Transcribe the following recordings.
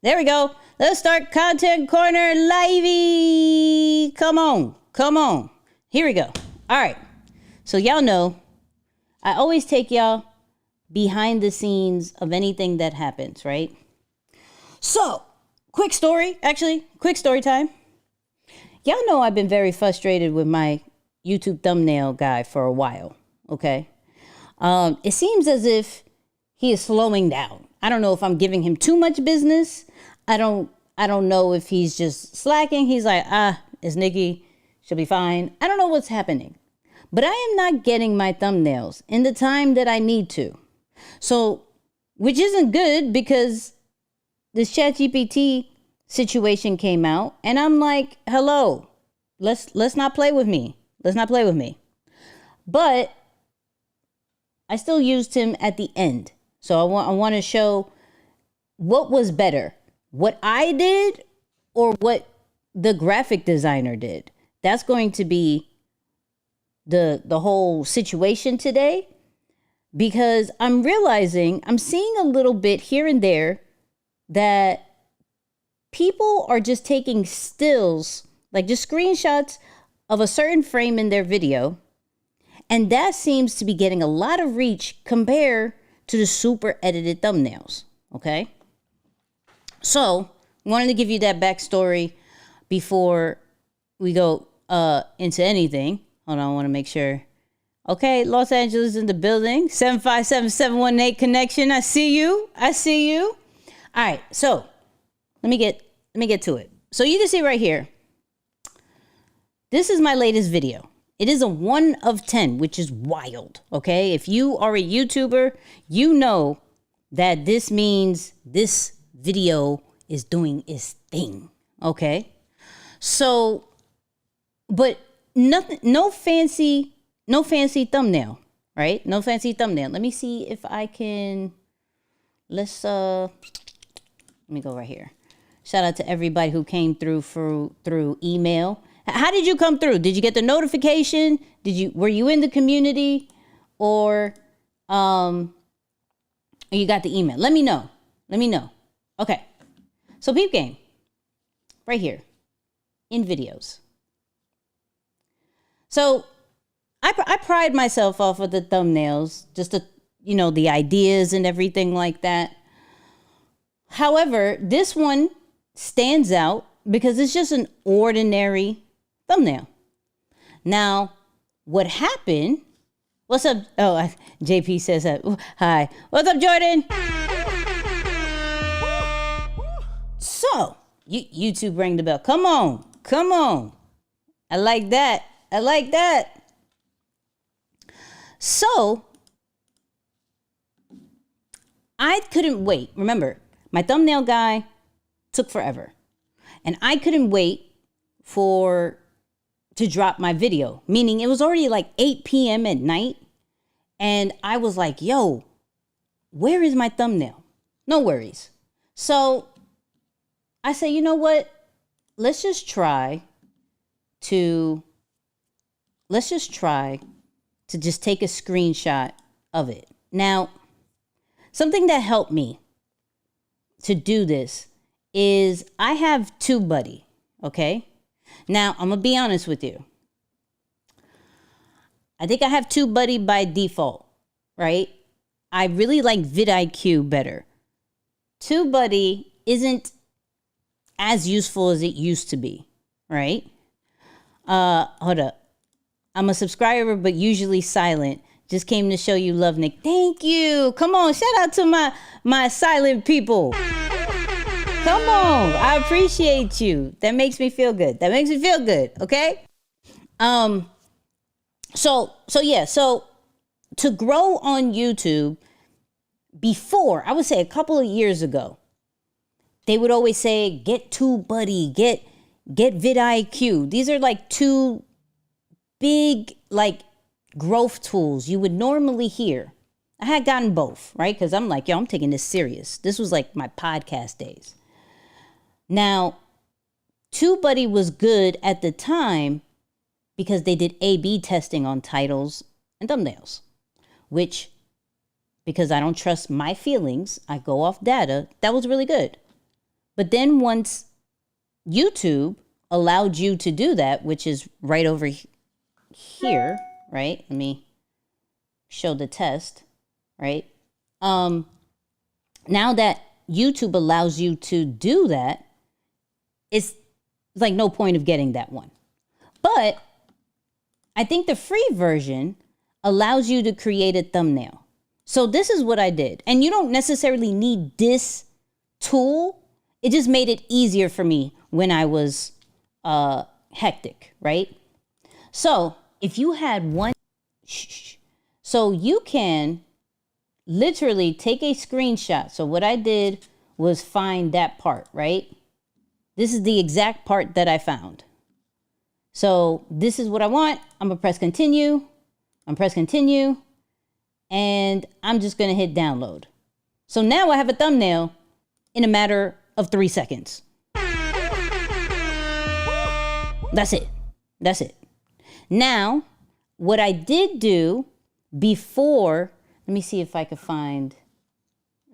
There we go. Let's start Content Corner live. Come on. Here we go. All right. So y'all know, I always take y'all behind the scenes of anything that happens, right? So, quick story time. Y'all know I've been very frustrated with my YouTube thumbnail guy for a while, okay? It seems as if he is slowing down. I don't know if I'm giving him too much business. I don't know if he's just slacking. He's like, it's Nicky. She'll be fine. I don't know what's happening. But I am not getting my thumbnails in the time that I need to. So, which isn't good because this ChatGPT situation came out and I'm like, hello, let's not play with me. Let's not play with me. But I still used him at the end. So I want to show what was better, what I did or what the graphic designer did. That's going to be the whole situation today, because I'm seeing a little bit here and there that people are just taking stills, like just screenshots of a certain frame in their video. And that seems to be getting a lot of reach compared to the super edited thumbnails. Okay. So wanted to give you that backstory before we go into anything. Hold on. I want to make sure. Okay. Los Angeles in the building. 757-718 connection. I see you. All right. So let me get to it. So you can see right here. This is my latest video. It is a 1 of 10, which is wild, okay? If you are a YouTuber, you know that this means this video is doing its thing, okay? So, but nothing, no fancy thumbnail, right? No fancy thumbnail. Let me see if I can, let me go right here. Shout out to everybody who came through email. How did you come through? Did you get the notification? Were you in the community, or you got the email? Let me know. Okay. So peep game right here in videos. So I pride myself off of the thumbnails, just the ideas and everything like that. However, this one stands out because it's just an ordinary thumbnail. Now, what happened? What's up? Oh, JP says that. Hi. What's up, Jordan? So, YouTube rang the bell. Come on. I like that. So, I couldn't wait. Remember, my thumbnail guy took forever. And I couldn't wait to drop my video, meaning it was already like 8 p.m. at night. And I was like, yo, where is my thumbnail? No worries. So I say, you know what? Let's just try to just take a screenshot of it. Now, something that helped me to do this is I have TubeBuddy, okay? Now, I'm going to be honest with you. I think I have TubeBuddy by default, right? I really like vidIQ better. TubeBuddy isn't as useful as it used to be, right? Hold up. I'm a subscriber, but usually silent. Just came to show you love, Nick. Thank you. Come on, shout out to my silent people. Come on, I appreciate you. That makes me feel good. Okay? So to grow on YouTube, before, I would say a couple of years ago, they would always say, get TubeBuddy, get vidIQ. These are like two big like growth tools you would normally hear. I had gotten both, right? Because I'm like, I'm taking this serious. This was like my podcast days. Now, TubeBuddy was good at the time because they did A/B testing on titles and thumbnails, which, because I don't trust my feelings, I go off data, that was really good. But then once YouTube allowed you to do that, which is right over here, right? Let me show the test, right? Now that YouTube allows you to do that, it's like no point of getting that one. But I think the free version allows you to create a thumbnail. So this is what I did. And you don't necessarily need this tool. It just made it easier for me when I was hectic, right? So if you had one, so you can literally take a screenshot. So what I did was find that part, right? This is the exact part that I found. So this is what I want. I'm gonna press continue. And I'm just gonna hit download. So now I have a thumbnail in a matter of 3 seconds. That's it. Now, what I did do before, let me see if I could find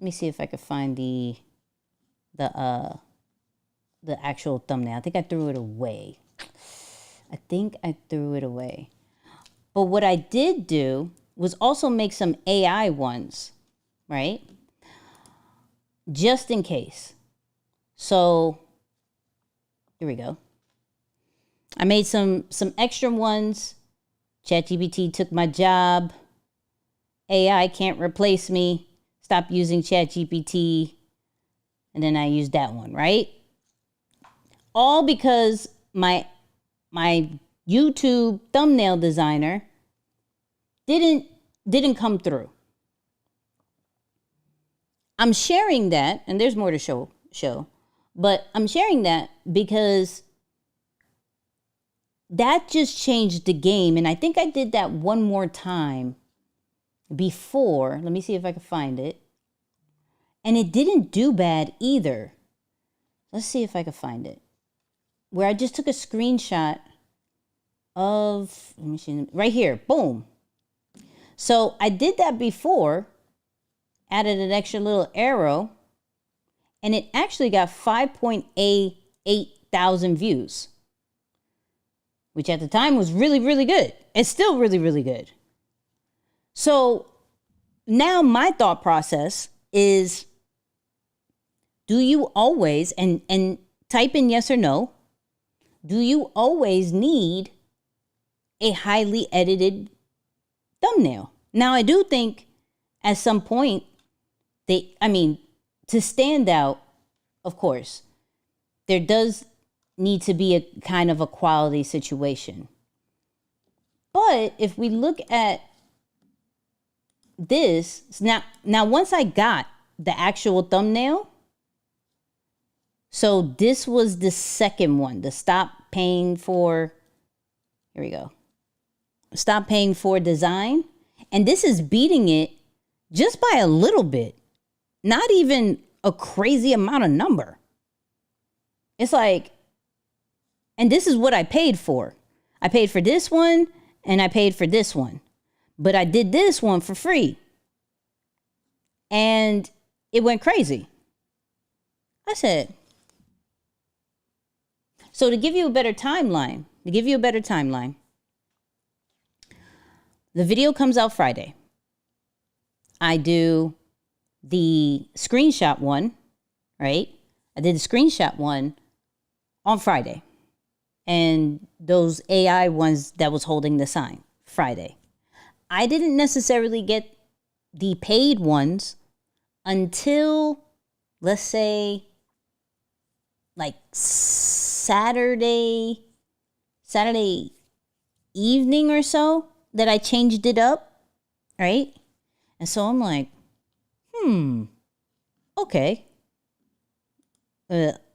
the actual thumbnail. I think I threw it away. But what I did do was also make some AI ones, right? Just in case. So here we go. I made some extra ones. ChatGPT took my job. AI can't replace me. Stop using ChatGPT. And then I used that one, right? All because my YouTube thumbnail designer didn't come through. I'm sharing that, and there's more to show, but I'm sharing that because that just changed the game. And I think I did that one more time before. Let me see if I can find it. And it didn't do bad either. Let's see if I can find it. Where I just took a screenshot of, let me see, right here, boom. So I did that before, added an extra little arrow, and it actually got 5.88 thousand views, which at the time was really, really good. It's still really, really good. So now my thought process is, do you always, and type in yes or no, do you always need a highly edited thumbnail? Now, I do think at some point, to stand out, of course, there does need to be a kind of a quality situation. But if we look at this, now once I got the actual thumbnail, so this was the second one, the stop paying for, here we go. Stop paying for design. And this is beating it just by a little bit. Not even a crazy amount of number. It's like, and this is what I paid for. I paid for this one and I paid for this one. But I did this one for free. And it went crazy. I said, so to give you a better timeline, the video comes out Friday. I do the screenshot one, right? I did the screenshot one on Friday. And those AI ones that was holding the sign, Friday. I didn't necessarily get the paid ones until, let's say, like Saturday evening or so, that I changed it up, right? And so I'm like, okay.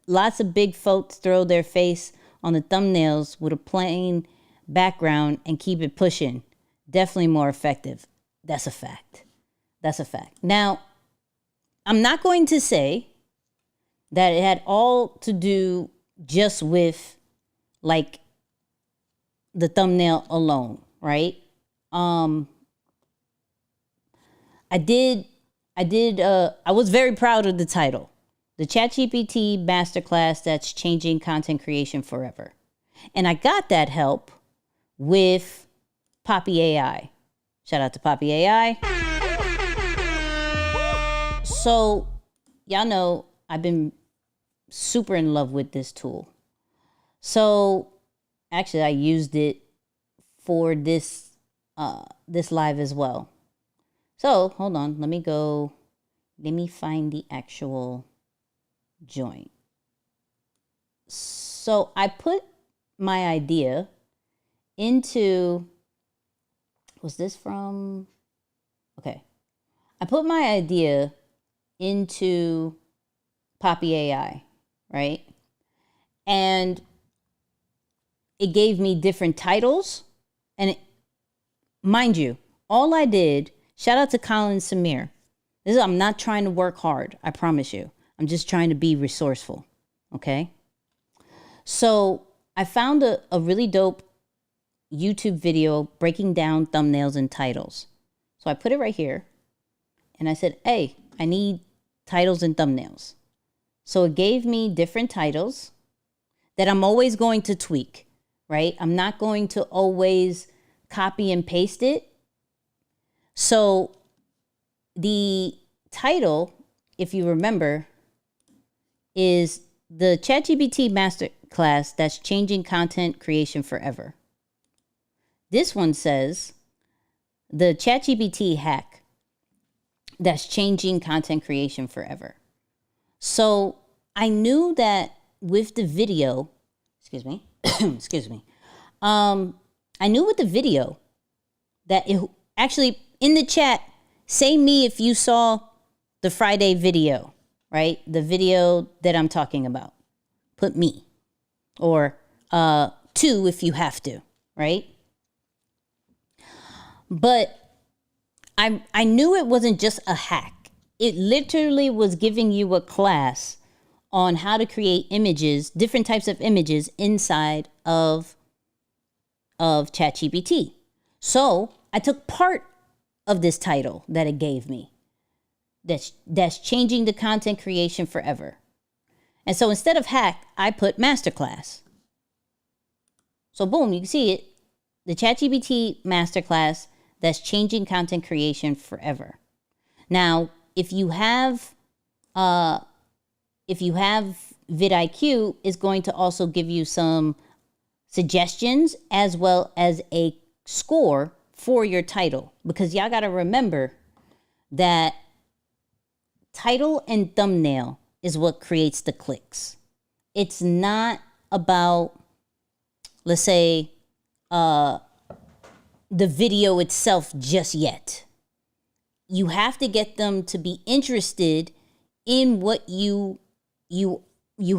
Lots of big folks throw their face on the thumbnails with a plain background and keep it pushing. Definitely more effective. That's a fact. Now, I'm not going to say that it had all to do just with like the thumbnail alone, right? I was very proud of the title. the ChatGPT masterclass that's changing content creation forever. And I got that help with Poppy AI. Shout out to Poppy AI. So, y'all know I've been super in love with this tool. So, actually, I used it for this live as well. So, hold on. Let me find the actual joint. So, I put my idea into, was this from, okay. I put my idea into Poppy AI, right? And it gave me different titles. And mind you, all I did, shout out to Colin Samir. I'm not trying to work hard, I promise you. I'm just trying to be resourceful, okay? So I found a really dope YouTube video breaking down thumbnails and titles. So I put it right here. And I said, hey, I need titles and thumbnails. So it gave me different titles that I'm always going to tweak, right? I'm not going to always copy and paste it. So the title, if you remember, is the ChatGPT Masterclass that's changing content creation forever. This one says the ChatGPT hack that's changing content creation forever. So I knew that with the video, excuse me, I knew with the video that it actually in the chat, say me if you saw the Friday video, right? The video that I'm talking about. Put me. Or two if you have to, right? But I knew it wasn't just a hack. It literally was giving you a class on how to create images, different types of images inside of ChatGPT. So I took part of this title that it gave me that's changing the content creation forever. And so instead of hack, I put masterclass. So boom, you can see it. The ChatGPT masterclass that's changing content creation forever. Now, if you have vidIQ, it's going to also give you some suggestions as well as a score for your title, because y'all got to remember that title and thumbnail is what creates the clicks. It's not about, let's say, the video itself just yet. You have to get them to be interested in what you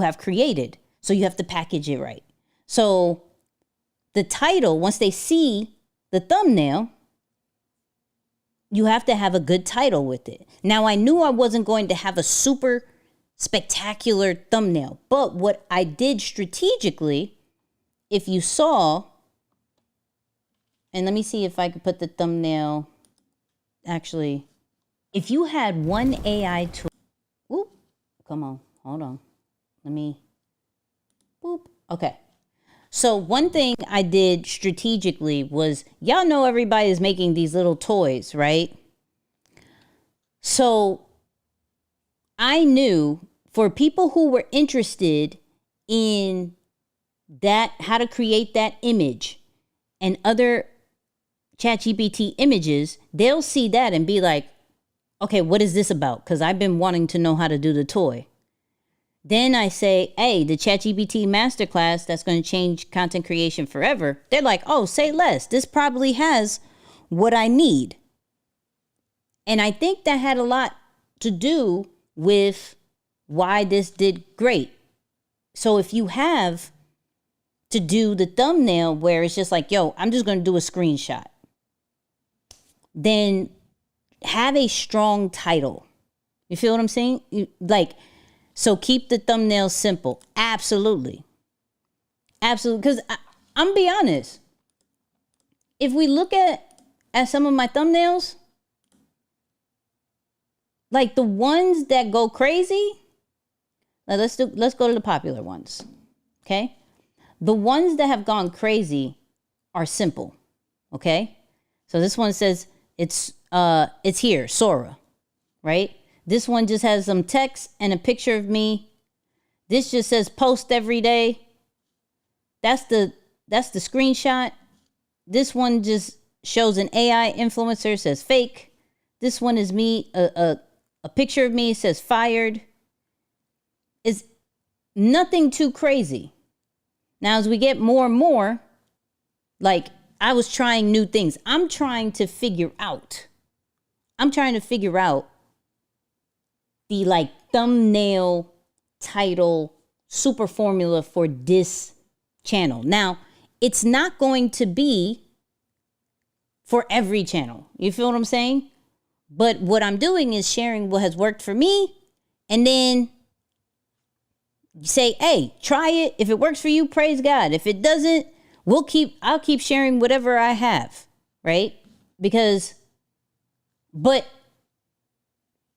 have created. So you have to package it right. So the title, once they see the thumbnail, you have to have a good title with it. Now, I knew I wasn't going to have a super spectacular thumbnail, but what I did strategically, if you saw, and let me see if I could put the thumbnail, actually, if you had one AI tool, whoop, come on, hold on, let me, boop, okay. So one thing I did strategically was, y'all know everybody is making these little toys, right? So I knew for people who were interested in that, how to create that image and other ChatGPT images, they'll see that and be like, okay, what is this about? Because I've been wanting to know how to do the toy. Then I say, hey, the ChatGPT masterclass that's going to change content creation forever. They're like, oh, say less. This probably has what I need. And I think that had a lot to do with why this did great. So if you have to do the thumbnail where it's just like, yo, I'm just going to do a screenshot, then have a strong title. You feel what I'm saying? So keep the thumbnail simple. Absolutely. Absolutely. Because I'm going to be honest. If we look at some of my thumbnails, like the ones that go crazy, let's go to the popular ones. Okay? The ones that have gone crazy are simple. Okay? So this one says it's here, Sora, right? This one just has some text and a picture of me. This just says post every day. That's the screenshot. This one just shows an AI influencer, says fake. This one is me, a picture of me, says fired. It's nothing too crazy. Now, as we get more and more, like I was trying new things. I'm trying to figure out the like thumbnail title super formula for this channel. Now, it's not going to be for every channel. You feel what I'm saying? But what I'm doing is sharing what has worked for me, and then say, hey, try it. If it works for you, praise God. If it doesn't, I'll keep sharing whatever I have, right? But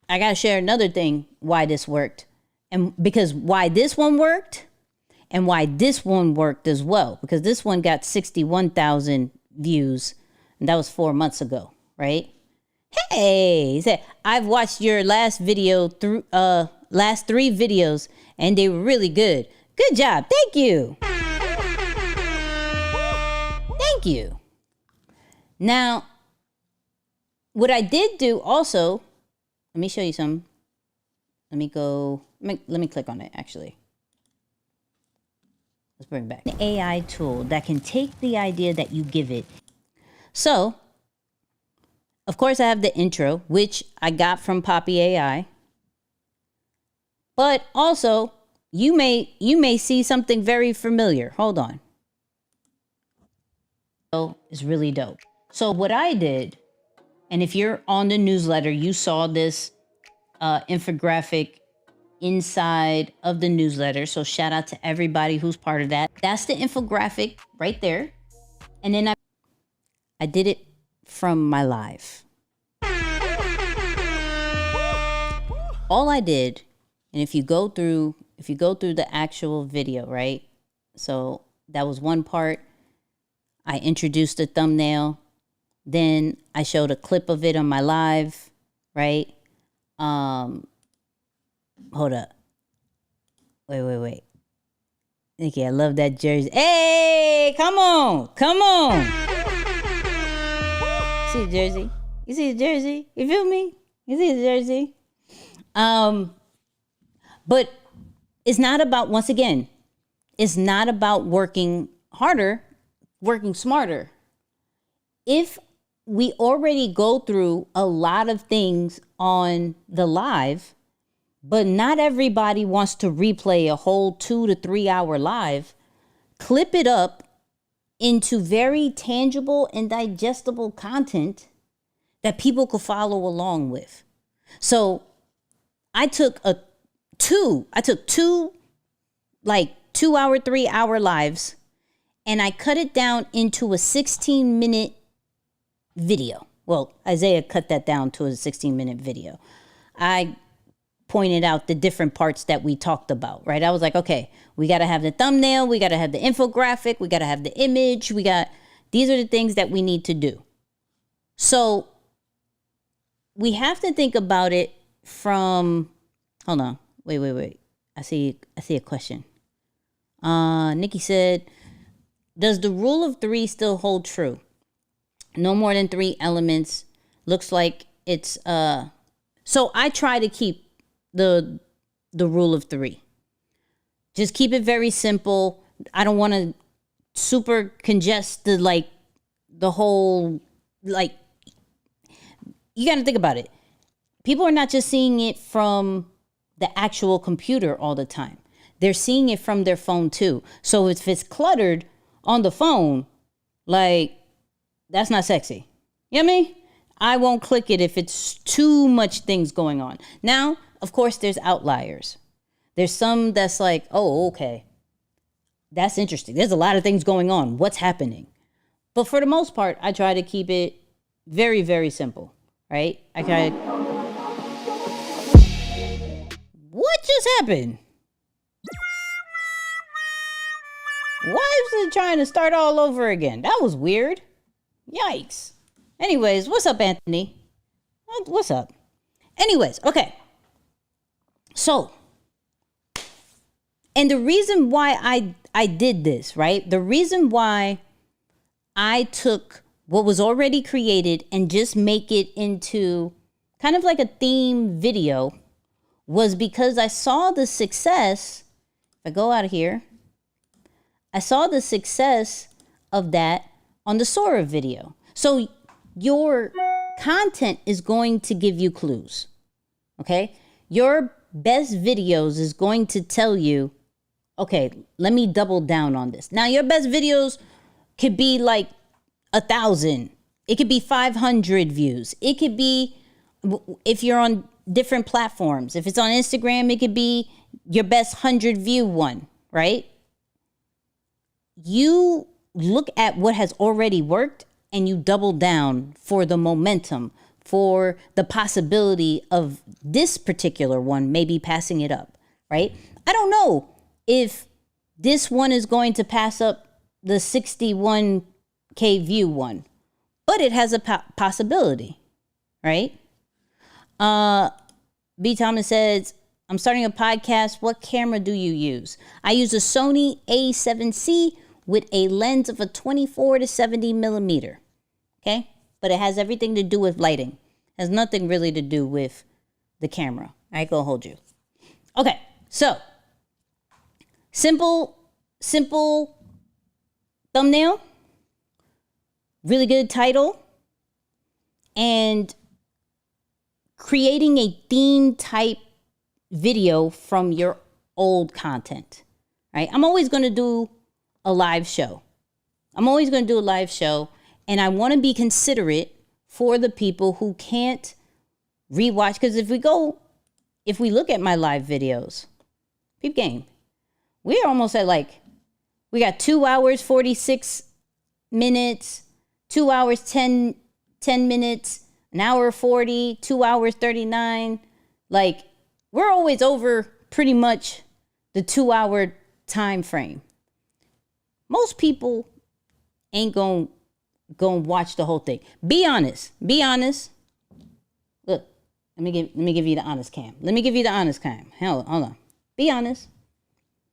I got to share another thing why this worked. And because why this one worked and why this one worked as well. Because this one got 61,000 views, and that was 4 months ago, right? Hey, he said, I've watched your last video through last 3 videos, and they were really good. Good job. Thank you. Thank you. Now, what I did do also, let me show you some. Let me click on it, actually. Let's bring it back. An AI tool that can take the idea that you give it. So, of course, I have the intro, which I got from Poppy AI. But also, you may see something very familiar. Hold on. So, it's really dope. So what I did, and if you're on the newsletter, you saw this infographic inside of the newsletter. So shout out to everybody who's part of that. That's the infographic right there. And then I did it from my live. All I did, and if you go through the actual video, right? So that was one part. I introduced the thumbnail. Then I showed a clip of it on my live, right? Hold up. Wait. Nicky, I love that jersey. Hey, come on. See the jersey? You see the jersey? You feel me? You see the jersey? But it's not about, once again, it's not about working harder, working smarter. If we already go through a lot of things on the live, but not everybody wants to replay a whole 2 to 3 hour live, clip it up into very tangible and digestible content that people could follow along with. So I took two like 2 hour, 3 hour lives, and I cut it down into a 16-minute video. Well, Isaiah cut that down to a 16-minute video. I pointed out the different parts that we talked about, right? I was like, okay, we got to have the thumbnail, we got to have the infographic, we got to have the image, these are the things that we need to do. So we have to think about it from, hold on, wait. I see a question. Nicky said, does the rule of 3 still hold true? No more than 3 elements. Looks like it's, so I try to keep the rule of 3. Just keep it very simple. I don't want to super congest the whole, like, you got to think about it. People are not just seeing it from the actual computer all the time. They're seeing it from their phone too. So if it's cluttered on the phone, like, that's not sexy. You know what I mean? I won't click it if it's too much things going on. Now, of course, there's outliers. There's some that's like, oh, okay, that's interesting. There's a lot of things going on. What's happening? But for the most part, I try to keep it very, very simple, right? What just happened? Why is it trying to start all over again? That was weird. Yikes. Anyways, what's up, Anthony? What's up? Anyways, okay. So, and the reason why I did this, right? The reason why I took what was already created and just make it into kind of like a theme video was because I saw the success. If I go out of here, I saw the success of that on the Sora video. So your content is going to give you clues, okay? Your best videos is going to tell you, okay, let me double down on this. Now, your best videos could be like 1,000. It could be 500 views. It could be, if you're on different platforms, if it's on Instagram, it could be your best 100 view one, right? You look at what has already worked and you double down for the momentum, for the possibility of this particular one maybe passing it up, right? I don't know if this one is going to pass up the 61K view one, but it has a possibility, right? B. Thomas says, I'm starting a podcast. What camera do you use? I use a Sony A7C with a lens of a 24 to 70 millimeter. Okay. But it has everything to do with lighting. It has nothing really to do with the camera. I go hold you. Okay. So simple thumbnail, really good title, and creating a theme type video from your old content, right? I'm always going to do a live show. And I want to be considerate for the people who can't rewatch. Because if we look at my live videos, peep game, we're almost at we got 2 hours, 46 minutes, 2 hours, 10 minutes, an hour 40, 2 hours 39. We're always over pretty much the 2 hour time frame. Most people ain't gonna watch the whole thing. Be honest. Look, let me give you the honest cam. Hold on. Be honest.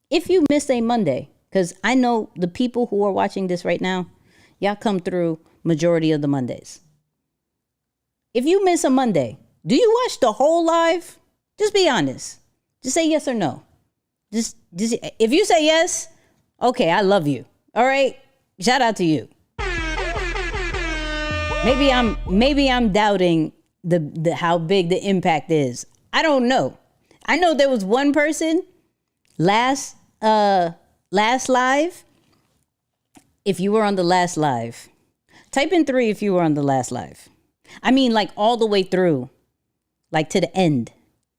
If you missed a Monday, because I know the people who are watching this right now, y'all come through majority of the Mondays. If you miss a Monday, do you watch the whole live? Just be honest. Just say yes or no. Just if you say yes, okay, I love you. All right? Shout out to you. Maybe I'm doubting the how big the impact is. I don't know. I know there was one person last live. If you were on the last live, type in 3 if you were on the last live. I mean, all the way through, to the end.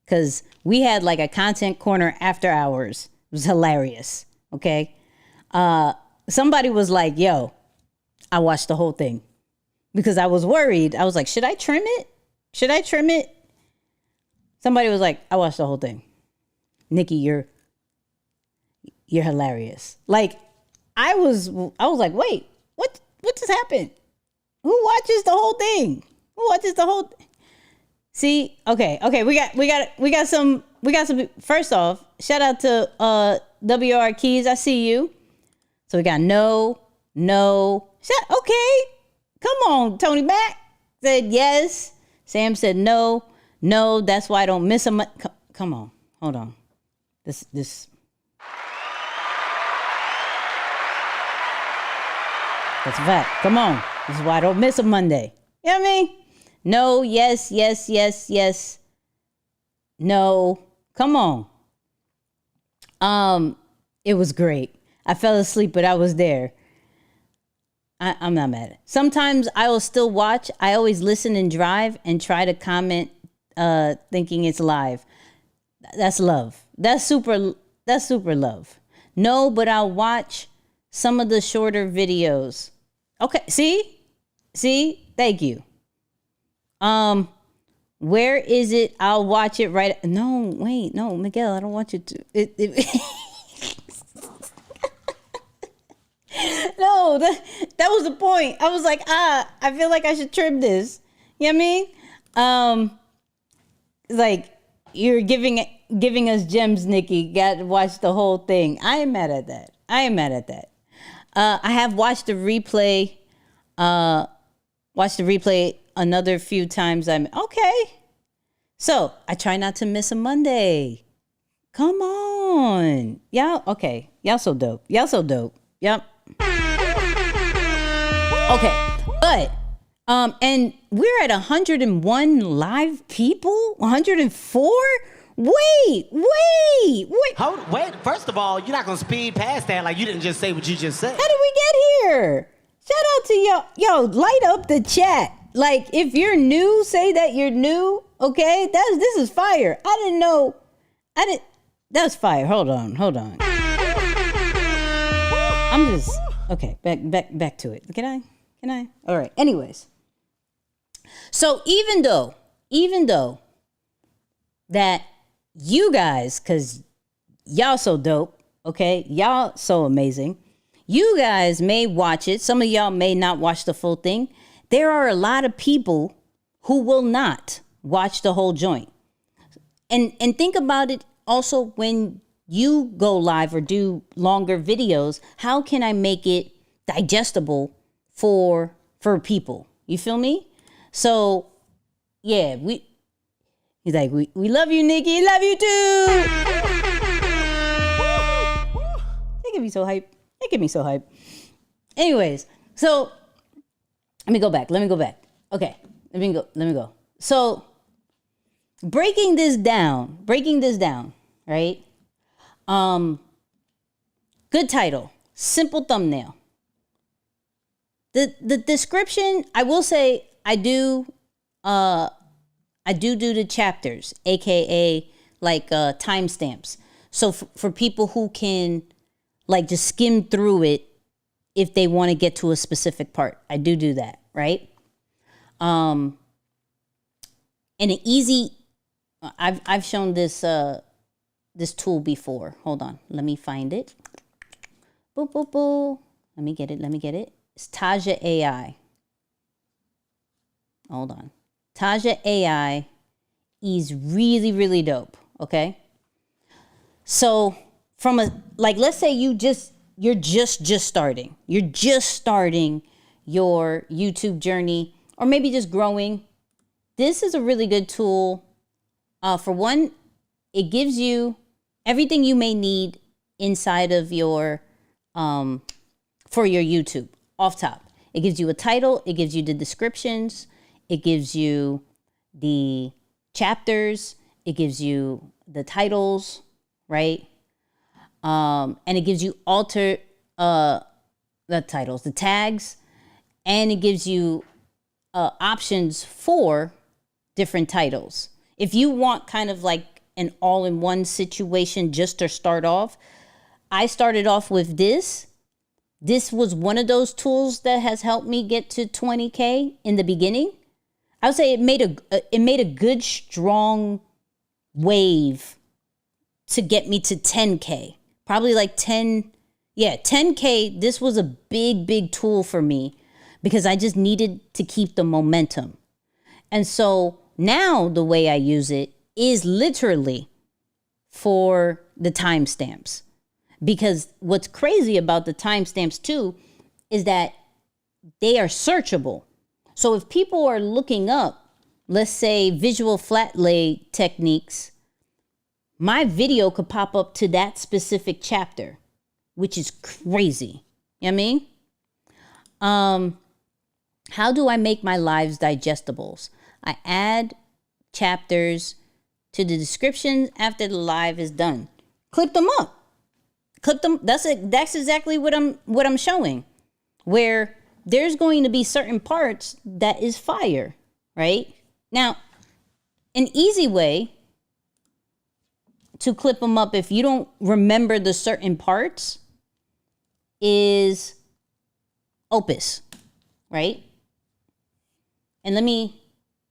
Because we had a content corner after hours. It was hilarious. Okay. Somebody was like, yo, I watched the whole thing because I was worried. I was like, should I trim it? Somebody was like, I watched the whole thing. Nicky, you're hilarious. I was like, wait, what just happened? Who watches the whole thing? See, okay. We got some. First off, shout out to WR Keys. I see you. So we got no. Okay, come on, Tony Mac said yes. Sam said no. That's why I don't miss a. Come on, hold on. This. That's a fact. Come on. This is why I don't miss a Monday. You know what I mean? No, yes. No. Come on. It was great. I fell asleep, but I was there. I'm not mad. Sometimes I will still watch. I always listen and drive and try to comment thinking it's live. That's love. That's super love. No, but I'll watch some of the shorter videos. Okay, see? Thank you. Where is it? I'll watch it right. No, wait, no, Miguel, I don't want you to. No, that was the point. I was like, I feel like I should trim this. You know what I mean? Like, you're giving us gems, Nikki. Got to watch the whole thing. I am mad at that. I have watched the replay. Another few times. Okay. So I try not to miss a Monday. Come on. Y'all, okay. Y'all so dope. Yep. Okay. But, and we're at 101 live people? 104? Wait. Wait, first of all, you're not going to speed past that like you didn't just say what you just said. How did we get here? Shout out to y'all. Yo, light up the chat. Like, if you're new, say that you're new, okay? This is fire. I didn't know. That's fire. Hold on. I'm just, okay, back to it. Can I? All right. Anyways. So even though that you guys, because y'all so dope, okay? Y'all so amazing. You guys may watch it. Some of y'all may not watch the full thing. There are a lot of people who will not watch the whole joint. And think about it also when you go live or do longer videos, how can I make it digestible for people? You feel me? So yeah, he's like, we love you, Nikki. Love you too. They get me so hype. Anyways, so let me go back. Okay, let me go. So breaking this down, right? Good title, simple thumbnail. The description, I will say I do the chapters, aka like timestamps. So for people who can like just skim through it if they want to get to a specific part, I do that, right? And an easy, I've shown this this tool before. Hold on, let me find it. Boo. Let me get it. It's Taja AI. Hold on. Taja AI is really, really dope. Okay. So from let's say you're just starting. You're just starting your YouTube journey, or maybe just growing. This is a really good tool. For one, it gives you everything you may need inside of your for your YouTube off top. It gives you a title. It gives you the descriptions. It gives you the chapters. It gives you the titles, right? And it gives you the titles, the tags, and it gives you options for different titles. If you want kind of like an all-in-one situation just to start off, I started off with this. This was one of those tools that has helped me get to 20K in the beginning. I would say it made a good, strong wave to get me to 10K. Probably like 10K. This was a big tool for me because I just needed to keep the momentum. And so now the way I use it is literally for the timestamps. Because what's crazy about the timestamps too is that they are searchable. So if people are looking up, let's say visual flat lay techniques, my video could pop up to that specific chapter, which is crazy. You know what I mean? How do I make my lives digestibles? I add chapters to the description after the live is done. Clip them up. That's exactly what I'm showing, where there's going to be certain parts that is fire, right? Now, an easy way to clip them up if you don't remember the certain parts is Opus, right? And let me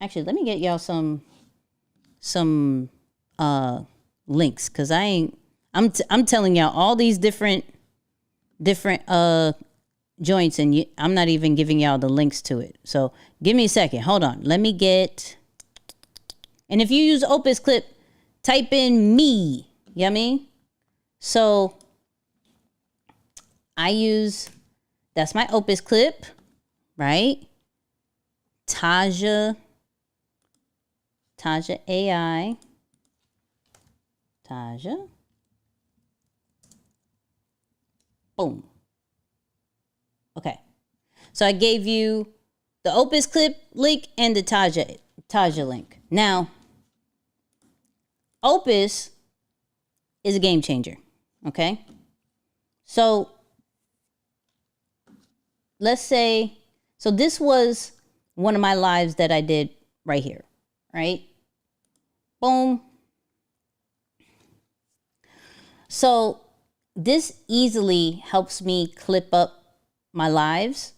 get y'all some links, because I'm telling y'all all these different joints and I'm not even giving y'all the links to it. So give me a second. Hold on. Let me get, and if you use Opus Clip, type in me. You know what I mean? So that's my Opus Clip, right? Taja AI. Taja. Boom. Okay. So I gave you the Opus Clip link and the Taja link. Now, Opus is a game changer. Okay. So let's say, so this was one of my lives that I did right here, right? Boom. So this easily helps me clip up my lives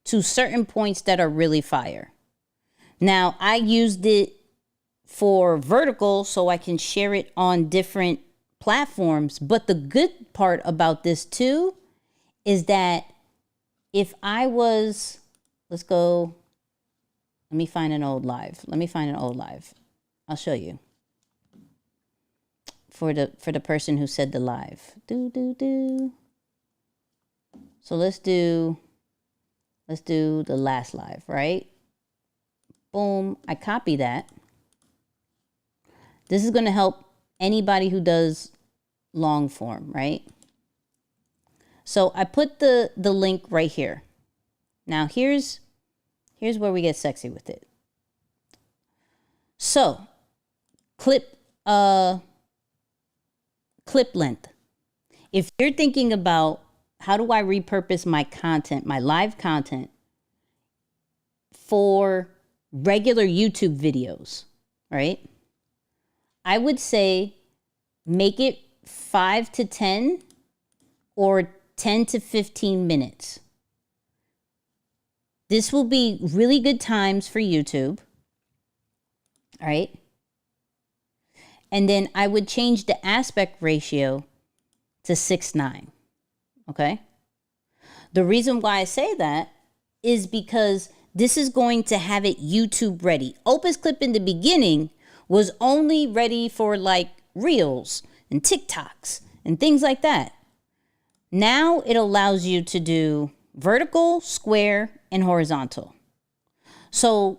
to certain points that are really fire. Now, I used it for vertical so I can share it on different platforms. But the good part about this too is that if I was, let's go, let me find an old live. I'll show you. For the person who said the live. So let's do the last live, right? Boom, I copy that. This is going to help anybody who does long form, right? So I put the link right here. Now here's where we get sexy with it. So clip length. If you're thinking about how do I repurpose my content, my live content for regular YouTube videos, right? I would say make it 5 to 10 or 10 to 15 minutes. This will be really good times for YouTube. All right. And then I would change the aspect ratio to 6:9. Okay. The reason why I say that is because this is going to have it YouTube ready. Opus Clip in the beginning was only ready for like Reels and TikToks and things like that. Now it allows you to do vertical, square, and horizontal. So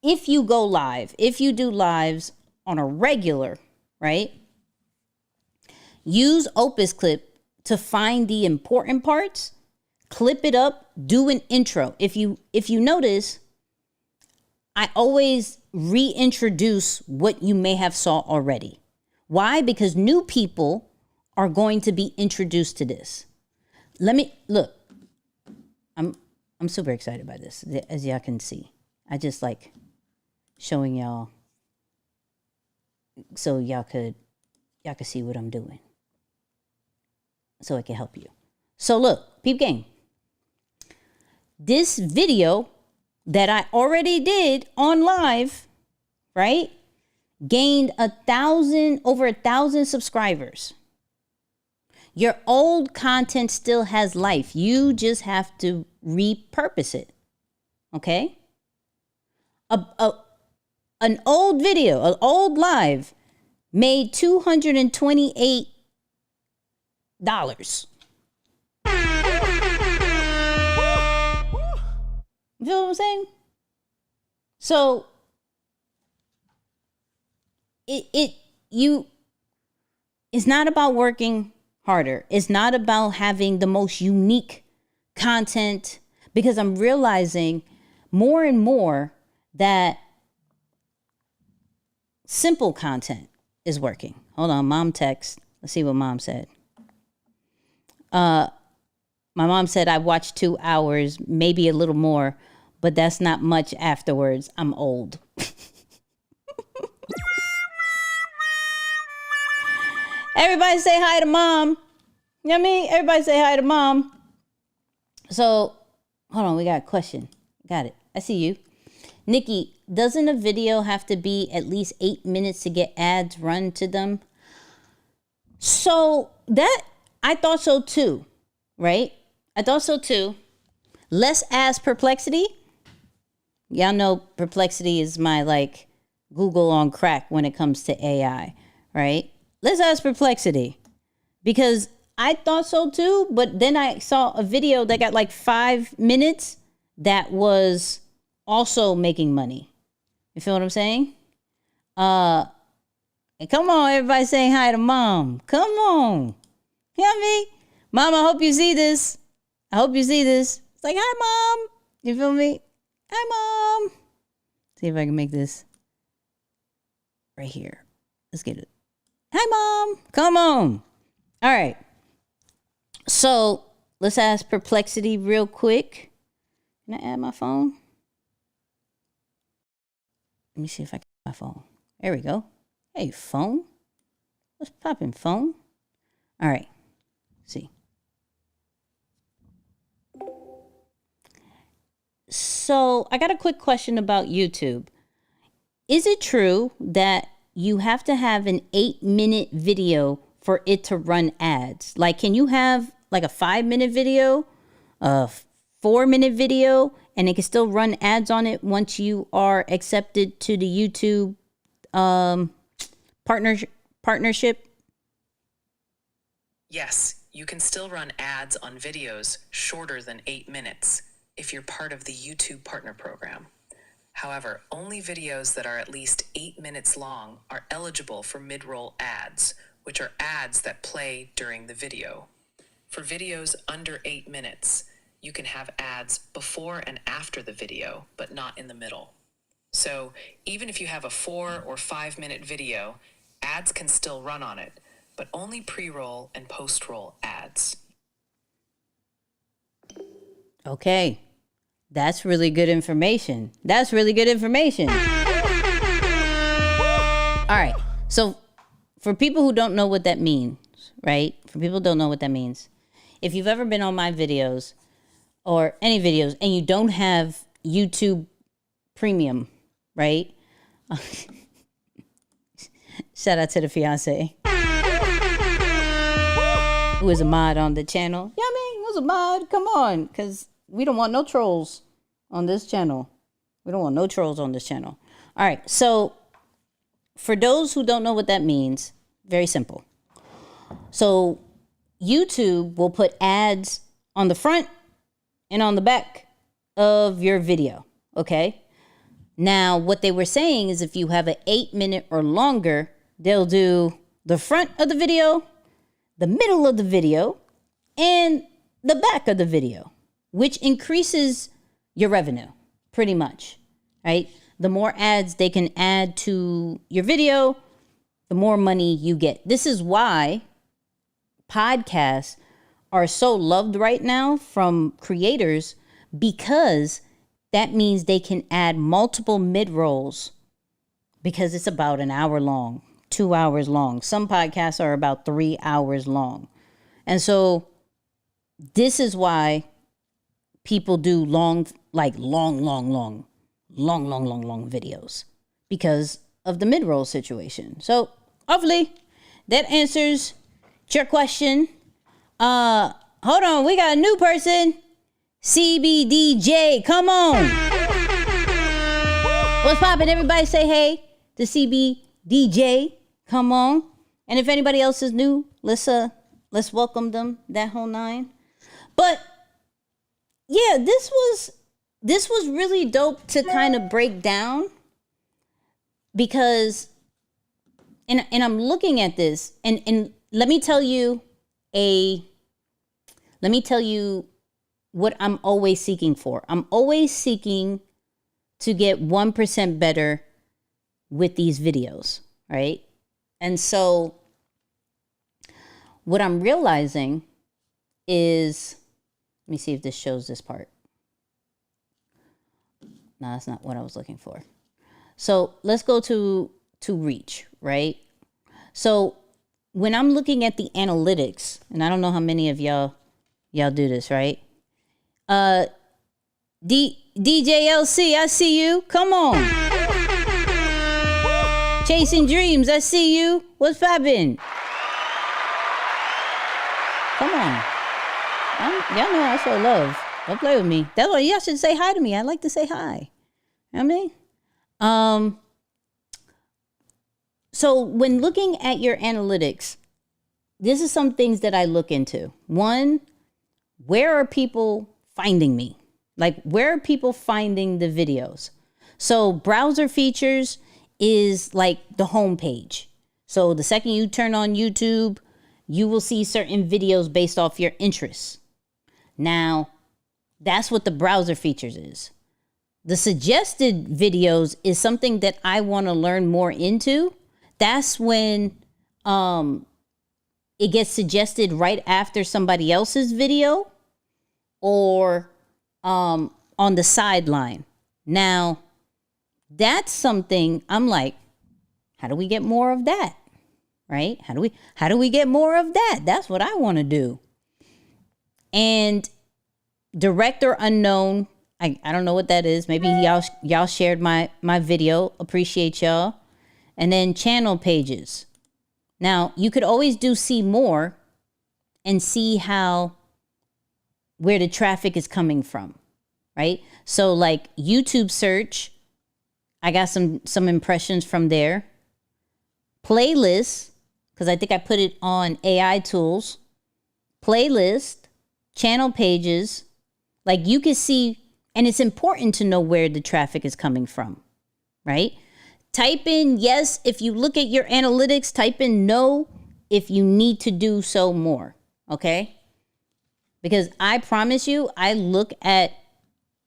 if you go live, if you do lives on a regular, right? Use Opus Clip to find the important parts, clip it up, do an intro. If you notice, I always reintroduce what you may have saw already. Why? Because new people are going to be introduced to this. Let me look. I'm super excited by this, as y'all can see. I just like showing y'all so y'all could see what I'm doing. So it can help you. So look, peep game. This video that I already did on live, right? Gained over 1,000 subscribers. Your old content still has life. You just have to repurpose it. Okay? An old video, an old live made $228. You feel what I'm saying? So it's not about working harder. It's not about having the most unique content, because I'm realizing more and more that simple content is working. Hold on, mom text. Let's see what mom said. My mom said I watched 2 hours, maybe a little more, but that's not much afterwards. I'm old. Everybody say hi to mom. You know what I mean? Everybody say hi to mom. So, hold on, we got a question. Got it. I see you. Nicky, doesn't a video have to be at least 8 minutes to get ads run to them? So that, I thought so too, right? I thought so too. Let's ask Perplexity. Y'all know Perplexity is my like Google on crack when it comes to AI, right? Let's ask Perplexity because I thought so too, but then I saw a video that got like 5 minutes that was also making money. You feel what I'm saying? And come on, everybody saying hi to mom. Come on. You know me? Mom, I hope you see this. I hope you see this. It's like, hi, mom. You feel me? Hi, mom. See if I can make this right here. Let's get it. Hi, mom. Come on. All right. So let's ask Perplexity real quick. Can I add my phone? Let me see if I can add my phone. There we go. Hey, phone. What's poppin', phone? All right. Let's see. So I got a quick question about YouTube. Is it true that you have to have an 8-minute video for it to run ads? Like, can you have like a 5-minute video, a 4-minute video, and it can still run ads on it once you are accepted to the YouTube partnership? Yes, you can still run ads on videos shorter than 8 minutes if you're part of the YouTube Partner Program. However, only videos that are at least 8 minutes long are eligible for mid-roll ads, which are ads that play during the video. For videos under 8 minutes, you can have ads before and after the video, but not in the middle. So even if you have a 4 or 5 minute video, ads can still run on it, but only pre-roll and post-roll ads. Okay. That's really good information. That's really good information. All right. So for people who don't know what that means, right? For people who don't know what that means, if you've ever been on my videos or any videos and you don't have YouTube Premium, right? Shout out to the fiance who is a mod on the channel. Yeah, I mean, who's a mod? Come on, because we don't want no trolls on this channel. We don't want no trolls on this channel. All right, so for those who don't know what that means, very simple. So YouTube will put ads on the front and on the back of your video, okay? Now, what they were saying is if you have an 8-minute or longer, they'll do the front of the video, the middle of the video, and the back of the video, which increases your revenue pretty much, right? The more ads they can add to your video, the more money you get. This is why podcasts are so loved right now from creators, because that means they can add multiple mid-rolls because it's about an hour long, 2 hours long. Some podcasts are about 3 hours long. And so this is why people do long videos because of the mid-roll situation. So hopefully that answers your question. Hold on, we got a new person. CBDJ, come on. What's poppin'? Everybody say hey to CBDJ. Come on. And if anybody else is new, let's welcome them, that whole nine. But yeah, this was really dope to kind of break down, because and I'm looking at this and let me tell you what I'm always seeking for. I'm always seeking to get 1% better with these videos, right? And so what I'm realizing is, let me see if this shows this part. No, that's not what I was looking for. So let's go to reach, right? So when I'm looking at the analytics, and I don't know how many of y'all do this, right? DJLC, I see you. Come on. Chasing Dreams, I see you. What's poppin'? Come on. Y'all know I show love. Don't play with me. That's why y'all should say hi to me. I like to say hi. You know what I mean? So when looking at your analytics, this is some things that I look into. One, where are people finding me? Like, where are people finding the videos? So browser features is like the home page. So the second you turn on YouTube, you will see certain videos based off your interests. Now, that's what the browser features is. The suggested videos is something that I want to learn more into. That's when it gets suggested right after somebody else's video or on the sideline. Now, that's something I'm like, how do we get more of that? Right? How do we get more of that? That's what I want to do. And direct or unknown, I don't know what that is. Maybe y'all shared my video. Appreciate y'all. And then channel pages. Now, you could always do see more and see where the traffic is coming from, right? So like YouTube search, I got some impressions from there. Playlists, because I think I put it on AI tools. Playlist, channel pages, like you can see, and it's important to know where the traffic is coming from, right? Type in yes if you look at your analytics, type in no if you need to do so more, okay? Because I promise you,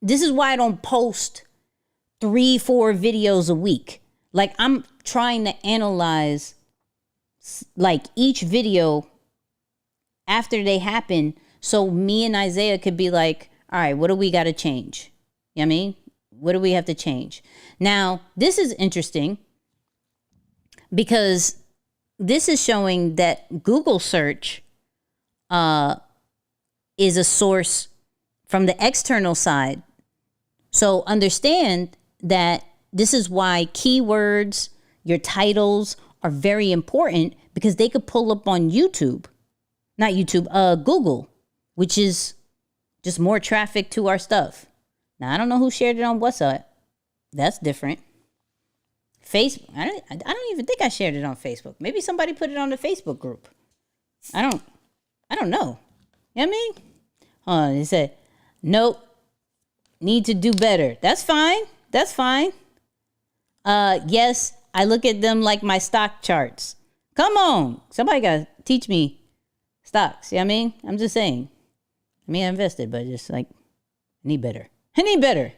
this is why I don't post 3-4 videos a week. Like I'm trying to analyze like each video after they happen so me and Isaiah could be like, all right, what do we got to change? You know what I mean? What do we have to change? Now, this is interesting because this is showing that Google search is a source from the external side. So understand that this is why keywords, your titles are very important because they could pull up on YouTube, not YouTube, Google, which is just more traffic to our stuff. Now, I don't know who shared it on WhatsApp. That's different. Facebook, I don't even think I shared it on Facebook. Maybe somebody put it on the Facebook group. I don't know. You know what I mean? He said, nope, need to do better. That's fine. That's fine. Yes, I look at them like my stock charts. Come on. Somebody got to teach me stocks. You know what I mean? I'm just saying. I mean, I invested, but just like, I need better. I need better.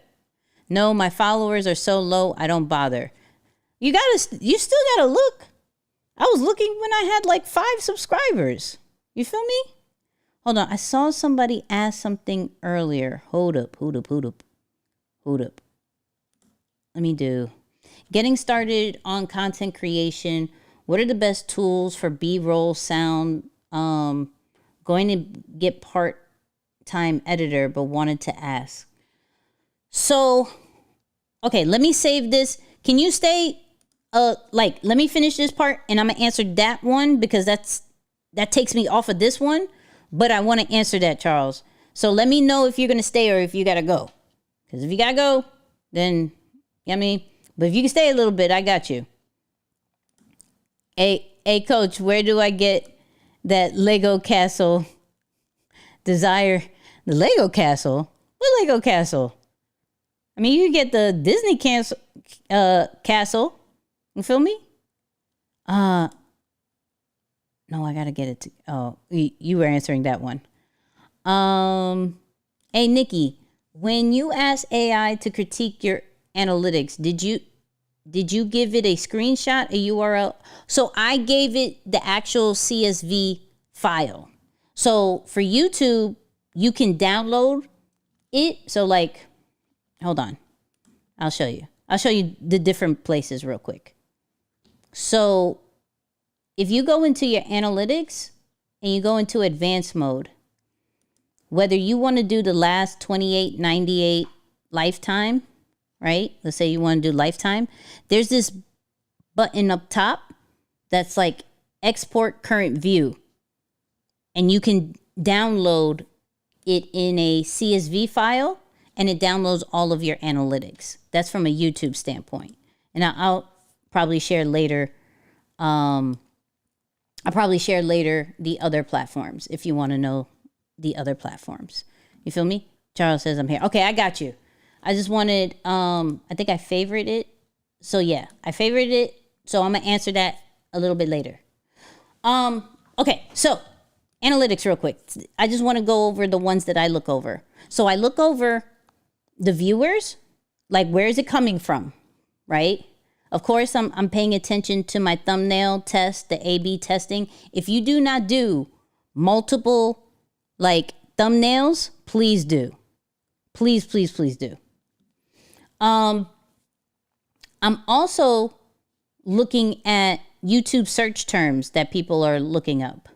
No, my followers are so low, I don't bother. You still gotta look. I was looking when I had like 5 subscribers. You feel me? Hold on. I saw somebody ask something earlier. Hold up. Let me do. Getting started on content creation. What are the best tools for B-roll sound? Going to get part-time editor, but wanted to ask. So, okay, let me save this. Can you stay? Let me finish this part and I'm gonna answer that one because that takes me off of this one. But I want to answer that, Charles. So let me know if you're gonna stay or if you gotta go. Because if you gotta go, then you know what I mean. But if you can stay a little bit, I got you. Hey, coach, where do I get that Lego castle desire? The Lego castle? What Lego castle? I mean, you get the Disney castle. You feel me? No, I gotta get it. You were answering that one. Hey, Nicky, when you asked AI to critique your analytics, did you give it a screenshot, a URL? So I gave it the actual CSV file. So for YouTube, you can download it. So like, hold on. I'll show you. I'll show you the different places real quick. So if you go into your analytics and you go into advanced mode, whether you want to do the last 2898 lifetime, right? Let's say you want to do lifetime. There's this button up top that's like export current view. And you can download it in a CSV file and it downloads all of your analytics. That's from a YouTube standpoint. And I'll probably share later. I'll probably share later the other platforms if you want to know the other platforms. You feel me? Charles says I'm here. Okay, I got you. I just wanted, I think I favorited it. So yeah, I favorited it. So I'm going to answer that a little bit later. Okay, so analytics real quick. I just want to go over the ones that I look over. So I look over the viewers, like where is it coming from, right? Of course, I'm paying attention to my thumbnail test, the A/B testing. If you do not do multiple like thumbnails, please do. Please, please, please do. I'm also looking at YouTube search terms that people are looking up,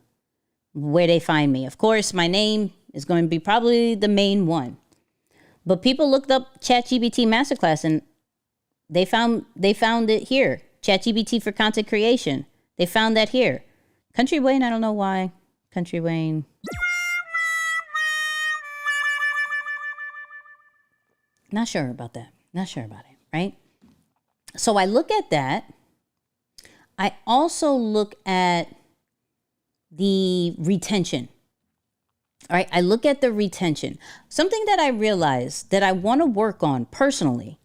where they find me. Of course, my name is going to be probably the main one. But people looked up ChatGPT Masterclass and they found it here. ChatGPT for content creation. They found that here. Country Wayne, I don't know why. Country Wayne. Not sure about that. Not sure about it, right? So I look at that. I also look at the retention. All right, I look at the retention. Something that I realized that I want to work on personally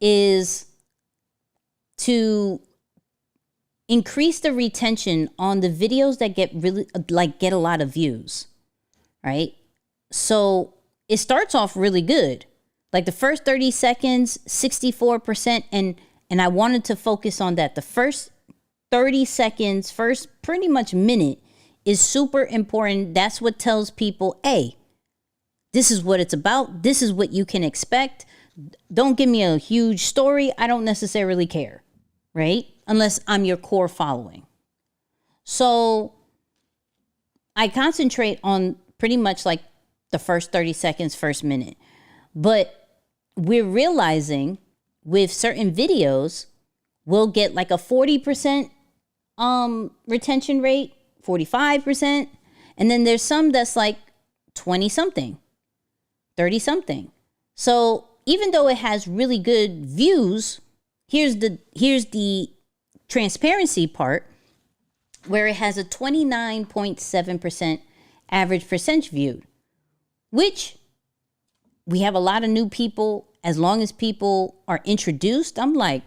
is to increase the retention on the videos that get a lot of views, right? So it starts off really good. Like the first 30 seconds, 64%, and I wanted to focus on that. The first 30 seconds, first pretty much minute is super important. That's what tells people, hey, this is what it's about. This is what you can expect. Don't give me a huge story. I don't necessarily care, right? Unless I'm your core following. So I concentrate on pretty much like the first 30 seconds, first minute. But we're realizing with certain videos, we'll get like a 40% retention rate, 45%. And then there's some that's like 20 something, 30 something. So even though it has really good views, here's the transparency part where it has a 29.7% average percentage viewed, which we have a lot of new people. As long as people are introduced, I'm like,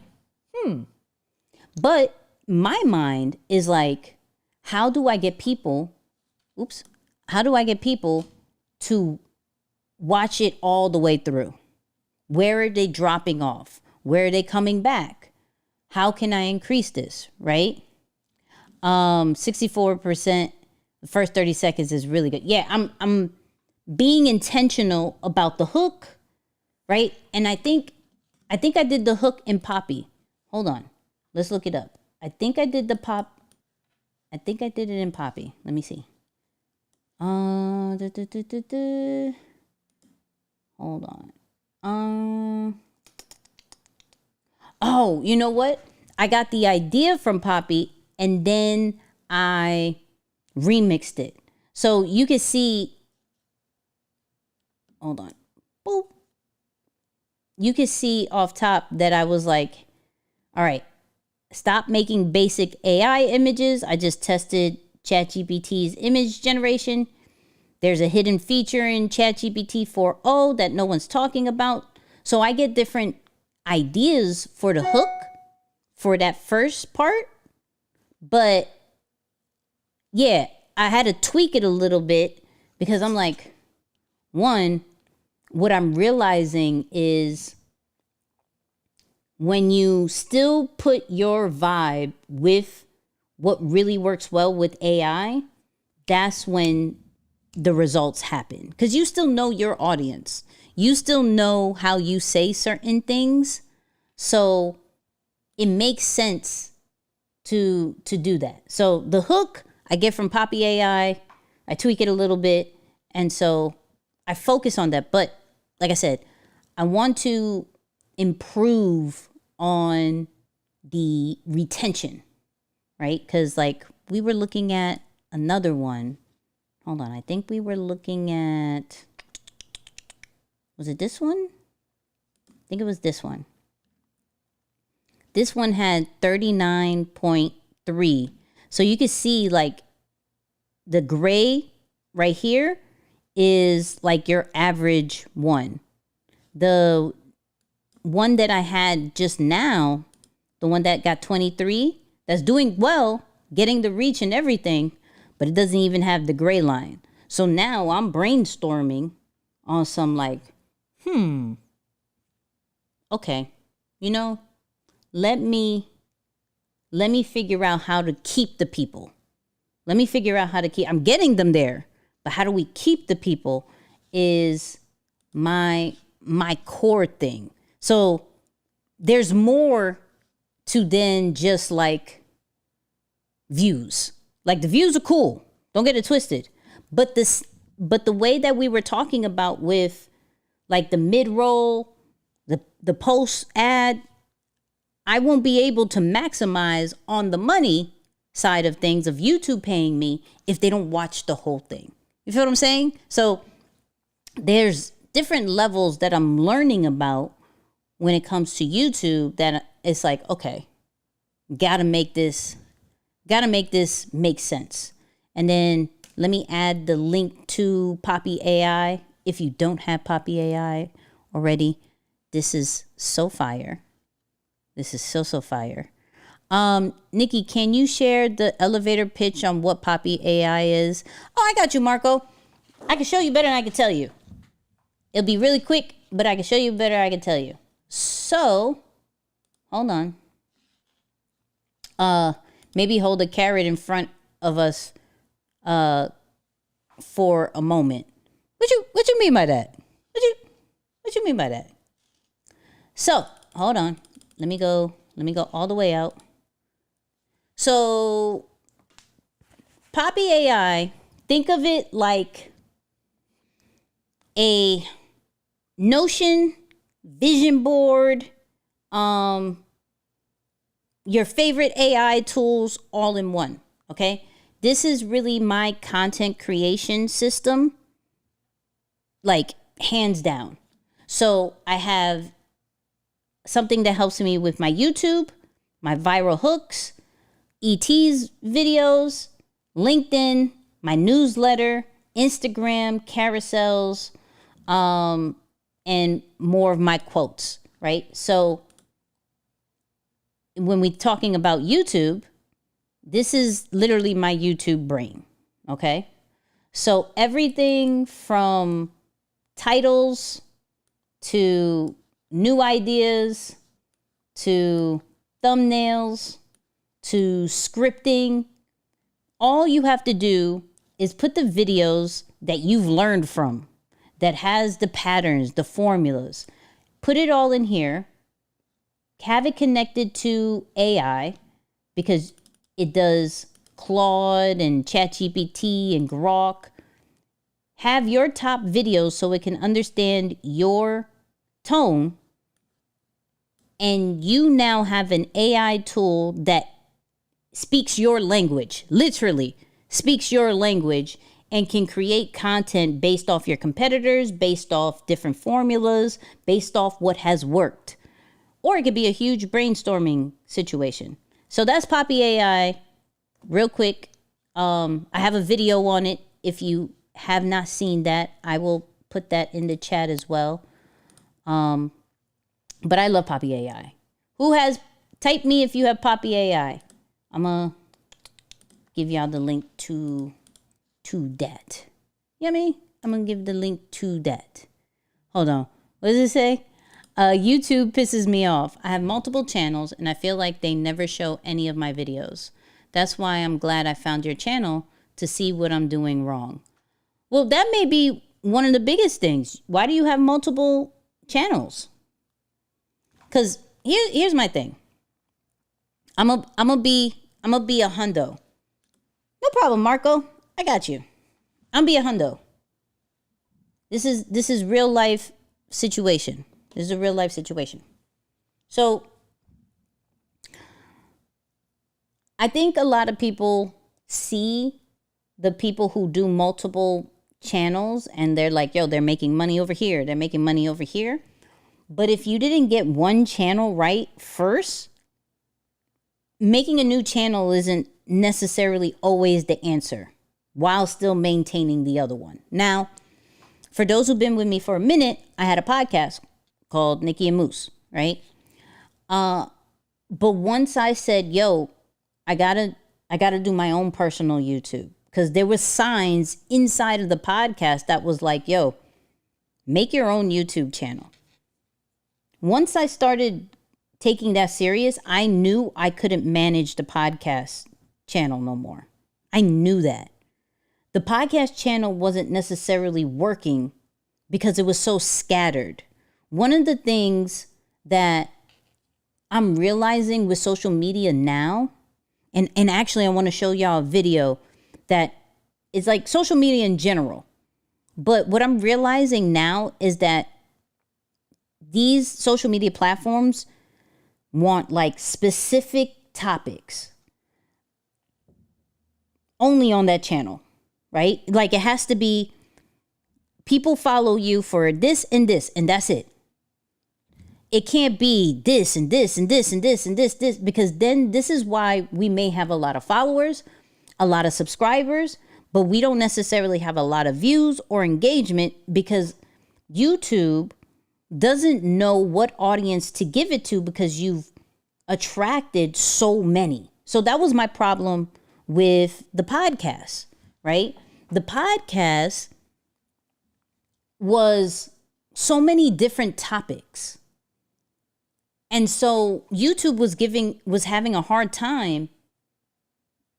But my mind is like, how do I get people to watch it all the way through? Where are they dropping off? Where are they coming back? How can I increase this, right? 64%, the first 30 seconds is really good. Yeah, I'm being intentional about the hook, right? And I think I did the hook in Poppy. Hold on. Let's look it up. I think I did it in Poppy. Let me see. Hold on. Oh, you know what? I got the idea from Poppy and then I remixed it. So you can see, hold on. Boop. You can see off top that I was like, all right, stop making basic AI images. I just tested ChatGPT's image generation. There's a hidden feature in ChatGPT 4.0 that no one's talking about. So I get different ideas for the hook for that first part. But yeah, I had to tweak it a little bit because I'm like, one, what I'm realizing is when you still put your vibe with what really works well with AI, that's when the results happen. Because you still know your audience. You still know how you say certain things. So it makes sense to do that. So the hook I get from Poppy AI. I tweak it a little bit. And so I focus on that. But like I said, I want to improve on the retention, right? Because like we were looking at another one. hold on. I think we were looking at, was it this one? I think it was this one. This one had 39.3. So you can see like the gray right here is like your average one. The one that I had just now, the one that got 23, that's doing well, getting the reach and everything, but it doesn't even have the gray line. So now I'm brainstorming on some like, okay, you know, let me figure out how to keep the people. Let me figure out how to keep, I'm getting them there, but how do we keep the people is my core thing. So there's more to than just like views. Like the views are cool. Don't get it twisted. But the way that we were talking about with like the mid-roll, the post ad, I won't be able to maximize on the money side of things of YouTube paying me if they don't watch the whole thing. You feel what I'm saying? So there's different levels that I'm learning about when it comes to YouTube that it's like, okay, gotta make this make sense. And then let me add the link to Poppy AI. If you don't have Poppy AI already, this is so fire. This is so fire. Nicky, can you share the elevator pitch on what Poppy AI is? Oh, I got you, Marco. I can show you better than I can tell you. It'll be really quick, but I can show you better than I can tell you. So, hold on. Maybe hold a carrot in front of us for a moment. What you mean by that? What you mean by that? So, hold on. Let me go all the way out. So, Poppy AI, think of it like a Notion vision board, your favorite AI tools all in one, okay? This is really my content creation system, like hands down. So I have something that helps me with my YouTube, my viral hooks, ET's videos, LinkedIn, my newsletter, Instagram, carousels, and more of my quotes, right? So when we're talking about YouTube, this is literally my YouTube brain, okay? So everything from titles to new ideas to thumbnails to scripting, all you have to do is put the videos that you've learned from, that has the patterns, the formulas, put it all in here, have it connected to AI because it does Claude and ChatGPT and Grok. Have your top videos so it can understand your tone, and you now have an AI tool that speaks your language, literally speaks your language, and can create content based off your competitors, based off different formulas, based off what has worked. Or it could be a huge brainstorming situation. So that's Poppy AI. Real quick, I have a video on it. If you have not seen that, I will put that in the chat as well. But I love Poppy AI. Type me if you have Poppy AI. I'm going to give y'all the link to that. You know what I mean? I'm going to give the link to that. Hold on. What does it say? YouTube pisses me off. I have multiple channels and I feel like they never show any of my videos. That's why I'm glad I found your channel to see what I'm doing wrong. Well, that may be one of the biggest things. Why do you have multiple channels? Because here's my thing. I'm gonna be a hundo. No problem, Marco. I got you. I'm be a hundo. This is real life situation. This is a real life situation. So I think a lot of people see the people who do multiple channels and they're like, yo, they're making money over here, they're making money over here. But if you didn't get one channel right first, making a new channel isn't necessarily always the answer while still maintaining the other one. Now, for those who've been with me for a minute, I had a podcast called Nicky and Moose, right? But once I said, yo, I gotta do my own personal YouTube, because there was signs inside of the podcast that was like, yo, make your own YouTube channel. Once I started taking that serious, I knew I couldn't manage the podcast channel no more. I knew that. The podcast channel wasn't necessarily working because it was so scattered. One of the things that I'm realizing with social media now, and actually I want to show y'all a video that is like social media in general. But what I'm realizing now is that these social media platforms want like specific topics only on that channel, right? Like it has to be people follow you for this, and that's it. It can't be this and this and this and this and this, because then this is why we may have a lot of followers, a lot of subscribers, but we don't necessarily have a lot of views or engagement because YouTube doesn't know what audience to give it to because you've attracted so many. So that was my problem with the podcast, right? The podcast was so many different topics. And so YouTube was having a hard time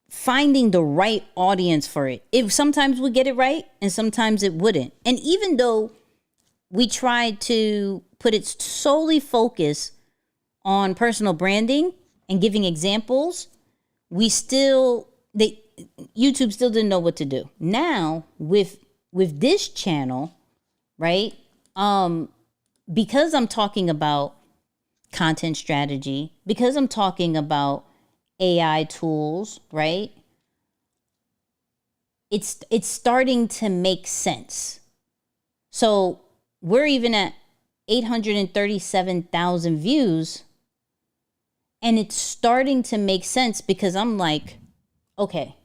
finding the right audience for it. It sometimes would get it right and sometimes it wouldn't. And even though we tried to put it solely focused on personal branding and giving examples, YouTube still didn't know what to do. Now with this channel, right? Because I'm talking about content strategy, because I'm talking about AI tools, right? It's starting to make sense. So we're even at 837,000 views, and it's starting to make sense because I'm like, okay,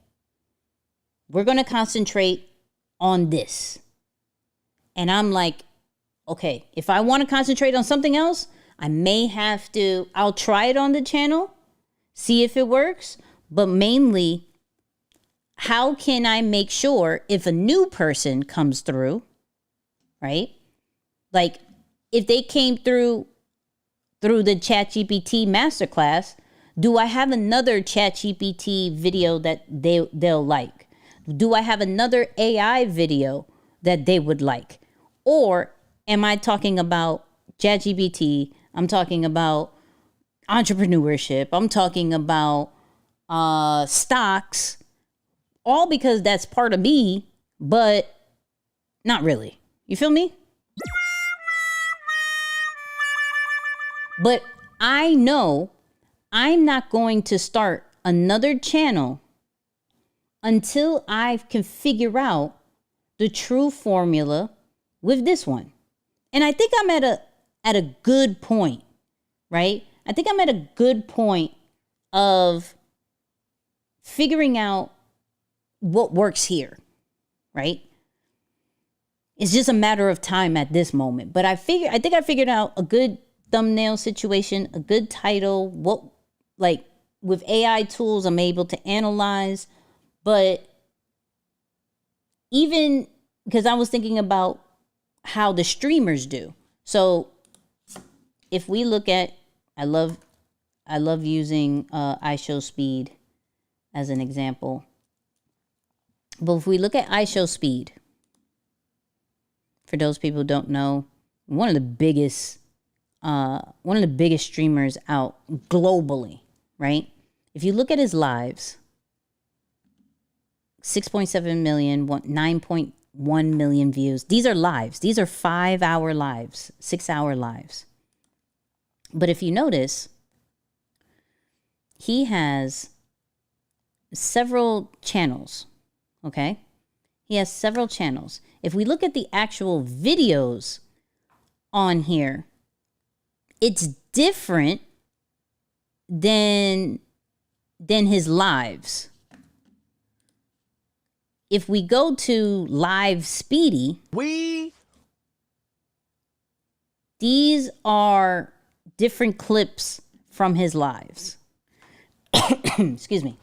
we're going to concentrate on this. And I'm like, okay, if I want to concentrate on something else, I'll try it on the channel, see if it works. But mainly, how can I make sure if a new person comes through, right? Like if they came through the ChatGPT masterclass, do I have another ChatGPT video that they'll like? Do I have another AI video that they would like? Or am I talking about ChatGPT? I'm talking about entrepreneurship. I'm talking about stocks, all because that's part of me, but not really. You feel me? But I know I'm not going to start another channel until I can figure out the true formula with this one. And I think I'm at a good point, right? I think I'm at a good point of figuring out what works here, right? It's just a matter of time at this moment. But I think I figured out a good thumbnail situation, a good title, with AI tools I'm able to analyze. But even because I was thinking about how the streamers do. So if we look at, I love using iShowSpeed as an example. But if we look at iShowSpeed, for those people who don't know, one of the biggest streamers out globally, right? If you look at his lives, 6.7 million, 9.1 million views. These are lives. These are 5-hour lives, 6-hour lives. But if you notice, he has several channels, Okay. He has several channels. If we look at the actual videos on here, it's different than his lives. If we go to Live Speedy, these are different clips from his lives. Excuse me.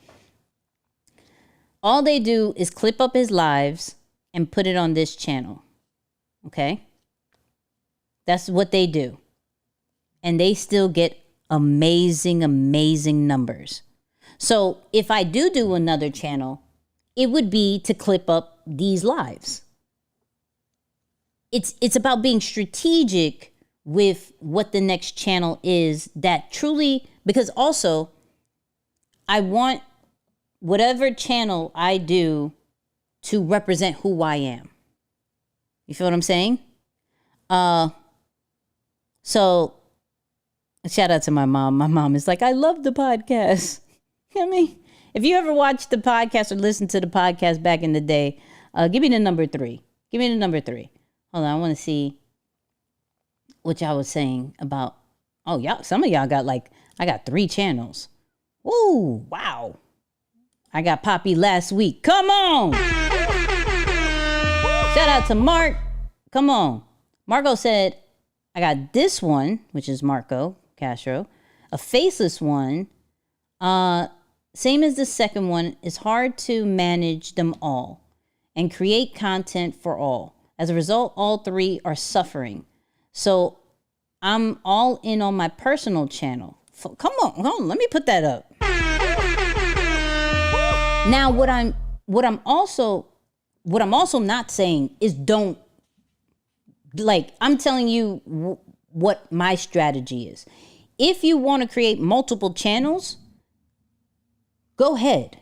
All they do is clip up his lives and put it on this channel. Okay? That's what they do. And they still get amazing, amazing numbers. So if I do another channel, it would be to clip up these lives. It's about being strategic with what the next channel is that truly, because also I want whatever channel I do to represent who I am. You feel what I'm saying? So shout out to my mom. My mom is like, I love the podcast. I mean, if you ever watched the podcast or listened to the podcast back in the day, give me the number 3. Give me the number 3. Hold on, I want to see what y'all was saying about. Oh, y'all, some of y'all got I got 3 channels. Ooh, wow. I got Poppy last week. Come on. Shout out to Mark. Come on. Marco said, I got this one, which is Marco Castro, a faceless one. Same as the second one. It's hard to manage them all and create content for all. As a result, all 3 are suffering. So I'm all in on my personal channel. Come on, let me put that up. Now, what I'm also not saying is don't, I'm telling you what my strategy is. If you want to create multiple channels, go ahead.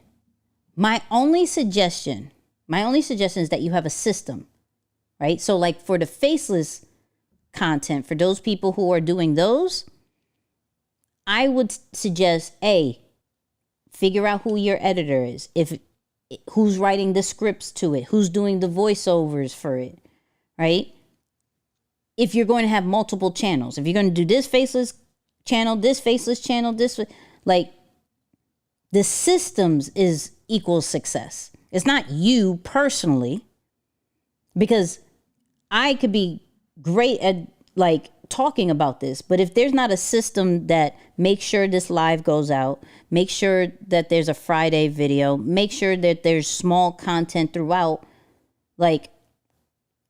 My only suggestion is that you have a system, right? So for the faceless content, for those people who are doing those, I would suggest, figure out who your editor is. Who's writing the scripts to it, who's doing the voiceovers for it, right? If you're going to have multiple channels, if you're going to do this faceless channel, this the systems is equals success. It's not you personally, because I could be great at talking about this, but if there's not a system that makes sure this live goes out, make sure that there's a Friday video, make sure that there's small content throughout, and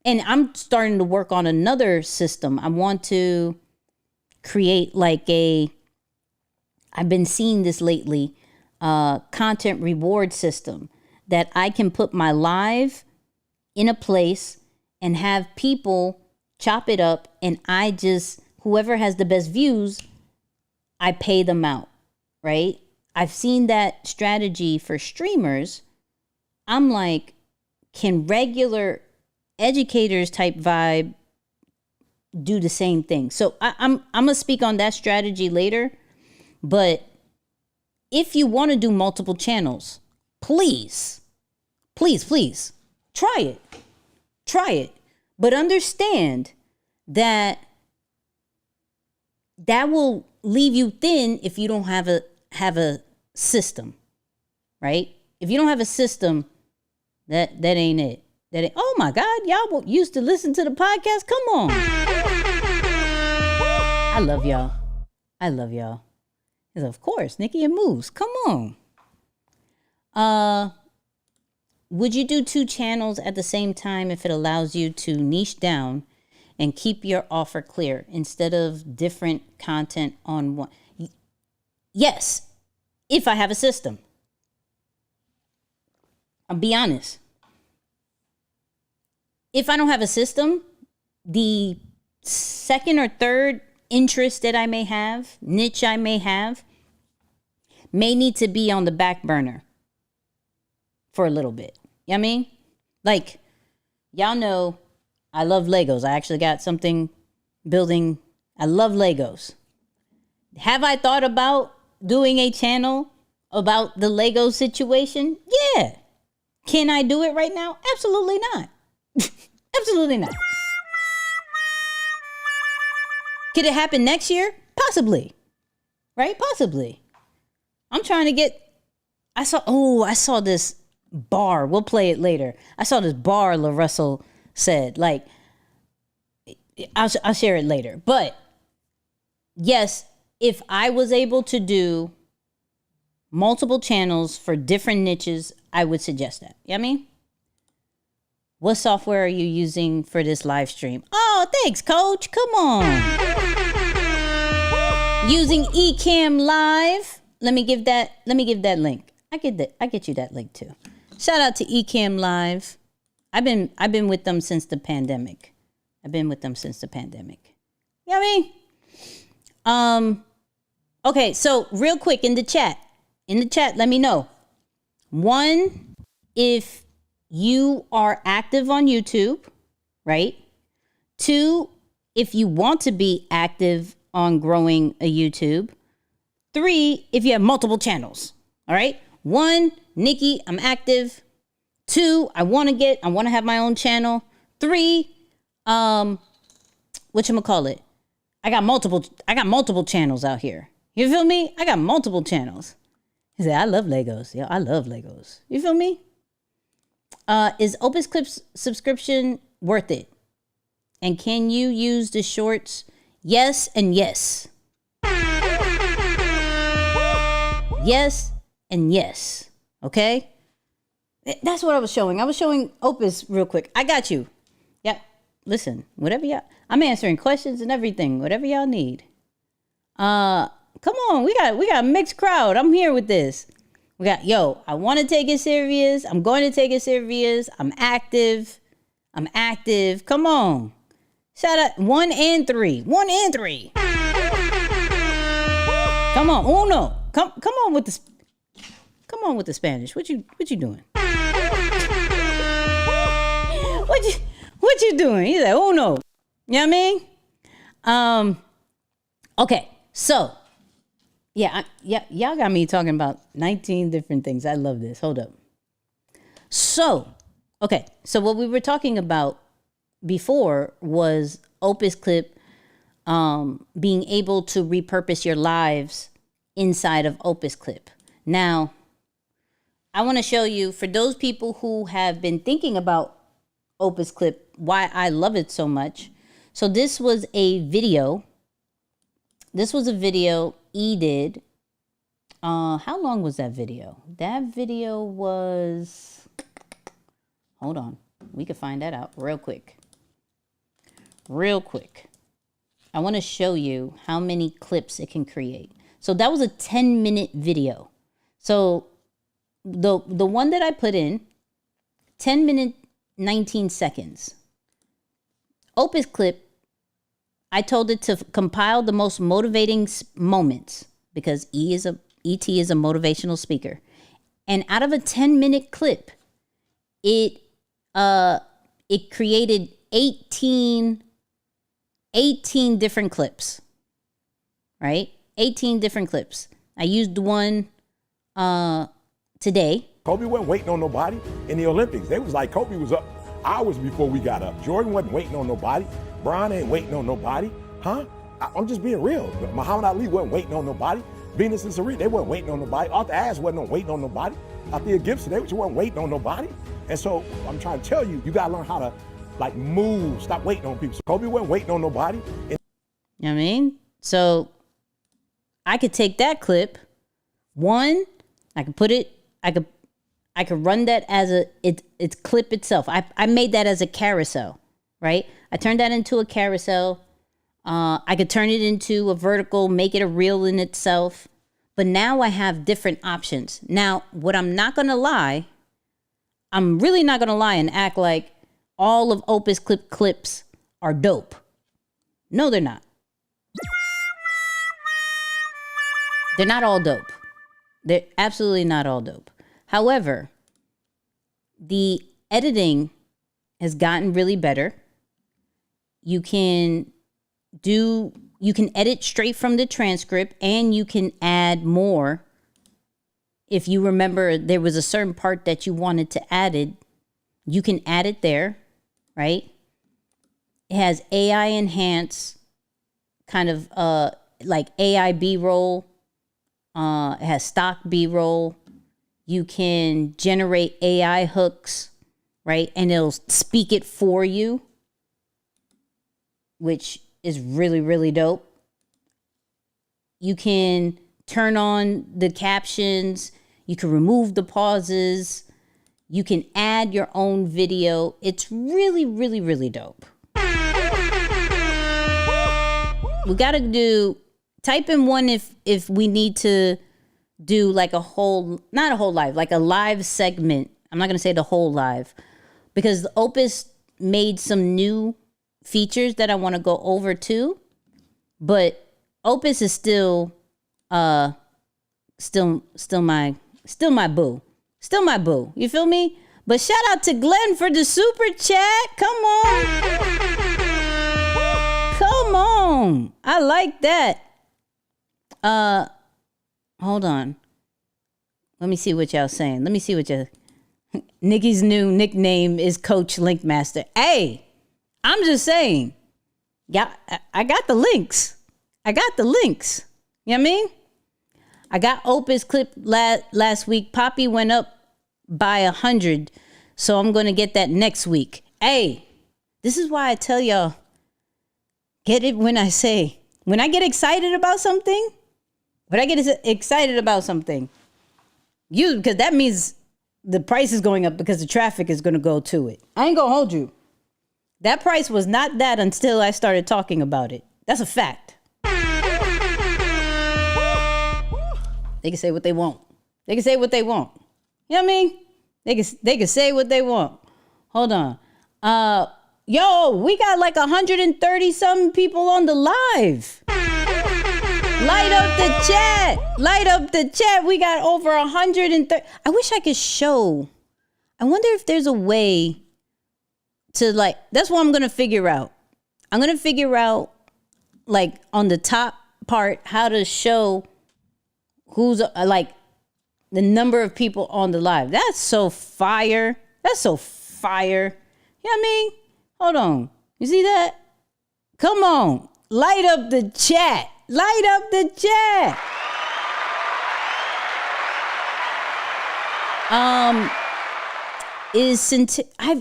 I'm starting to work on another system. I want to create I've been seeing this lately, content reward system that I can put my live in a place and have people chop it up, and whoever has the best views, I pay them out, right? I've seen that strategy for streamers. I'm like, can regular educators type vibe do the same thing? So I'm gonna speak on that strategy later, but if you want to do multiple channels, please try it. But understand that will leave you thin if you don't have a system, right? If you don't have a system, that ain't it. Oh my God, y'all used to listen to the podcast? Come on. I love y'all. Because of course, Nicky and Moose, come on. Would you do 2 channels at the same time if it allows you to niche down and keep your offer clear instead of different content on one? Yes, if I have a system. I'll be honest. If I don't have a system, the second or third interest that I may have, niche I may have, may need to be on the back burner for a little bit. You know what I mean? Y'all know I love Legos. I actually got something building. I love Legos. Have I thought about doing a channel about the Lego situation? Yeah. Can I do it right now? Absolutely not. Absolutely not. Could it happen next year? Possibly. Right? Possibly. I'm trying to get, I saw this bar. We'll play it later. I saw this bar LaRussell said. Like, I'll share it later. But yes, if I was able to do multiple channels for different niches, I would suggest that. You know what I mean? What software are you using for this live stream? Oh, thanks, coach. Come on. Using Ecamm Live. Let me give that link. I get you that link too. Shout out to Ecamm Live. I've been with them since the pandemic. You know what I mean? Okay, so real quick in the chat, let me know. 1, if you are active on YouTube, right? 2, if you want to be active on growing a YouTube. 3, if you have multiple channels. All right. 1, Nicky, I'm active. 2, I want to have my own channel. 3, whatchamacallit? I got multiple channels out here. You feel me? I got multiple channels. He said, I love Legos. Yeah, I love Legos. You feel me? Is Opus Clips subscription worth it? And can you use the shorts? Yes and yes. Yes and yes. Okay? That's what I was showing. I was showing Opus real quick. I got you. Yeah. Listen, whatever y'all. I'm answering questions and everything. Whatever y'all need. Come on. We got a mixed crowd. I'm here with this. We got, I want to take it serious. I'm going to take it serious. I'm active. Come on. Shout out 1 and 3. 1 and 3. Come on. Uno. Come on with the Spanish. What you doing? What you doing? He's like, uno. You know what I mean? Okay. So, y'all got me talking about 19 different things. I love this. Hold up. So, okay. So what we were talking about before was Opus Clip being able to repurpose your lives inside of Opus Clip. Now, I want to show you, for those people who have been thinking about Opus Clip, why I love it so much. So this was a video. E did. How long was that video? That video was, hold on. We can find that out real quick. I want to show you how many clips it can create. So that was a 10-minute video. So the one that I put in, 10 minutes, 19 seconds. Opus Clip, I told it to compile the most motivating moments, because ET is a motivational speaker. And out of a 10-minute clip, it created 18 different clips, right? 18 different clips. I used one today. Kobe wasn't waiting on nobody in the Olympics. They was like, Kobe was up hours before we got up. Jordan wasn't waiting on nobody. Bron ain't waiting on nobody. Huh? I'm just being real. Muhammad Ali wasn't waiting on nobody. Venus and Serena, they wasn't waiting on nobody. Arthur Ashe wasn't waiting on nobody. Althea Gibson, they wasn't waiting on nobody. And so I'm trying to tell you, you gotta learn how to like move, stop waiting on people. So Kobe wasn't waiting on nobody. You know what I mean? So I could take that clip, I could put it, I could run that as it's clip itself. I made that as a carousel, right? I turned that into a carousel. I could turn it into a vertical, make it a reel in itself. But now I have different options. Now, what I'm really not gonna lie and act like all of Opus Clip clips are dope. No, they're not. They're not all dope. They're absolutely not all dope. However, the editing has gotten really better. You can edit straight from the transcript, and you can add more if you remember there was a certain part that you wanted to add it, you can add it there, right? It has AI enhance, kind of like AI B-roll. It has stock B-roll. You can generate AI hooks, right? And it'll speak it for you, which is really, really dope. You can turn on the captions. You can remove the pauses. You can add your own video. It's really, really, really dope. We got to type in one if we need to do like not a whole live, like a live segment. I'm not going to say the whole live because Opus made some new features that I want to go over too. But Opus is still my boo. Still my boo. You feel me? But shout out to Glenn for the super chat. Come on. Come on. I like that. Hold on. Let me see what y'all saying. Let me see what y'all... Nicky's new nickname is Coach Linkmaster. Hey, I'm just saying. Yeah, I got the links. You know what I mean? I got Opus clip last week. Poppy went up by 100. So I'm going to get that next week. Hey, this is why I tell y'all, get it when I say. When I get excited about something, because that means the price is going up because the traffic is going to go to it. I ain't going to hold you. That price was not that until I started talking about it. That's a fact. They can say what they want. You know what I mean? They can say what they want. Hold on. Yo, we got like 130 something people on the live. Light up the chat. We got over 130. I wish I could show. I wonder if there's a way to like, that's what I'm going to figure out. I'm going to figure out like on the top part, how to show who's like the number of people on the live. That's so fire. You know what I mean? Hold on. You see that? Come on. Light up the chat. I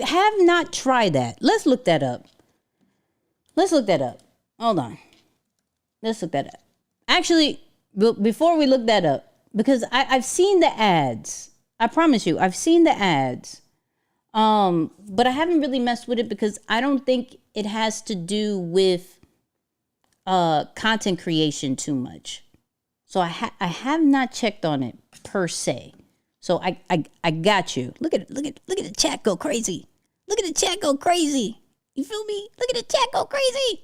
have not tried that. Let's look that up. Hold on. Let's look that up. Actually, before we look that up, because I've seen the ads. I promise you, I've seen the ads. But I haven't really messed with it because I don't think it has to do with content creation too much. So I have not checked on it per se. So I got you. Look at the chat go crazy. You feel me? Look at the chat go crazy.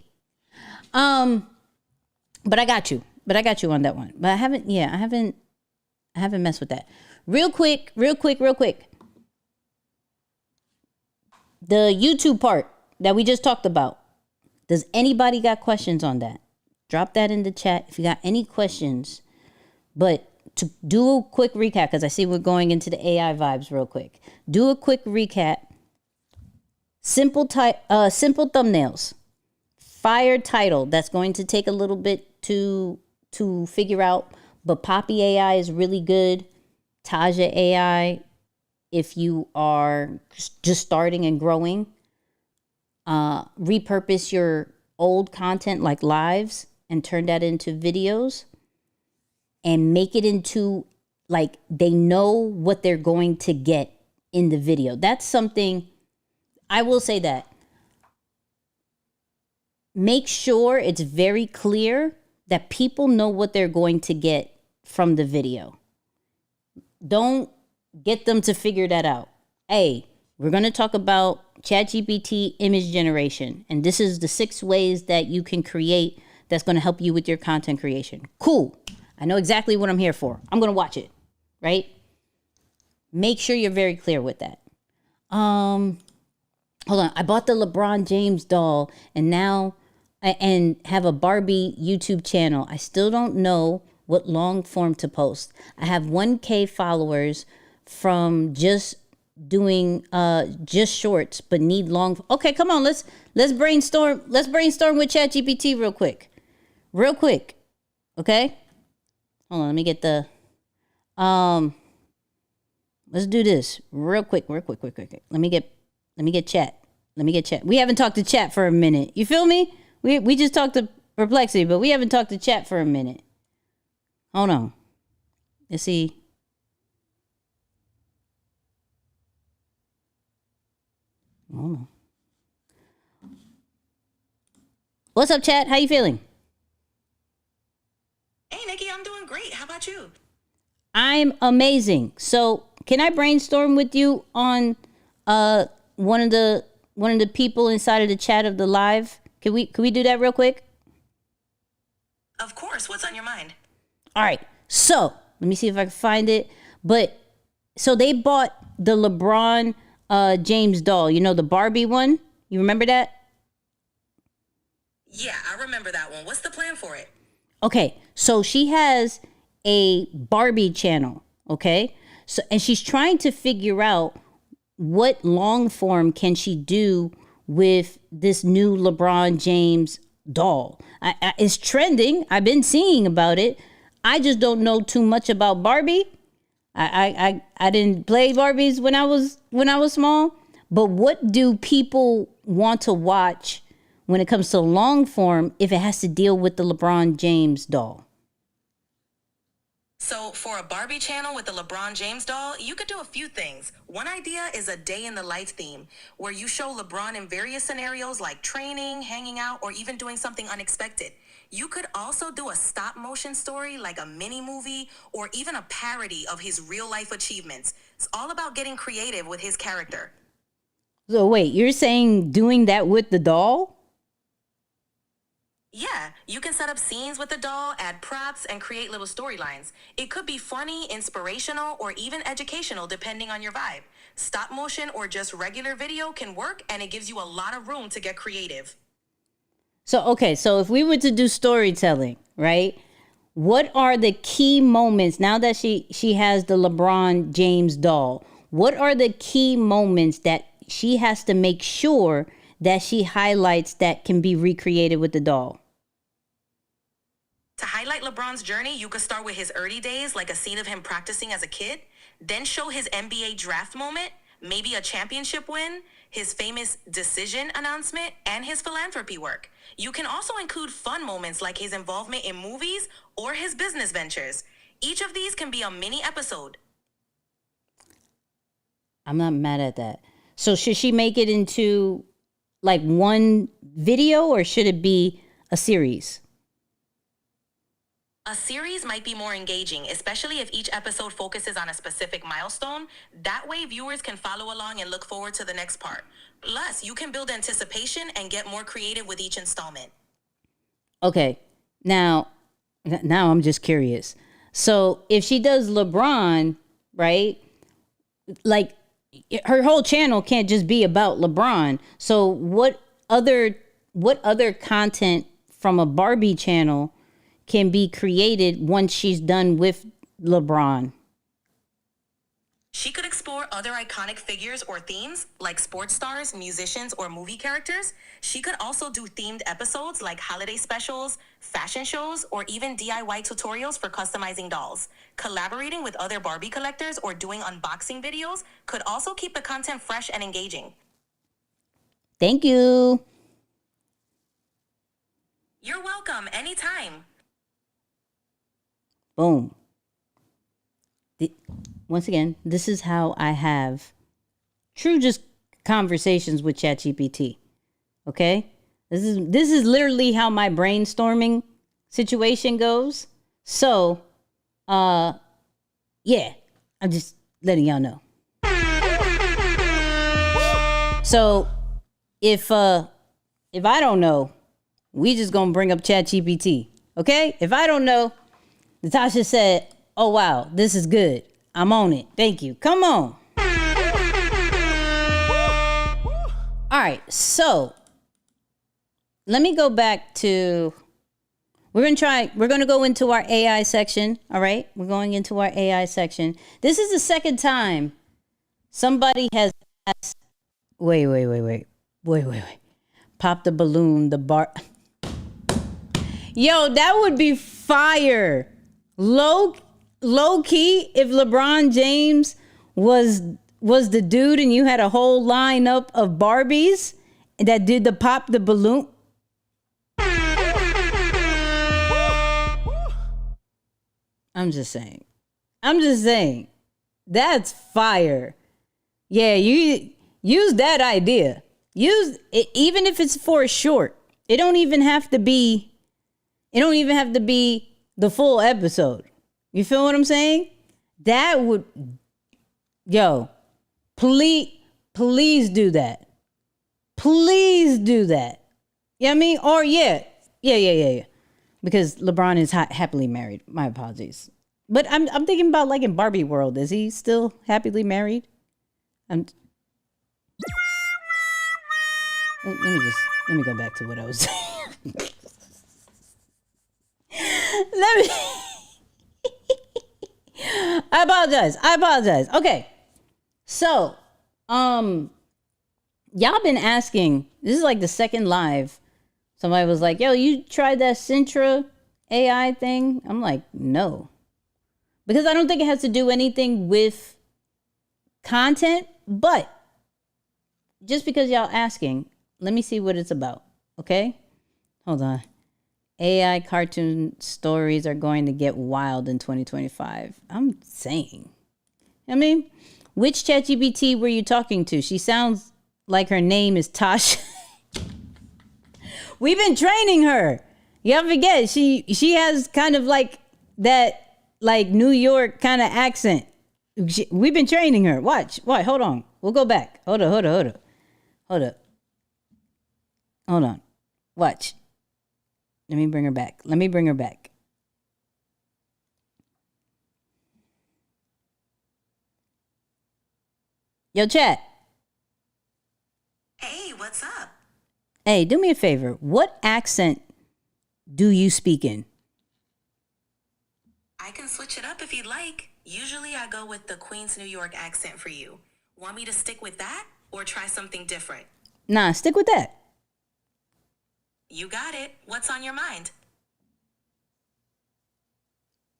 But I got you on that one. But I haven't messed with that. Real quick. The YouTube part that we just talked about. Does anybody got questions on that? Drop that in the chat if you got any questions. But to do a quick recap, because I see we're going into the AI vibes real quick. Do a quick recap. Simple thumbnails. Fire title. That's going to take a little bit to figure out. But Poppy AI is really good. Taja AI, if you are just starting and growing. Repurpose your old content like lives and turn that into videos. And make it into, like, they know what they're going to get in the video. That's something, I will say that. Make sure it's very clear that people know what they're going to get from the video. Don't get them to figure that out. Hey, we're going to talk about ChatGPT image generation. And this is the 6 ways that you can create that's going to help you with your content creation. Cool. I know exactly what I'm here for. I'm going to watch it, right? Make sure you're very clear with that. Hold on. I bought the LeBron James doll and now and have a Barbie YouTube channel. I still don't know what long form to post. I have 1K followers from just doing just shorts, but need long. Okay, come on, let's brainstorm. Let's brainstorm with ChatGPT real quick. Okay, hold on. Let me get the let's do this real quick. Let me get chat. We haven't talked to chat for a minute. You feel me? We just talked to Perplexity, but we haven't talked to chat for a minute. Hold on. Let's see. Hold on. What's up, chat? How you feeling? Hey, Nikki, I'm doing great. How about you? I'm amazing. So, can I brainstorm with you on one of the people inside of the chat of the live? Can we do that real quick? Of course. What's on your mind? All right. So, let me see if I can find it. But so they bought the LeBron James doll, you know, the Barbie one. You remember that? Yeah, I remember that one. What's the plan for it? Okay, so she has a Barbie channel, okay? So, and she's trying to figure out what long form can she do with this new LeBron James doll. It's trending. I've been seeing about it. I just don't know too much about Barbie. I didn't play Barbies when I was small. But what do people want to watch when it comes to long form if it has to deal with the LeBron James doll? So for a Barbie channel with the LeBron James doll, you could do a few things. One idea is a day in the life theme where you show LeBron in various scenarios like training, hanging out, or even doing something unexpected. You could also do a stop motion story like a mini movie or even a parody of his real life achievements. It's all about getting creative with his character. So wait, you're saying doing that with the doll? Yeah, you can set up scenes with the doll, add props, and create little storylines. It could be funny, inspirational, or even educational depending on your vibe. Stop motion or just regular video can work, and it gives you a lot of room to get creative. So, okay, so if we were to do storytelling, right? What are the key moments now that she has the LeBron James doll? What are the key moments that she has to make sure that she highlights that can be recreated with the doll? To highlight LeBron's journey, you could start with his early days, like a scene of him practicing as a kid, then show his NBA draft moment, maybe a championship win, his famous decision announcement, and his philanthropy work. You can also include fun moments like his involvement in movies or his business ventures. Each of these can be a mini episode. I'm not mad at that. So should she make it into like one video or should it be a series? A series might be more engaging, especially if each episode focuses on a specific milestone. That way, viewers can follow along and look forward to the next part. Plus, you can build anticipation and get more creative with each installment. Okay, now I'm just curious. So if she does LeBron, right? Like her whole channel can't just be about LeBron. So what other content from a Barbie channel can be created once she's done with LeBron? She could explore other iconic figures or themes like sports stars, musicians, or movie characters. She could also do themed episodes like holiday specials, fashion shows, or even DIY tutorials for customizing dolls. Collaborating with other Barbie collectors or doing unboxing videos could also keep the content fresh and engaging. Thank you. You're welcome anytime. Boom. Once again, this is how I have true just conversations with ChatGPT. Okay? This is literally how my brainstorming situation goes. So, yeah, I'm just letting y'all know. So, if I don't know, we just gonna bring up ChatGPT. Okay? If I don't know, Natasha said, "Oh wow, this is good. I'm on it. Thank you. Come on." All right, so let me go back to We're going to go into our AI section. All right. We're going into our AI section. This is the second time somebody has asked, wait. Pop the balloon, Yo, that would be fire. Low key, if LeBron James was the dude and you had a whole lineup of Barbies that did the pop the balloon. I'm just saying. That's fire. Yeah, you use that idea. Use it, even if it's for a short. It don't even have to be the full episode. You feel what I'm saying? That would, please do that. Please do that. You know what I mean? Or yeah. Because LeBron is happily married. My apologies. But I'm thinking about like in Barbie world. Is he still happily married? Let me go back to what I was saying. I apologize. Okay. So, y'all been asking, this is like the second live. Somebody was like, yo, you tried that Sintra AI thing? I'm like, no. Because I don't think it has to do anything with content, but just because y'all asking, let me see what it's about. Okay? Hold on. AI cartoon stories are going to get wild in 2025. I'm saying. I mean, which ChatGPT were you talking to? She sounds like her name is Tasha. We've been training her. You don't forget, she has kind of like that like New York kind of accent. We've been training her. Watch. Hold on. We'll go back. Hold up. Watch. Let me bring her back. Yo, chat. Hey, what's up? Hey, do me a favor. What accent do you speak in? I can switch it up if you'd like. Usually I go with the Queens, New York accent for you. Want me to stick with that or try something different? Nah, stick with that. You got it. What's on your mind?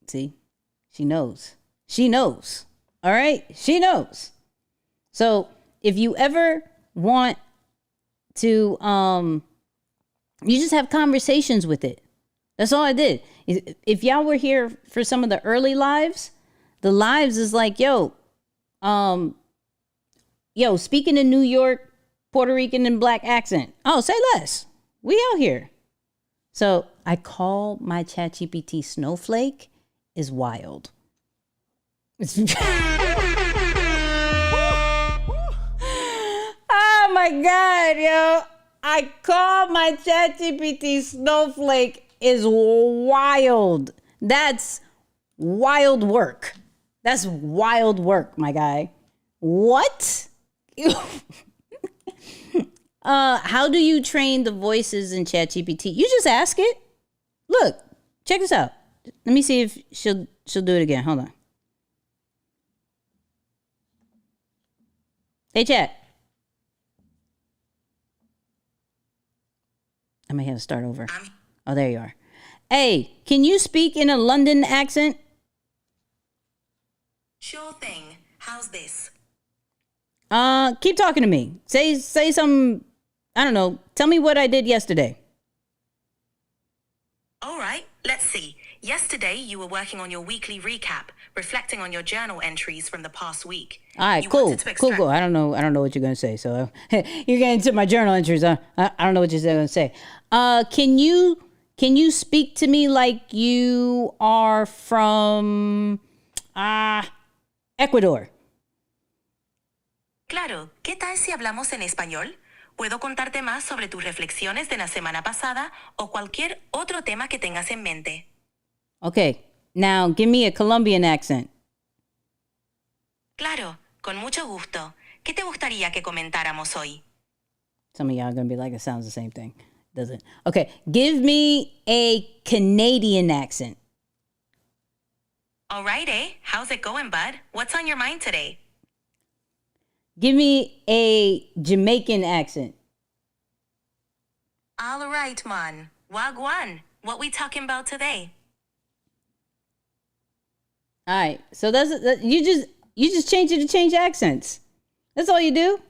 See? She knows. All right? She knows. So, if you ever want to you just have conversations with it. That's all I did. If y'all were here for some of the early lives, the lives is like, speaking in New York, Puerto Rican and black accent. Oh, say less. We out here. So I call my ChatGPT Snowflake is wild. Oh my God, yo. I call my ChatGPT Snowflake is wild. That's wild work. That's wild work, my guy. What? How do you train the voices in ChatGPT? You just ask it. Look, check this out. Let me see if she'll do it again. Hold on. Hey, chat. I may have to start over. Oh, there you are. Hey, can you speak in a London accent? Sure thing. How's this? Keep talking to me. Say some, I don't know. Tell me what I did yesterday. All right, let's see. Yesterday, you were working on your weekly recap, reflecting on your journal entries from the past week. All right, cool. I don't know what you're gonna say. So you're getting into my journal entries. I don't know what you're gonna say. Can you speak to me like you are from Ecuador? Claro, ¿qué tal si hablamos en español? Puedo contarte más sobre tus reflexiones de la semana pasada o cualquier otro tema que tengas en mente. Okay, now give me a Colombian accent. Claro, con mucho gusto. ¿Qué te gustaría que comentáramos hoy? Some of y'all are gonna be like, it sounds the same thing. Doesn't. Okay. Give me a Canadian accent. All right, eh? How's it going, bud? What's on your mind today? Give me a Jamaican accent. All right, man. Wagwan. What we talking about today? All right. So you just change it to change accents. That's all you do.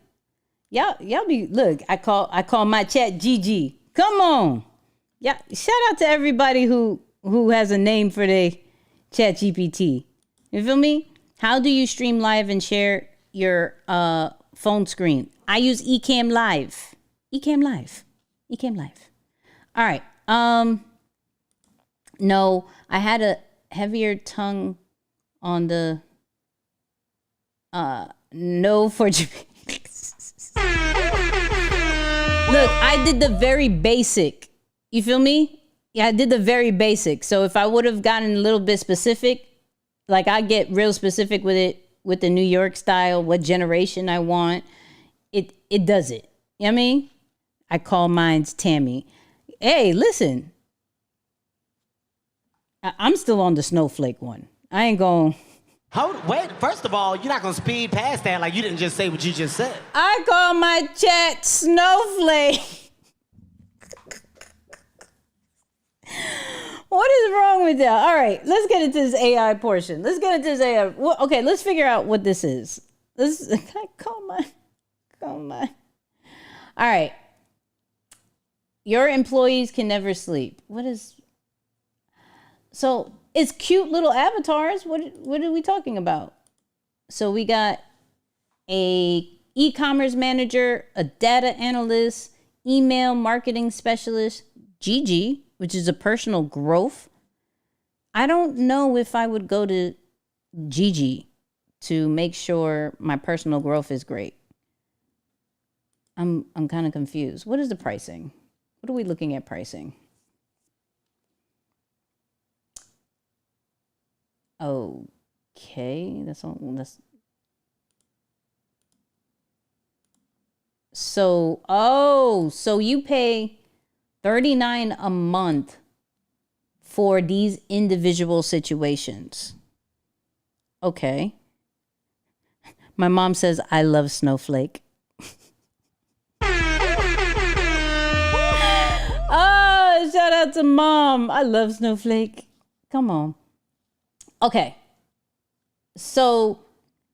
Y'all be look. I call my chat GG. Come on. Yeah. Shout out to everybody who has a name for their ChatGPT. You feel me? How do you stream live and share your phone screen? I use Ecamm Live. Ecamm Live. All right. No, I had a heavier tongue on the no for Jamaican. Look, I did the very basic. You feel me? Yeah, I did the very basic. So if I would have gotten a little bit specific, like I get real specific with it, with the New York style, what generation I want, it does it. You know what I mean? I call mine's Tammy. Hey, listen. I'm still on the snowflake one. I ain't going. Wait, first of all, you're not going to speed past that like you didn't just say what you just said. I call my chat snowflake. What is wrong with that? All right, let's get into this AI portion. Let's get into this AI. Well, okay, let's figure out what this is. I call my. All right. Your employees can never sleep. What is... So it's cute little avatars. What are we talking about? So we got a e-commerce manager, a data analyst, email marketing specialist, GG, which is a personal growth. I don't know if I would go to GG to make sure my personal growth is great. I'm kind of confused. What is the pricing? What are we looking at pricing? Okay, that's all. So you pay $39 a month for these individual situations. Okay. My mom says I love Snowflake. Oh, shout out to mom. I love Snowflake. Come on. Okay. So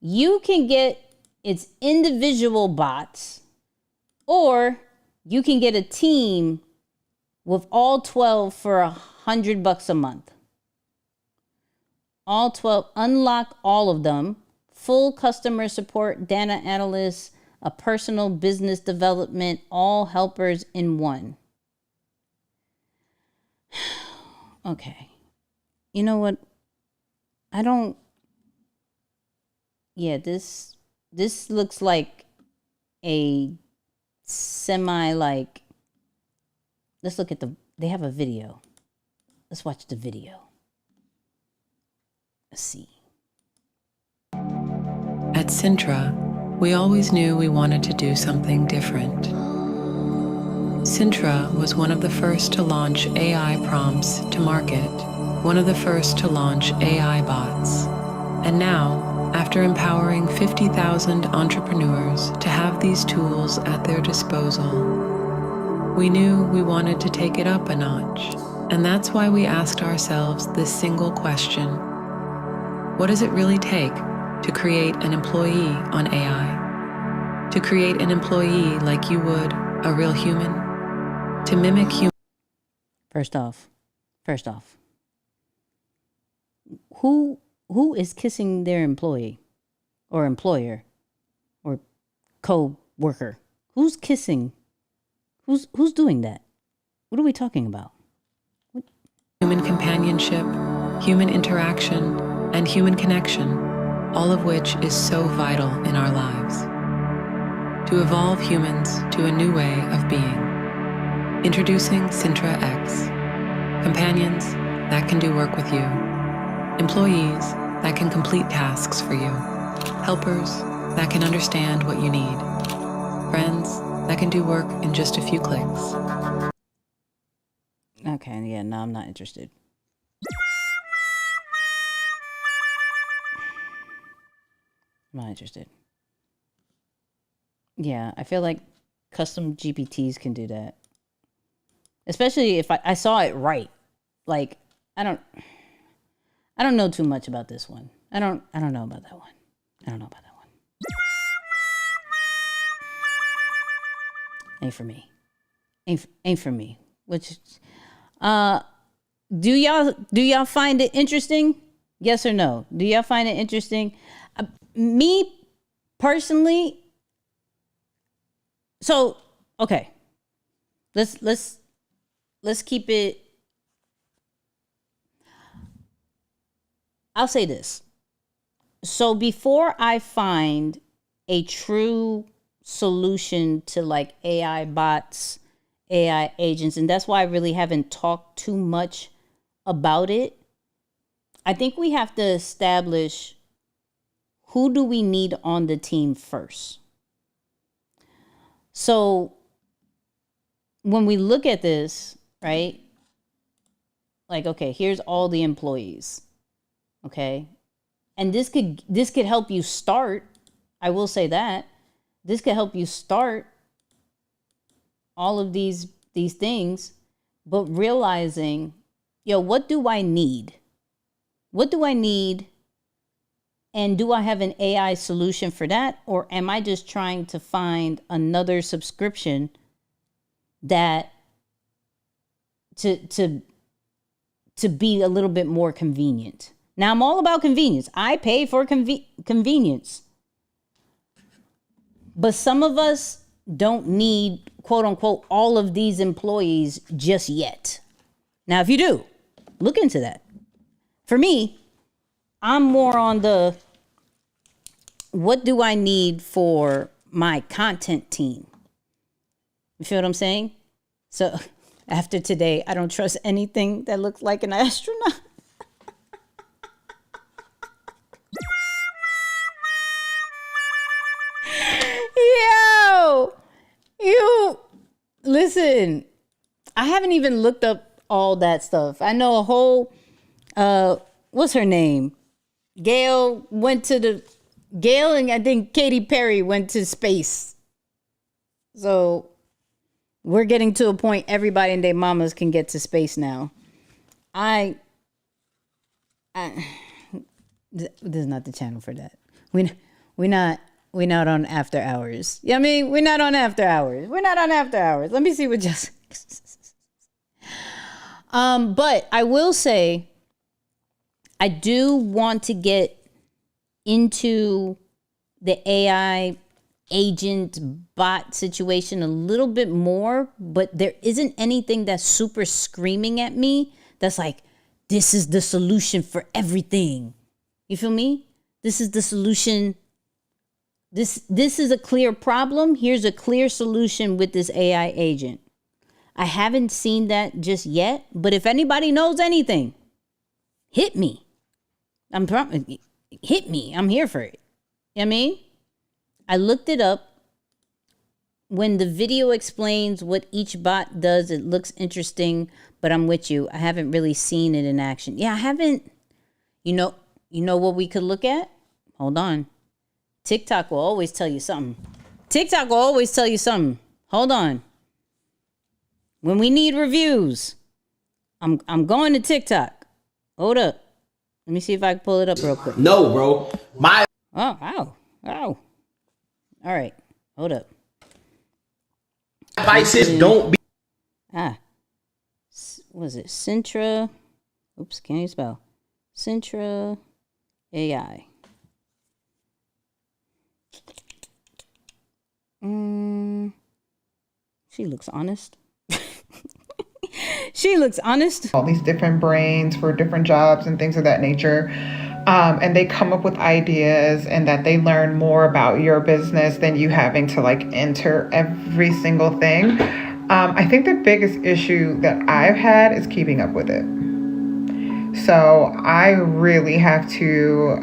you can get its individual bots, or you can get a team with all 12 for $100 a month. All 12, unlock all of them. Full customer support, data analysts, a personal business development, all helpers in one. Okay. You know what? Yeah, this looks like a semi like, let's look at they have a video. Let's watch the video. Let's see. At Sintra, we always knew we wanted to do something different. Sintra was one of the first to launch AI prompts to market, one of the first to launch AI bots. And now, after empowering 50,000 entrepreneurs to have these tools at their disposal, we knew we wanted to take it up a notch. And that's why we asked ourselves this single question: what does it really take to create an employee on AI? To create an employee like you would a real human? To mimic human. First off, who is kissing their employee or employer or co-worker? Who's kissing? Who's doing that? What are we talking about? Human companionship, human interaction, and human connection, all of which is so vital in our lives. To evolve humans to a new way of being. Introducing Sintra X. Companions that can do work with you. Employees that can complete tasks for you. Helpers that can understand what you need. Friends that can do work in just a few clicks. Okay, yeah, no, I'm not interested. I'm not interested. Yeah, I feel like custom GPTs can do that. Especially if I saw it right. Like, I don't know too much about this one. I don't know about that one. I don't know about that one. Ain't for me. Ain't for me. Which do y'all find it interesting? Yes or no? Do y'all find it interesting? Me personally, so okay. Let's keep it. I'll say this. So before I find a true solution to like AI bots, AI agents, and that's why I really haven't talked too much about it, I think we have to establish who do we need on the team first. So when we look at this, right? Like, okay, here's all the employees. Okay? And this could help you start. I will say that. This could help you start all of these things, but realizing, what do I need? What do I need? And do I have an AI solution for that? Or am I just trying to find another subscription that to be a little bit more convenient? Now, I'm all about convenience. I pay for convenience. But some of us don't need, quote unquote, all of these employees just yet. Now, if you do, look into that. For me, I'm more on the, what do I need for my content team? You feel what I'm saying? So after today, I don't trust anything that looks like an astronaut. Yo, you listen. I haven't even looked up all that stuff. I know a whole, what's her name? Gail and I think Katy Perry went to space. So we're getting to a point everybody and their mamas can get to space now. This is not the channel for that. We're not on after hours. Yeah, I mean, we're not on after hours. We're not on after hours. Let me see what just. But I will say, I do want to get into the AI agent bot situation a little bit more, but there isn't anything that's super screaming at me that's like, this is the solution for everything. You feel me? This is the solution. This is a clear problem. Here's a clear solution with this AI agent. I haven't seen that just yet, but if anybody knows anything, hit me. Hit me. I'm here for it. You know what I mean? I looked it up. When the video explains what each bot does, it looks interesting, but I'm with you. I haven't really seen it in action. Yeah, I haven't. You know what we could look at? Hold on. TikTok will always tell you something. Hold on. When we need reviews, I'm going to TikTok. Hold up. Let me see if I can pull it up real quick. No, bro. My. Oh, wow. Wow. All right. Hold up. Advice is don't be. Was it Sintra? Oops, can't even spell. Sintra AI. She looks honest. She looks honest. All these different brains for different jobs and things of that nature. And they come up with ideas, and that they learn more about your business than you having to like enter every single thing. I think the biggest issue that I've had is keeping up with it. So I really have to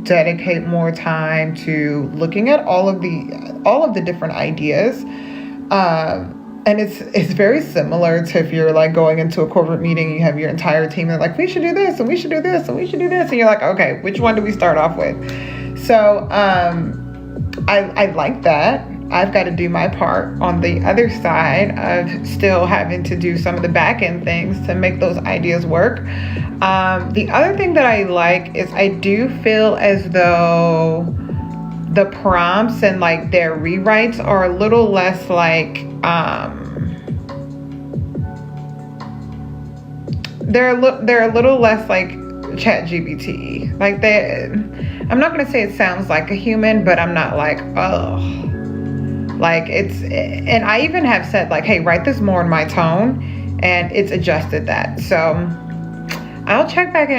dedicate more time to looking at all of the different ideas And it's very similar to if you're like going into a corporate meeting, you have your entire team, they're like, we should do this, and we should do this, and we should do this. And you're like, okay, which one do we start off with? So I like that. I've got to do my part on the other side of still having to do some of the back end things to make those ideas work. The other thing that I like is I do feel as though the prompts and like their rewrites are a little less like, they're a little less like ChatGPT. Like I'm not gonna say it sounds like a human, but I'm not like, oh, like and I even have said like, hey, write this more in my tone, and it's adjusted that. So I'll check back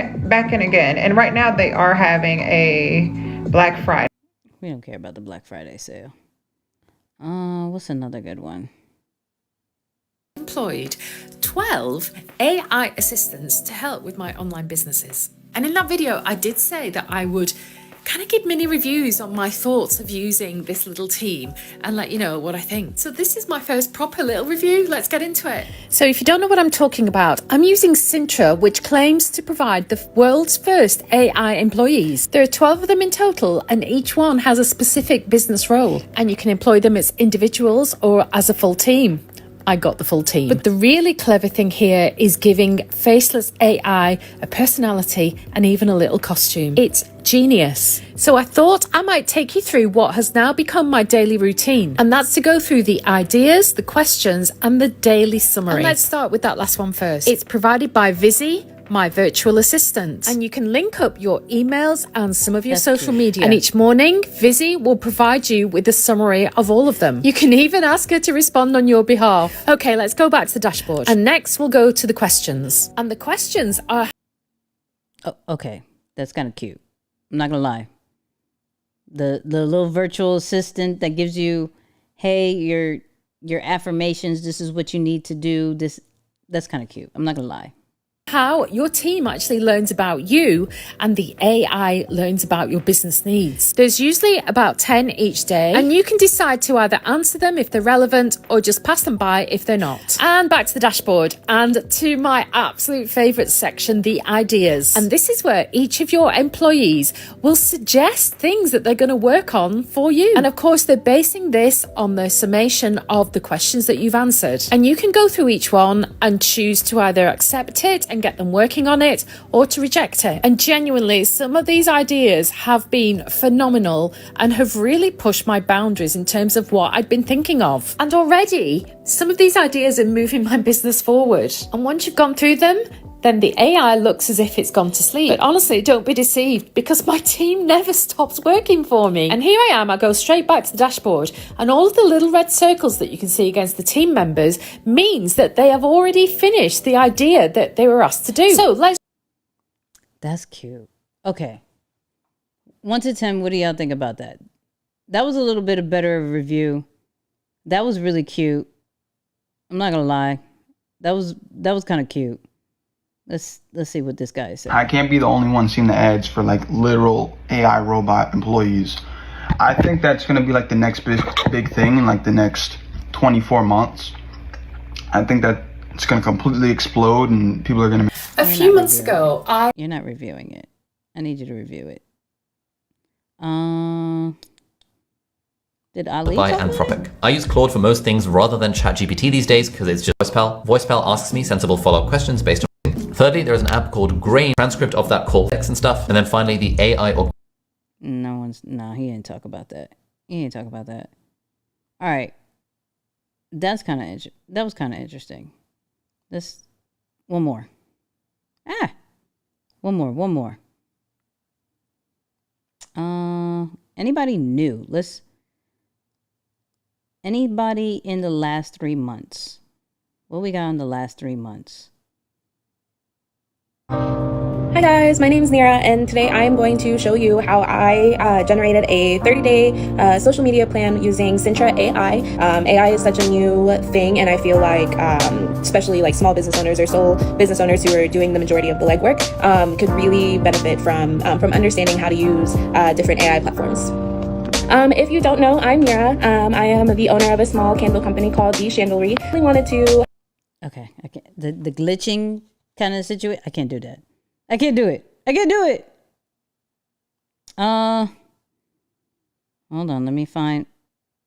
in again. And right now they are having a Black Friday. We don't care about the Black Friday sale. What's another good one? Employed 12 AI assistants to help with my online businesses. And in that video, I did say that I would kind of give mini reviews on my thoughts of using this little team and let you know what I think. So this is my first proper little review. Let's get into it. So if you don't know what I'm talking about, I'm using Sintra, which claims to provide the world's first AI employees. There are 12 of them in total, and each one has a specific business role, and you can employ them as individuals or as a full team. I got the full team. But the really clever thing here is giving faceless AI a personality and even a little costume. It's genius. So I thought I might take you through what has now become my daily routine. And that's to go through the ideas, the questions, and the daily summary. And let's start with that last one first. It's provided by Visi, my virtual assistant, and you can link up your emails and some of your social media. And each morning, Visi will provide you with a summary of all of them. You can even ask her to respond on your behalf. Okay, let's go back to the dashboard. And next we'll go to the questions. And the questions are... Oh, okay. That's kind of cute. I'm not gonna lie. The little virtual assistant that gives you, hey, your affirmations, this is what you need to do. That's kind of cute. I'm not gonna lie. How your team actually learns about you and the AI learns about your business needs. There's usually about 10 each day, and you can decide to either answer them if they're relevant or just pass them by if they're not. And back to the dashboard and to my absolute favorite section, the ideas. And this is where each of your employees will suggest things that they're going to work on for you. And of course, they're basing this on the summation of the questions that you've answered. And you can go through each one and choose to either accept it and get them working on it or to reject it. And genuinely, some of these ideas have been phenomenal and have really pushed my boundaries in terms of what I'd been thinking of. And already, some of these ideas are moving my business forward. And once you've gone through them, then the AI looks as if it's gone to sleep. But honestly, don't be deceived, because my team never stops working for me. And here I am, I go straight back to the dashboard, and all of the little red circles that you can see against the team members means that they have already finished the idea that they were asked to do. So let's... That's cute. Okay. 1 to 10, what do y'all think about that? That was a little bit of better review. That was really cute. I'm not gonna lie. That was kind of cute. Let's see what this guy said. I can't be the only one seeing the ads for like literal AI robot employees. I think that's going to be like the next big thing in like the next 24 months. I think that it's going to completely explode and people are going to... A few months ago, You're not reviewing it. I need you to review it. Did Ali by Anthropic. I use Claude for most things rather than ChatGPT these days because it's just VoicePal. VoicePal asks me sensible follow-up questions based on... Thirdly, there is an app called Grain, transcript of that call, text and stuff. And then finally, the AI... No, he didn't talk about that. He didn't talk about that. All right. That was kind of interesting. One more. One more. Anybody new? Anybody in the last 3 months? What we got in the last 3 months? Hi guys, my name is Nira, and today I am going to show you how I generated a 30-day social media plan using Sintra AI. AI is such a new thing, and I feel like especially like small business owners or sole business owners who are doing the majority of the legwork could really benefit from understanding how to use different AI platforms. If you don't know, I'm Mira. I am the owner of a small candle company called The Chandlery. We wanted to... Okay, I can't. The glitching kind of situation, I can't do that. I can't do it. I can't do it. Hold on, let me find...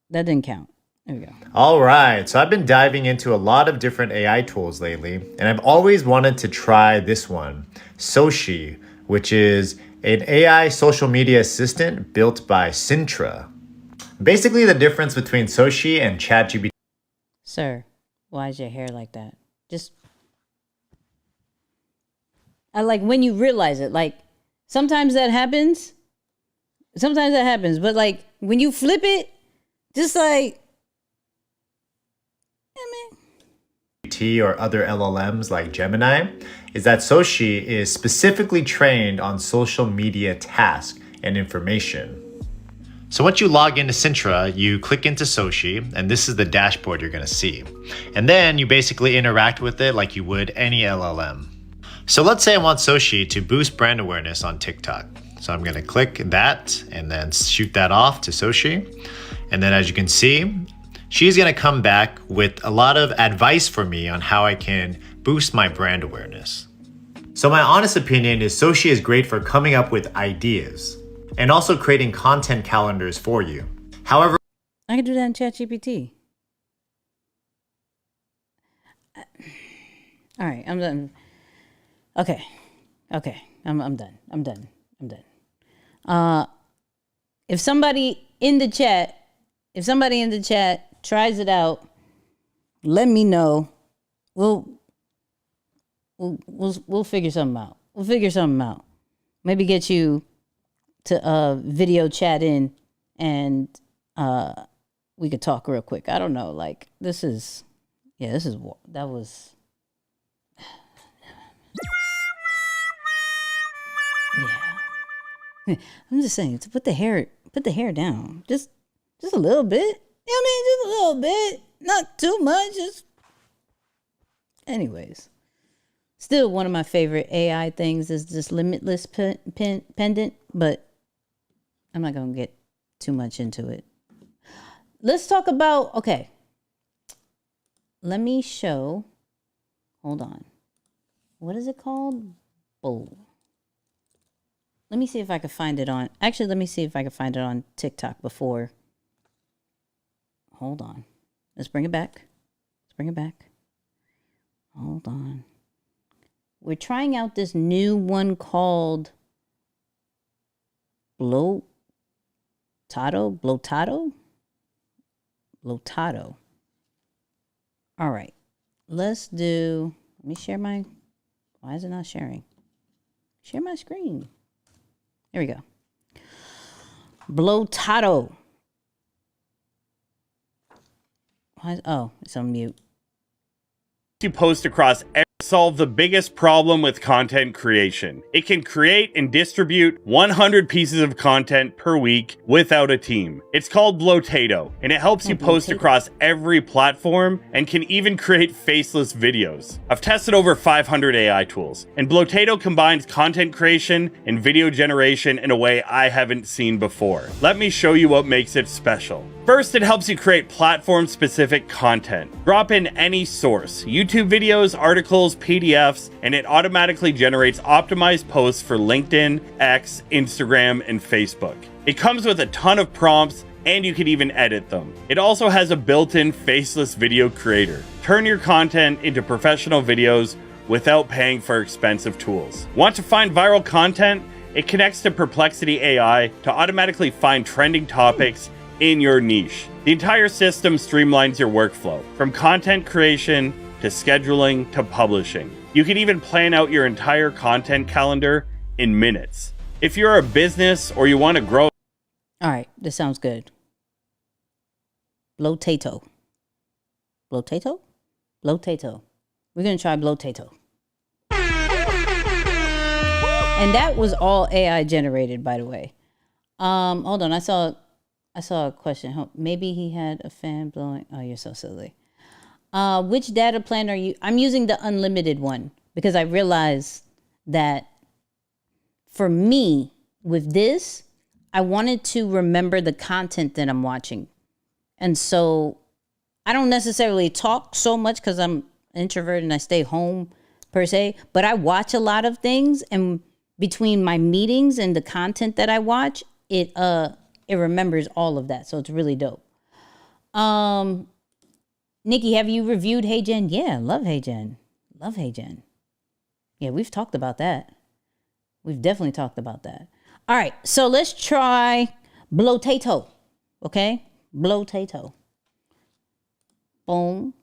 That didn't count. There we go. All right, so I've been diving into a lot of different AI tools lately, and I've always wanted to try this one, Soshi, which is an AI social media assistant built by Sintra. Basically, the difference between Soshi and ChatGPT. Sir, why is your hair like that? Just... I like when you realize it. Like, sometimes that happens. Sometimes that happens, but like when you flip it, just like... or other LLMs like Gemini, is that Soshi is specifically trained on social media tasks and information. So once you log into Sintra, you click into Soshi, and this is the dashboard you're gonna see. And then you basically interact with it like you would any LLM. So let's say I want Soshi to boost brand awareness on TikTok. So I'm gonna click that and then shoot that off to Soshi. And then as you can see, she's gonna come back with a lot of advice for me on how I can boost my brand awareness. So my honest opinion is Soshi is great for coming up with ideas and also creating content calendars for you. However, I can do that in ChatGPT. All right, I'm done. Okay, I'm done. If somebody in the chat tries it out, let me know. We'll figure something out. We'll figure something out. Maybe get you to video chat in, and we could talk real quick. I don't know. Like, that was. Yeah. I'm just saying to put the hair down. Just a little bit. Yeah, I mean, just a little bit. Not too much. Just... Anyways. Still, one of my favorite AI things is this limitless pendant, but I'm not going to get too much into it. Let's talk about, okay. Let me show, hold on. What is it called? Bowl. Let me see if I can find it on, actually, let me see if I can find it on TikTok before. Hold on. Let's bring it back. Hold on. We're trying out this new one called Blotato. All right. Let me share my, why is it not sharing? Share my screen. There we go. Blotato. It's on mute. You post across solve the biggest problem with content creation. It can create and distribute 100 pieces of content per week without a team. It's called Blotato, and it helps you post across every platform and can even create faceless videos. I've tested over 500 AI tools, and Blotato combines content creation and video generation in a way I haven't seen before. Let me show you what makes it special. First, it helps you create platform-specific content. Drop in any source, YouTube videos, articles, PDFs, and it automatically generates optimized posts for LinkedIn, X, Instagram, and Facebook. It comes with a ton of prompts, and you can even edit them. It also has a built-in faceless video creator. Turn your content into professional videos without paying for expensive tools. Want to find viral content? It connects to Perplexity AI to automatically find trending topics in your niche. The entire system streamlines your workflow, from content creation to scheduling to publishing. You can even plan out your entire content calendar in minutes. If you're a business or you want to grow... All right, this sounds good. Blotato. We're going to try Blotato. And that was all AI generated, by the way. Hold on, I saw a question. Maybe he had a fan blowing. Oh, you're so silly. Which data plan are you? I'm using the unlimited one because I realized that for me with this, I wanted to remember the content that I'm watching. And so I don't necessarily talk so much because I'm introverted and I stay home per se, but I watch a lot of things, and between my meetings and the content that I watch, it remembers all of that. So it's really dope. Nikki, have you reviewed Hey Jen? Yeah, love Hey Jen. Love Hey Jen. Yeah, we've talked about that. We've definitely talked about that. All right, so let's try Blotato. Okay? Blotato. Boom.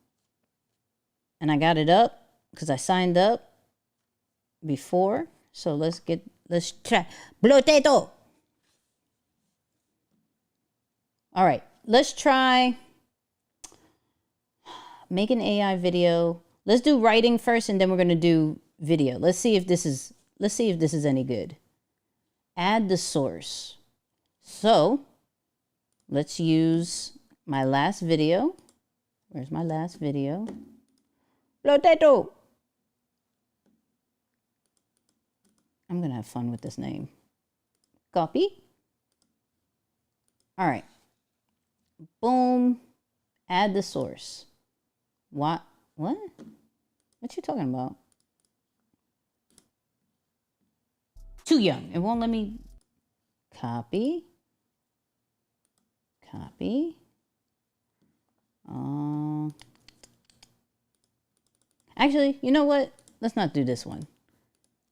And I got it up because I signed up before. So let's try Blotato. All right, let's try make an AI video. Let's do writing first, and then we're gonna do video. Let's see if this is any good. Add the source. So let's use my last video. Where's my last video? Blotato. I'm gonna have fun with this name. Copy. All right. Boom. Add the source. What? What you talking about? Too young. It won't let me copy. Copy. Actually, you know what? Let's not do this one.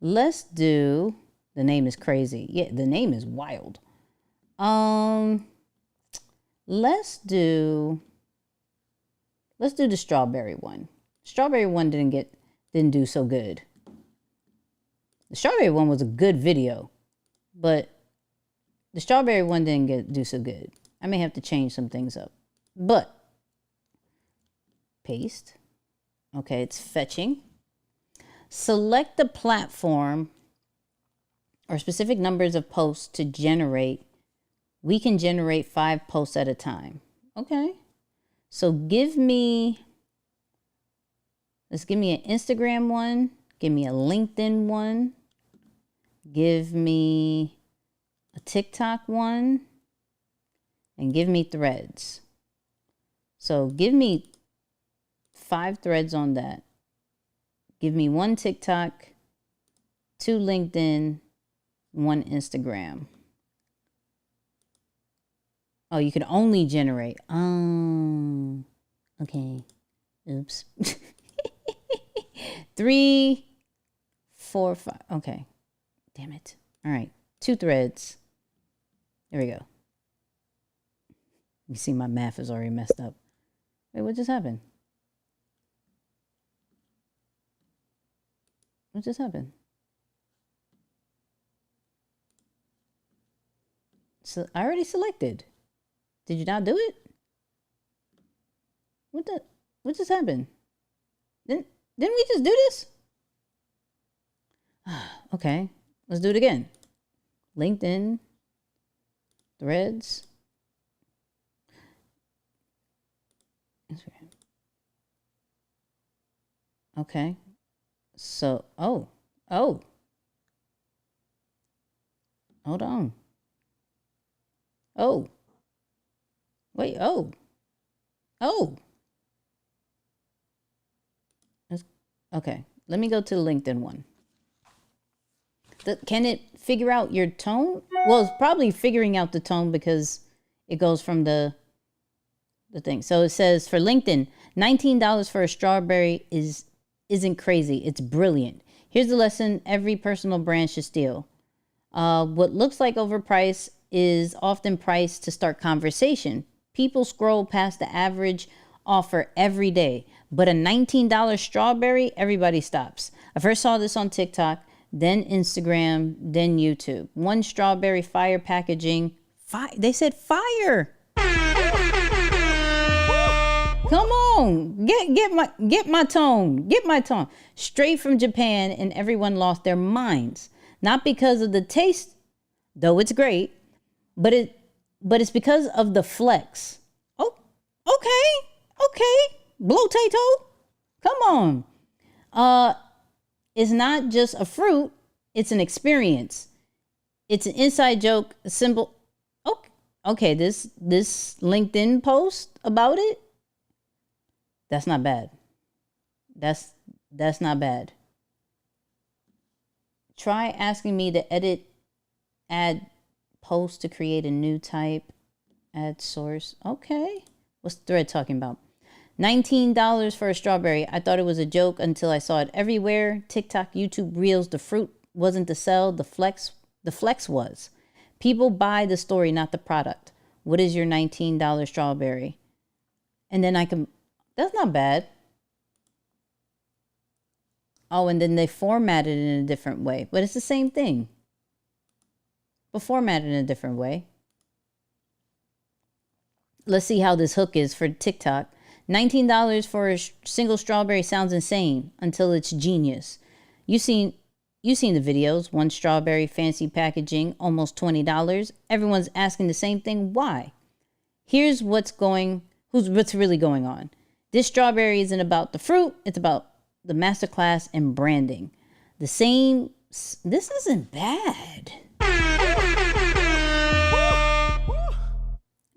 Let's do, the name is crazy. Yeah, the name is wild. Let's do the strawberry one. Strawberry one didn't do so good. The strawberry one was a good video, but the strawberry one didn't do so good. I may have to change some things up. But paste. Okay, it's fetching. Select the platform or specific numbers of posts to generate. We can generate 5 posts at a time. Okay. So let's give me an Instagram one, give me a LinkedIn one, give me a TikTok one, and give me threads. So give me 5 threads on that. Give me 1 TikTok, 2 LinkedIn, 1 Instagram. Oh, you can only generate. Oh, okay. Oops. 3, 4, 5. Okay. Damn it. All right. 2 threads. There we go. You see my math is already messed up. Wait, what just happened? What just happened? So I already selected. Did you not do it? What just happened? Didn't we just do this? Okay, let's do it again. LinkedIn, threads, Instagram. Okay. So, oh. Hold on. Oh. Wait, oh. Okay, let me go to the LinkedIn one. Can it figure out your tone? Well, it's probably figuring out the tone because it goes from the thing. So it says for LinkedIn, $19 for a strawberry isn't crazy. It's brilliant. Here's the lesson every personal brand should steal. What looks like overpriced is often priced to start conversation. People scroll past the average offer every day, but a $19 strawberry, everybody stops. I first saw this on TikTok, then Instagram, then YouTube. 1 strawberry fire packaging. They said fire. Come on, get my tone. Straight from Japan, and everyone lost their minds. Not because of the taste, though it's great, but it's because of the flex. Oh, okay, Blotato, come on. It's not just a fruit; it's an experience. It's an inside joke, a symbol Okay, this LinkedIn post about it, that's not bad. That's not bad. Try asking me to add post to create a new type, add source. Okay. What's the thread talking about? $19 for a strawberry. I thought it was a joke until I saw it everywhere. TikTok, YouTube Reels. The fruit wasn't the sell, the flex was. People buy the story, not the product. What is your $19 strawberry? And then that's not bad. Oh, and then they formatted it in a different way. But it's the same thing. But formatted in a different way. Let's see how this hook is for TikTok. $19 for a single strawberry sounds insane until it's genius. You've seen the videos. One strawberry, fancy packaging, almost $20. Everyone's asking the same thing. Why? Here's what's really going on. This strawberry isn't about the fruit. It's about the masterclass and branding. This isn't bad.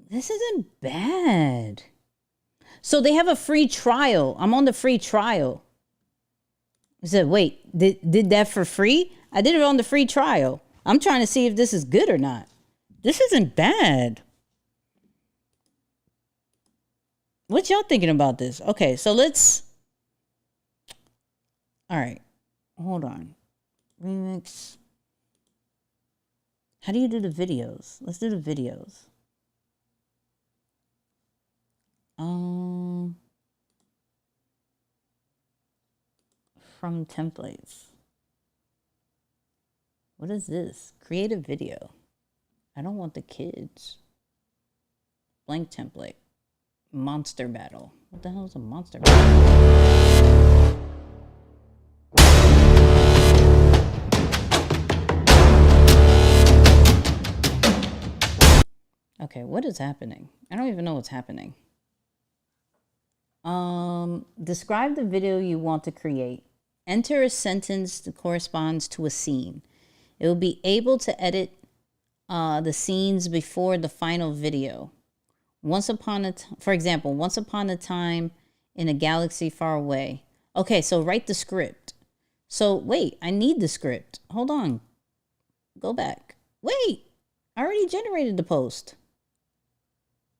This isn't bad. So they have a free trial. I'm on the free trial. I said, wait, did that for free? I did it on the free trial. I'm trying to see if this is good or not. This isn't bad. What y'all thinking about this? Okay, so all right, hold on. Remix. How do you do the videos? Let's do the videos. From templates. What is this? Create a video. I don't want the kids. Blank template. Monster battle. What the hell is a monster battle? Okay, what is happening? I don't even know what's happening. Describe the video you want to create. Enter a sentence that corresponds to a scene. It will be able to edit the scenes before the final video. For example, once upon a time in a galaxy far away. Okay, so write the script. So wait, I need the script. Hold on. Go back. Wait, I already generated the post.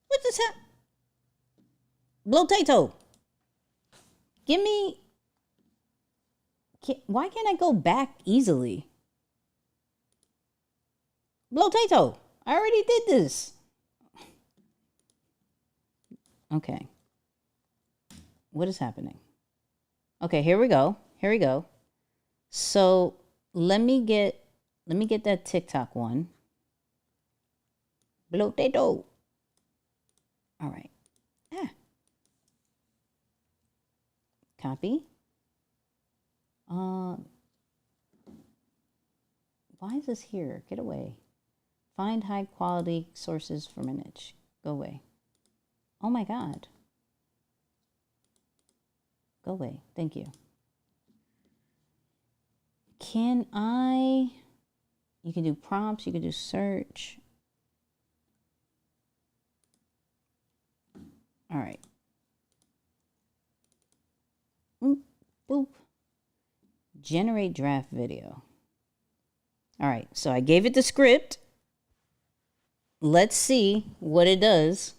What just happened? Blotato. Give me... Why can't I go back easily? Blotato. I already did this. Okay. What is happening? Okay, here we go. Here we go. So let me get that TikTok one. Blotato. All right. Copy. Why is this here? Get away. Find high quality sources for my niche. Go away. Oh my God. Go away. Thank you. You can do prompts, you can do search. All right. Boop. Generate draft video. All right, so I gave it the script. Let's see what it does.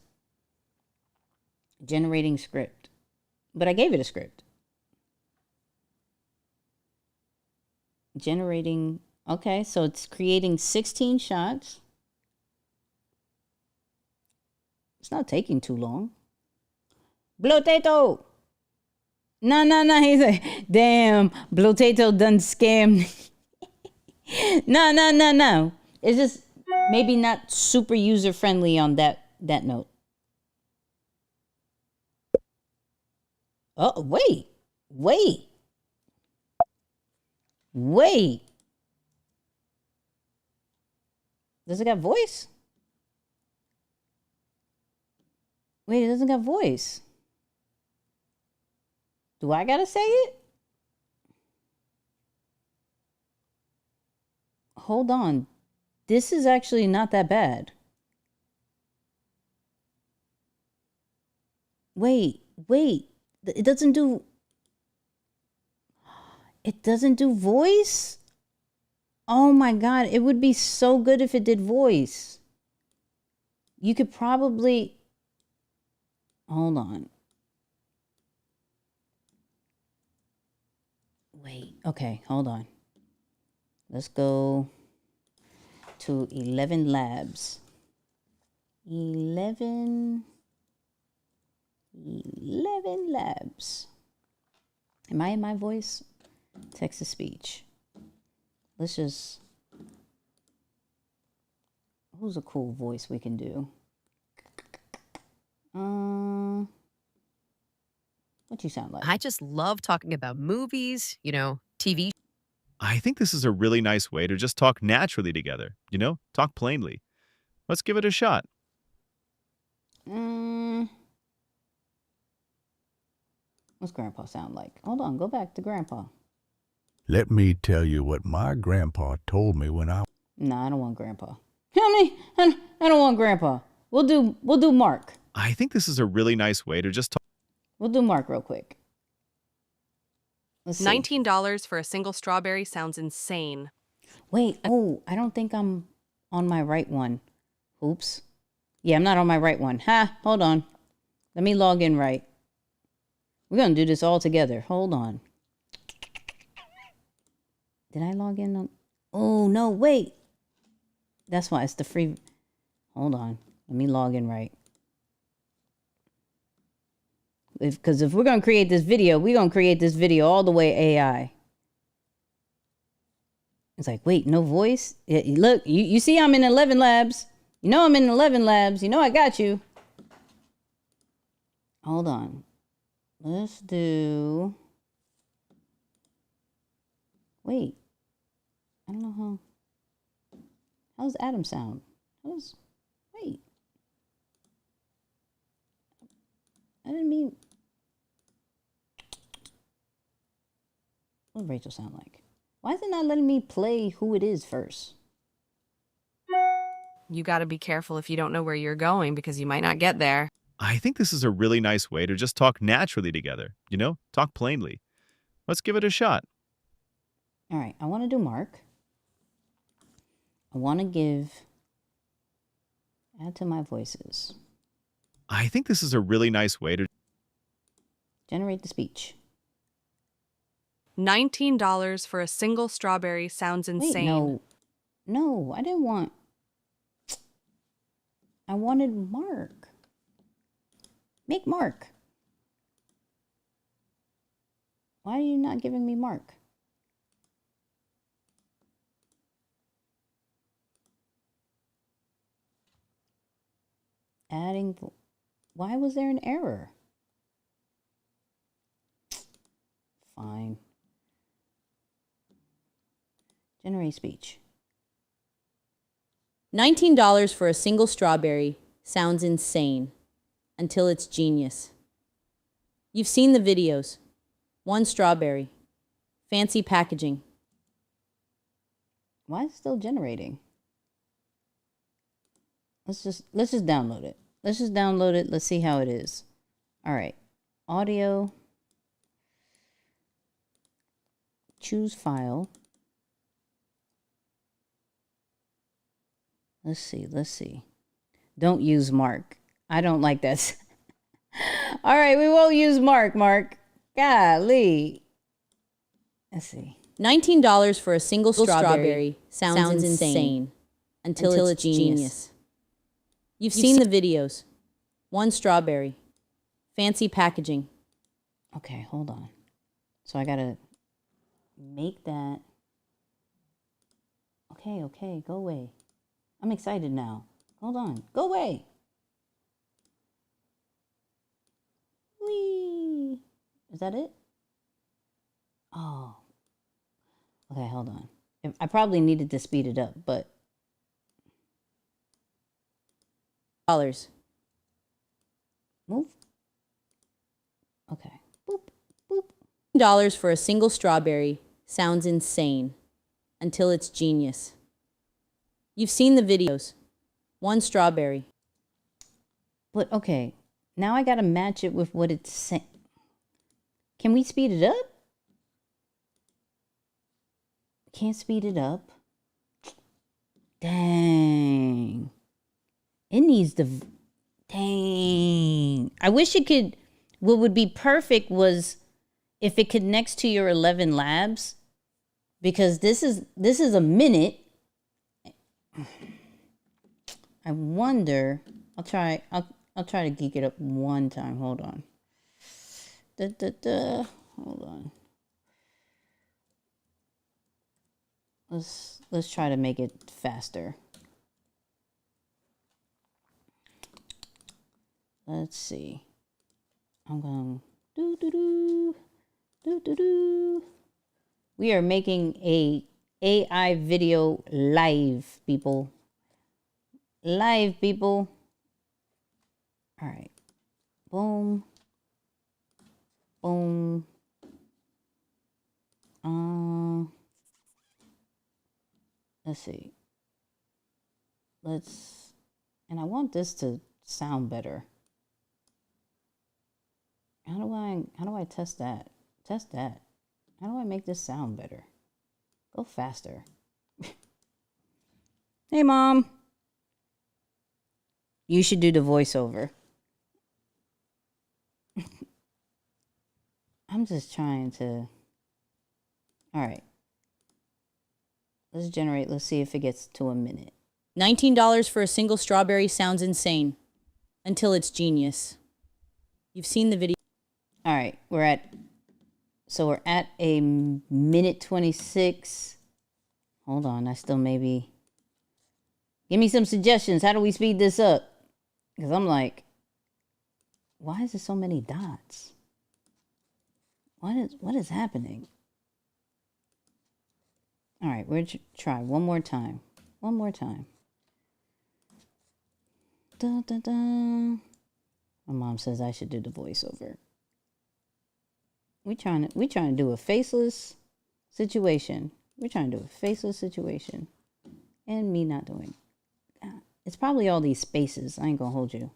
Generating script. But I gave it a script. Generating, okay, so it's creating 16 shots. It's not taking too long. Blotato! No. He's like, damn, Blotato done scammed. No. It's just maybe not super user friendly on that note. Oh, wait. Does it got voice? Wait, it doesn't got voice. Do I gotta say it? Hold on. This is actually not that bad. Wait. It doesn't do voice? Oh my God. It would be so good if it did voice. You could probably, hold on. Wait, okay, hold on. Let's go to ElevenLabs. 11Labs. Am I in my voice? Text to speech. Let's just, who's a cool voice we can do? What you sound like? I just love talking about movies, TV. I think this is a really nice way to just talk naturally together, talk plainly. Let's give it a shot. What's Grandpa sound like? Hold on, go back to Grandpa. Let me tell you what my grandpa told me when I... Nah, I don't want Grandpa. I don't want Grandpa. We'll do Mark. I think this is a really nice way to just talk. We'll do Mark real quick. Let's see. $19 for a single strawberry sounds insane. Wait, I don't think I'm on my right one. Oops. Yeah, I'm not on my right one. Hold on. Let me log in right. We're going to do this all together. Hold on. Did I log in on... Oh, no, wait. That's why it's the free... Hold on. Let me log in right. Because if we're going to create this video, we're going to create this video all the way AI. It's like, wait, no voice? Look, you see I'm in ElevenLabs. You know I'm in ElevenLabs. You know I got you. Hold on. Let's do... Wait. I don't know how... How does Adam sound? Wait. I didn't mean... What does Rachel sound like? Why is it not letting me play who it is first? You got to be careful if you don't know where you're going because you might not get there. I think this is a really nice way to just talk naturally together, talk plainly. Let's give it a shot. All right, I want to do Mark. I want to give... Add to my voices. I think this is a really nice way to... Generate the speech. $19 for a single strawberry sounds insane. Wait, no, I didn't want... I wanted Mark. Make Mark. Why are you not giving me Mark? Adding... Why was there an error? Fine. Generate speech. $19 for a single strawberry sounds insane until it's genius. You've seen the videos. One strawberry. Fancy packaging. Why is it still generating? Let's just download it. Let's just download it. Let's see how it is. All right. Audio. Choose file. Let's see. Don't use Mark. I don't like that. All right, we won't use Mark. Golly. Let's see. $19 for a single strawberry sounds insane until it's genius. You've seen the videos. One strawberry. Fancy packaging. Okay, hold on. So I gotta make that. Okay, go away. I'm excited now. Hold on. Go away. Whee. Is that it? Oh. Okay, hold on. I probably needed to speed it up, but... Move. Okay. Boop, boop. $19 for a single strawberry sounds insane until it's genius. You've seen the videos. One strawberry. But okay, Now I gotta match it with what it's saying. Can we speed it up? Can't speed it up. Dang. It needs the... Dang. I wish it could... What would be perfect was if it connects to your ElevenLabs, because this is a minute. I wonder... I'll try to geek it up one time. Hold on. Hold on. Let's try to make it faster. Let's see. I'm going do. We are making a AI video live, people. Live, people. All right. Boom. Boom. Let's see. And I want this to sound better. How do I test that? Test that. How do I make this sound better? Go faster. Hey, Mom. You should do the voiceover. I'm just trying to... All right. Let's generate. Let's see if it gets to a minute. $19 for a single strawberry sounds insane until it's genius. You've seen the video. All right. We're at a minute 26. Hold on. I still maybe... Give me some suggestions. How do we speed this up? Because I'm like, why is there so many dots? What is happening? All right, we're going to try one more time. One more time. Dun, dun, dun. My mom says I should do the voiceover. We trying to do a faceless situation. We're trying to do a faceless situation. And me not doing. It's probably all these spaces. I ain't gonna hold you.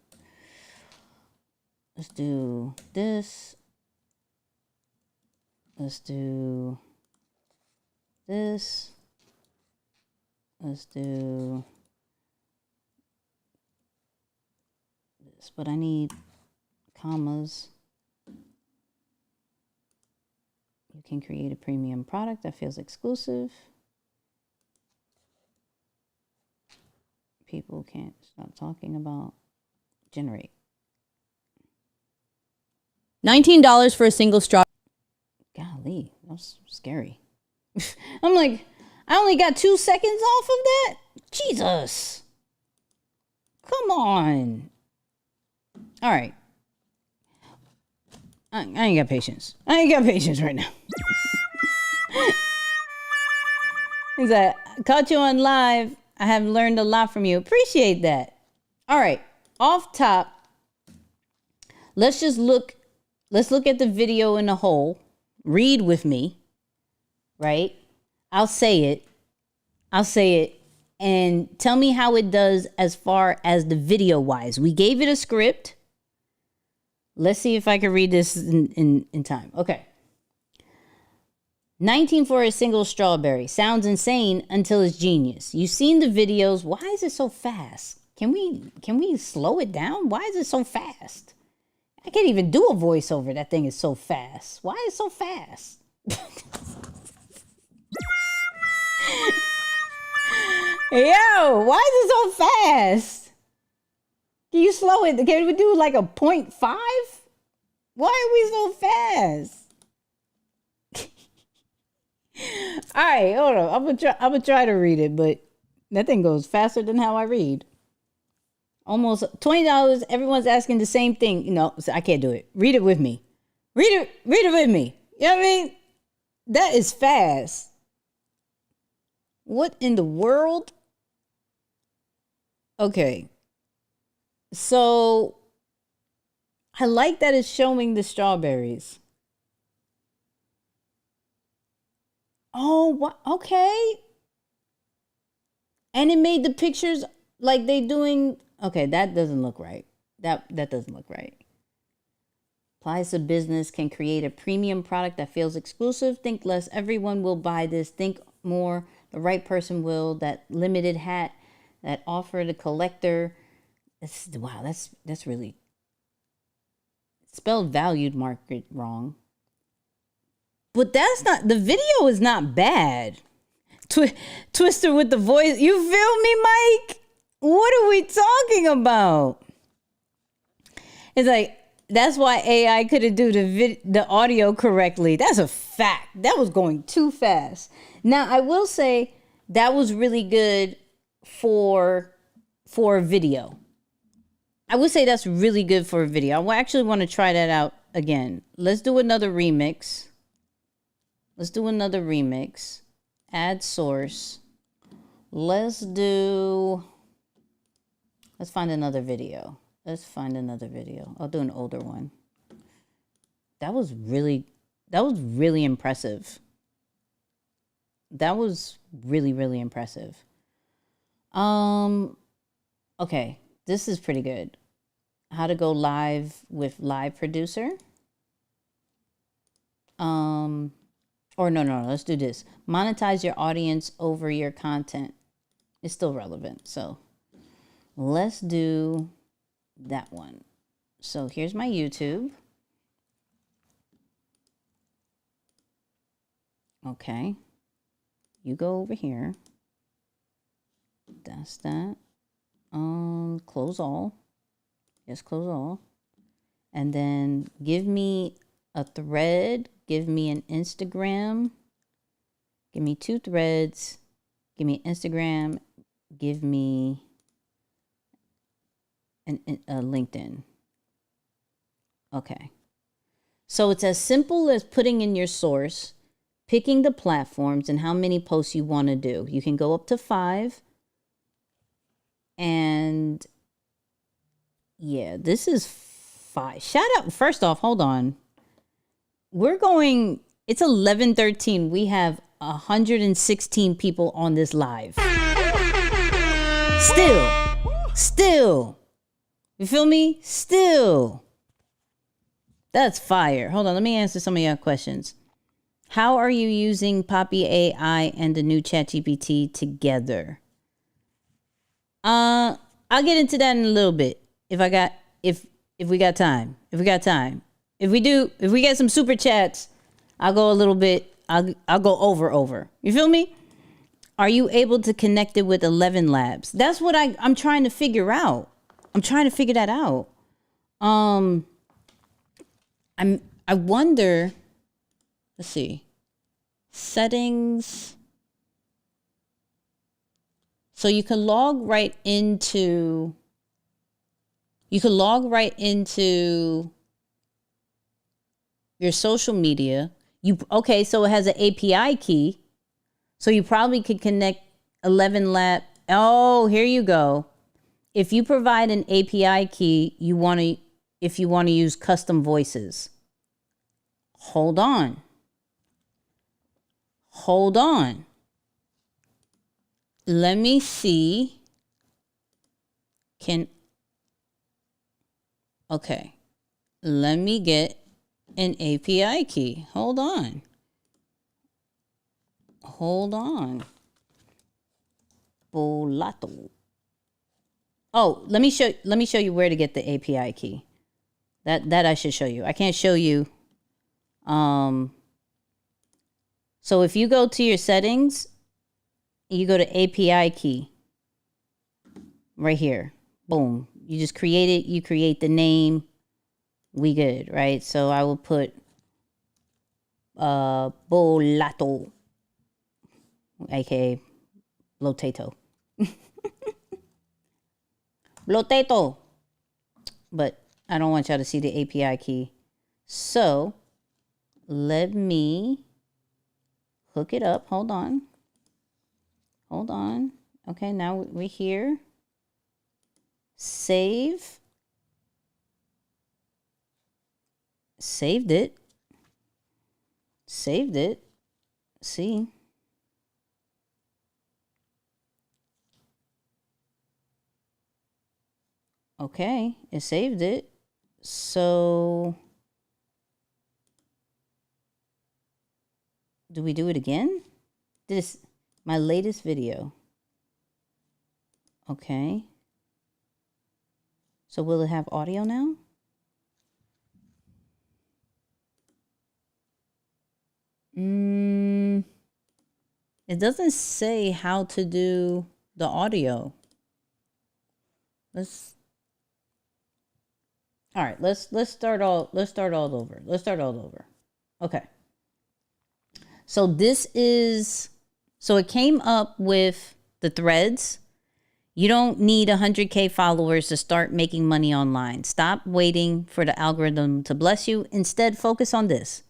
Let's do this. Let's do this. Let's do this. But I need commas. You can create a premium product that feels exclusive. People can't stop talking about. Generate. $19 for a single straw. Golly, that was scary. I'm like, I only got 2 seconds off of that? Jesus. Come on. All right. I ain't got patience. I ain't got patience right now. Exactly. Caught you on live. I have learned a lot from you. Appreciate that. All right. Off top, let's look at the video in a whole. Read with me. Right? I'll say it. And tell me how it does as far as the video wise. We gave it a script. Let's see if I can read this in time. Okay. 19 for a single strawberry. Sounds insane until it's genius. You've seen the videos. Why is it so fast? Can we slow it down? Why is it so fast? I can't even do a voiceover. That thing is so fast. Why is it so fast? Yo, why is it so fast? Can you slow it? Can we do like a 0.5? Why are we so fast? All right, hold on. I'm gonna try to read it, but that thing goes faster than how I read. Almost $20. Everyone's asking the same thing. No, I can't do it. Read it with me. Read it with me. You know what I mean? That is fast. What in the world? Okay. So I like that it's showing the strawberries. Oh, what? Okay. And it made the pictures like they doing. Okay, that doesn't look right. That doesn't look right. Applies to business, can create a premium product that feels exclusive. Think less, everyone will buy this. Think more, the right person will. That limited hat, that offer the collector. Wow, that's really spelled valued market wrong. But that's not, the video is not bad. Twister with the voice. You feel me, Mike? What are we talking about? It's like, that's why AI couldn't do the audio correctly. That's a fact. That was going too fast. Now, I will say that was really good for a video. I would say that's really good for a video. I actually want to try that out again. Let's do another remix. Add source. Let's find another video. I'll do an older one. That was really impressive. That was really, really impressive. Okay, this is pretty good. How to go live with Live Producer. Or no, let's do this. Monetize your audience over your content. It's still relevant, so let's do that one. So here's my YouTube. Okay. You go over here. That's that. Close all. Yes, close all. And then give me a thread. Give me an Instagram. Give me 2 threads. Give me Instagram. Give me a LinkedIn. Okay. So it's as simple as putting in your source, picking the platforms and how many posts you want to do. You can go up to 5. And yeah, this is 5. Shout out. First off, hold on. It's 11:13. We have 116 people on this live. Still. You feel me? Still. That's fire. Hold on, let me answer some of your questions. How are you using Poppy AI and the new ChatGPT together? I'll get into that in a little bit. If we got time. If we get some super chats, I'll go a little bit. I'll go over. You feel me? Are you able to connect it with ElevenLabs? That's what I'm trying to figure out. I'm trying to figure that out. I wonder. Let's see. Settings. So you can log right into. Your social media. So it has an API key. So you probably could connect ElevenLabs. Oh, here you go. If you provide an API key, if you want to use custom voices. Hold on. Let me see. Okay. Let me get an API key. Hold on. Blotato. Oh, let me show you where to get the API key. That I should show you. I can't show you. So if you go to your settings, you go to API key. Right here. Boom. You just create it. You create the name. We good, right? So I will put Blotato, aka Blotato. Blotato. But I don't want y'all to see the API key. So let me hook it up. Hold on. Okay, now we're here. Save. Saved it. See. Okay, it saved it. So Do we do it again? This, my latest video. Okay. So will it have audio now? It doesn't say how to do the audio. Let's start all over. Okay. So it came up with the threads. You don't need 100K followers to start making money online. Stop waiting for the algorithm to bless you. Instead, focus on this.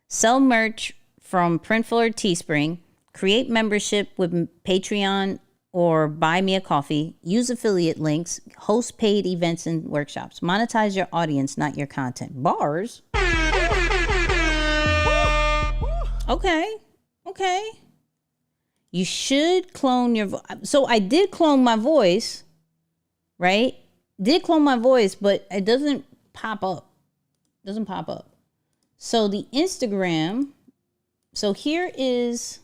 Sell merch from Printful or Teespring. Create membership with Patreon or Buy Me a Coffee. Use affiliate links. Host paid events and workshops. Monetize your audience, not your content. Bars? Okay. You should clone your voice. So I did clone my voice, right? Did clone my voice, but it doesn't pop up. So the Instagram. So here is,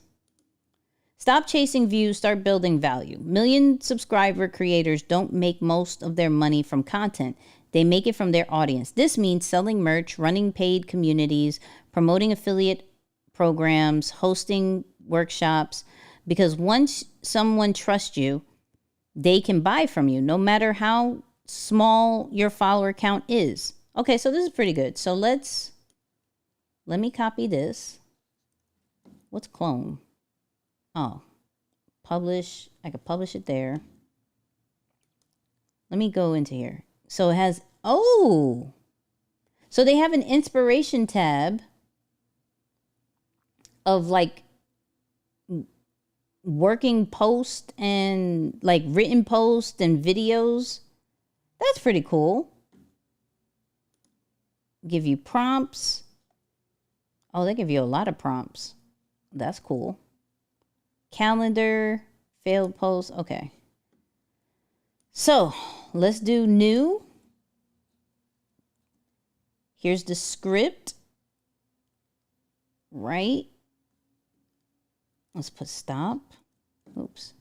stop chasing views, start building value. Million subscriber creators don't make most of their money from content. They make it from their audience. This means selling merch, running paid communities, promoting affiliate programs, hosting workshops. Because once someone trusts you, they can buy from you, no matter how small your follower count is. Okay, so this is pretty good. So let me copy this. What's clone? Oh, publish. I could publish it there. Let me go into here. So it has, so they have an inspiration tab of like working post and like written post and videos. That's pretty cool. Give you prompts. Oh, they give you a lot of prompts. That's cool. Calendar, failed post. Okay. So let's do new. Here's the script. Right. Let's put stop. Oops.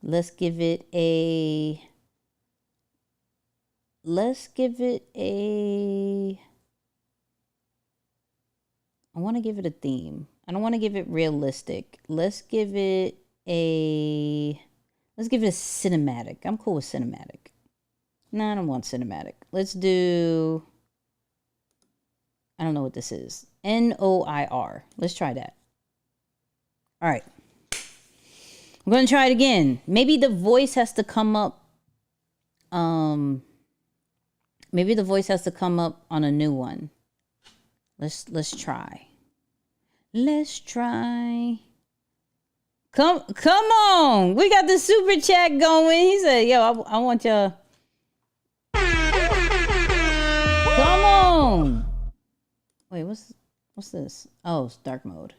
Let's give it a I want to give it a theme. I don't want to give it realistic. Let's give it a cinematic. I'm cool with cinematic. No, I don't want cinematic. Let's do, I don't know what this is. NOIR. Let's try that. All right. I'm going to try it again. Maybe the voice has to come up. Maybe the voice has to come up on a new one. Let's try. Let's try. Come on. We got the super chat going. He said, yo, I want y'all. Come on. Wait, what's this? Oh, it's dark mode.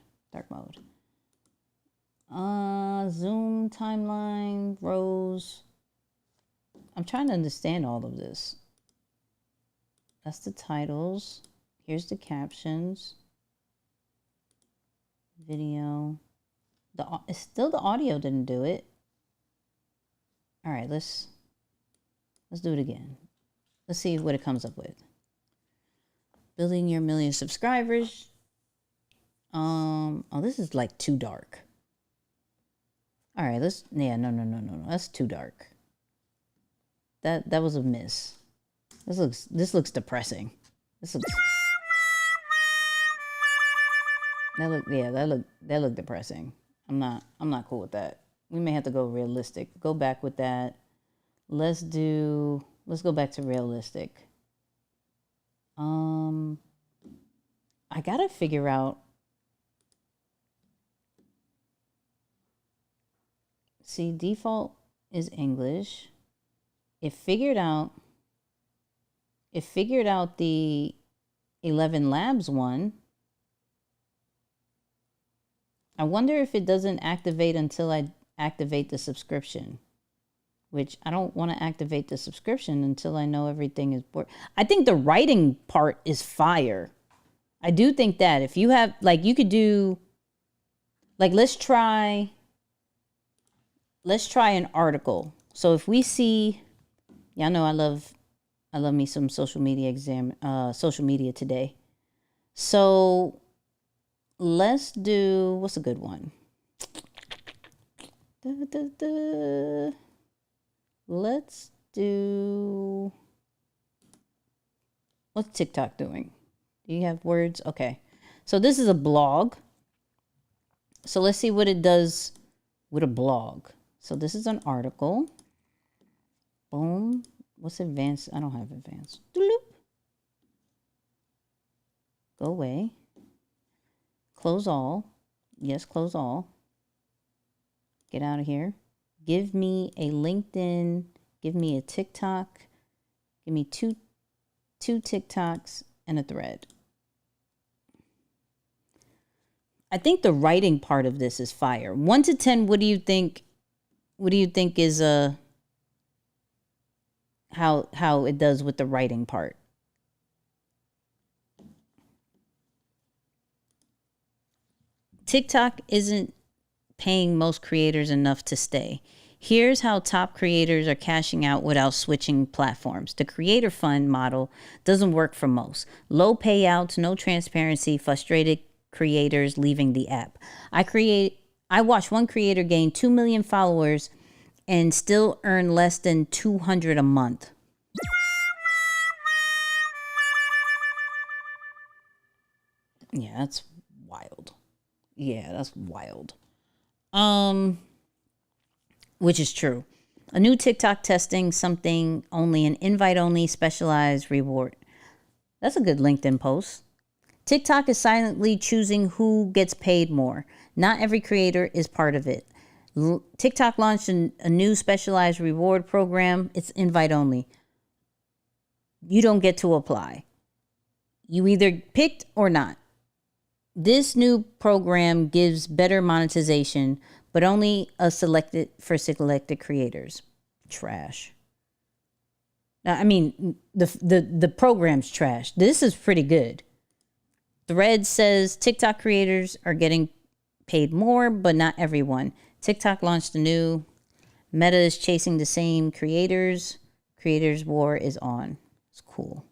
Zoom timeline, rows. I'm trying to understand all of this. That's the titles. Here's the captions. Video. It's still the audio didn't do it. All right, let's do it again. Let's see what it comes up with. Building your 1 million subscribers. Oh, this is like too dark. All right, no. That's too dark. That was a miss. This looks depressing. That looked depressing. I'm not cool with that. We may have to go realistic. Go back with that. Let's go back to realistic. I gotta figure out. See, default is English. It figured out the ElevenLabs one. I wonder if it doesn't activate until I activate the subscription. which I don't want to activate the subscription until I know everything is I think the writing part is fire. I do think that if you have, like, you could do, like, let's try an article. So if we see, y'all know I love me some social media today. So let's do, what's a good one? Let's do, what's TikTok doing? Do you have words? Okay. So this is a blog. So let's see what it does with a blog. So this is an article. Boom. What's advanced? I don't have advanced. Doop. Go away. Close all. Yes, close all. Get out of here. Give me a LinkedIn. Give me a TikTok. Give me two TikToks and a thread. I think the writing part of this is fire. 1 to 10, what do you think? What do you think is how it does with the writing part? TikTok isn't paying most creators enough to stay. Here's how top creators are cashing out without switching platforms. The creator fund model doesn't work for most. Low payouts, no transparency, frustrated creators leaving the app. I watched one creator gain 2 million followers and still earn less than $200 a month. Yeah, that's wild. Yeah, that's wild. Which is true. A new TikTok testing something only, an invite only specialized reward. That's a good LinkedIn post. TikTok is silently choosing who gets paid more. Not every creator is part of it. TikTok launched a new specialized reward program. It's invite only. You don't get to apply. You either picked or not. This new program gives better monetization, but only for selected creators. Trash. Now, I mean, the program's trash. This is pretty good. Thread says TikTok creators are getting paid more, but not everyone. TikTok launched a new. Meta is chasing the same creators. Creators war is on. It's cool.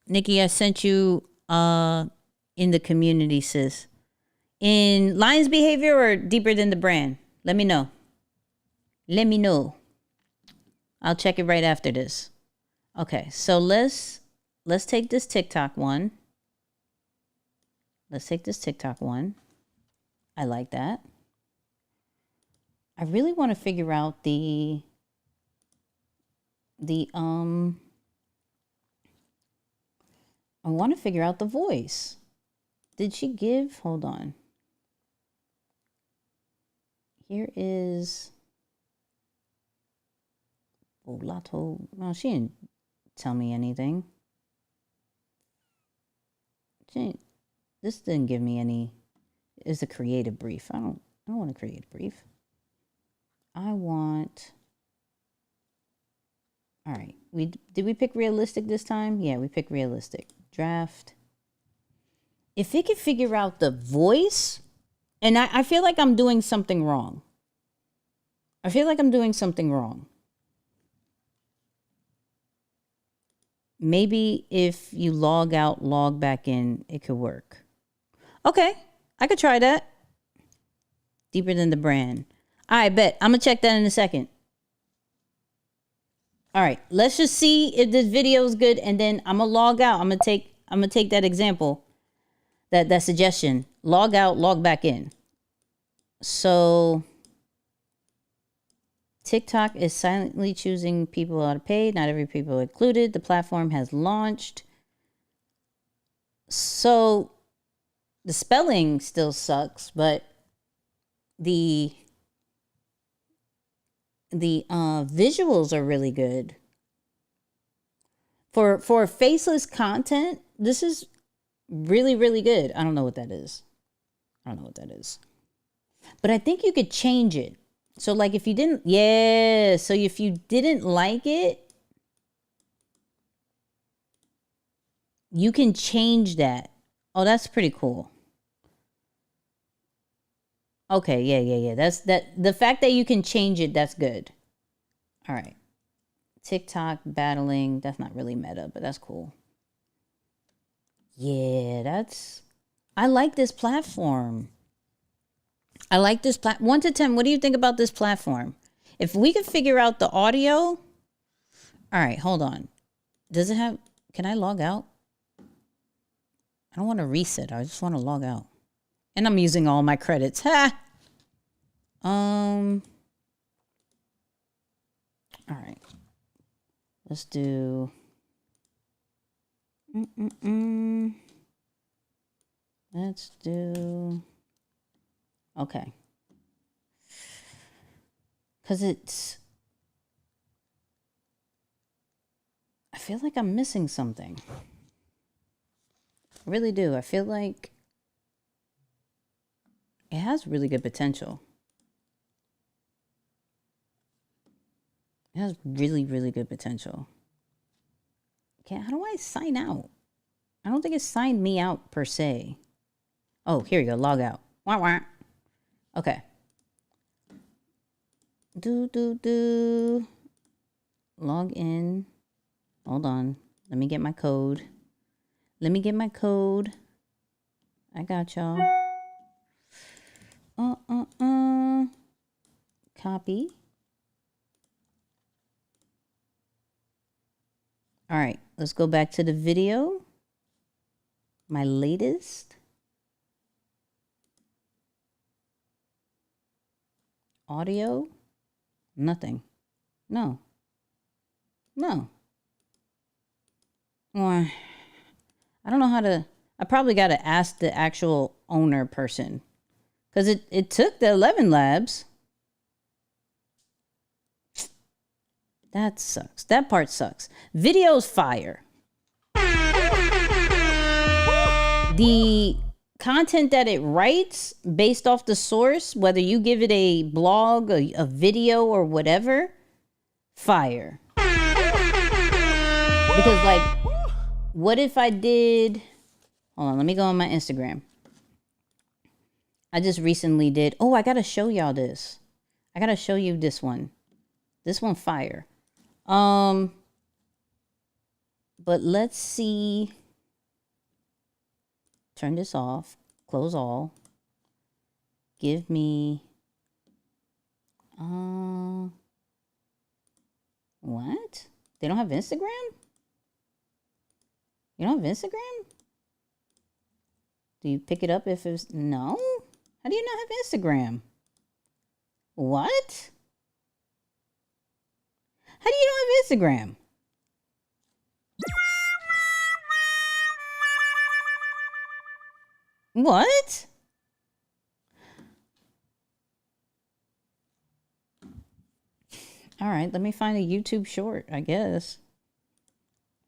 Nikki, I sent you in the community, sis. In Lions behavior or deeper than the brand? Let me know. Let me know. I'll check it right after this. Okay, so let's take this TikTok one. Let's take this TikTok one. I like that. I really want to figure out I want to figure out the voice. Did she give? Hold on. Here is Blotato. No, she didn't tell me anything. This didn't give me any. It's a creative brief. I don't want a creative brief. I want. All right. Did we pick realistic this time? Yeah, we picked realistic. Draft. If it could figure out the voice, and I feel like I'm doing something wrong. I feel like I'm doing something wrong. Maybe if you log out, log back in, it could work. Okay, I could try that. Deeper than the brand. I bet. I'm going to check that in a second. All right, let's just see if this video is good, and then I'm going to log out. I'm going to take that example, that suggestion. Log out, log back in. So TikTok is silently choosing people how to pay. Not every people included. The platform has launched. So the spelling still sucks, but the visuals are really good. For faceless content, this is really, really good. I don't know what that is. But I think you could change it. So like if you didn't, yeah. So if you didn't like it, you can change that. Oh, that's pretty cool. Okay, yeah. That's the fact that you can change it, that's good. All right. TikTok battling, that's not really meta, but that's cool. Yeah, I like this platform. I like this 1 to 10. What do you think about this platform? If we could figure out the audio. All right, hold on. Does it have, can I log out? I don't want to reset. I just want to log out. And I'm using all my credits. Ha! All right. Let's do let's do okay. Cuz I feel like I'm missing something. I really do. I feel like it has really good potential. It has really, really good potential. Okay, how do I sign out? I don't think it signed me out per se. Oh, here you go. Log out. Wah, wah. Okay. Log in. Hold on. Let me get my code. I got y'all. Copy. All right, let's go back to the video. My latest. Audio. Nothing. No. Or I don't know how to, I probably got to ask the actual owner person. Because it took the ElevenLabs. That sucks. That part sucks. Video's fire. The content that it writes based off the source, whether you give it a blog, a video, or whatever, fire. Because, like, what if I did... Hold on, let me go on my Instagram. I just recently did... Oh, I gotta show y'all this. I gotta show you this one. This one fire. But let's see. Turn this off. Close all. Give me... What? They don't have Instagram? You don't have Instagram? Do you pick it up if it's... No? How do you not have Instagram? What? How do you not have Instagram? What? All right, let me find a YouTube short, I guess.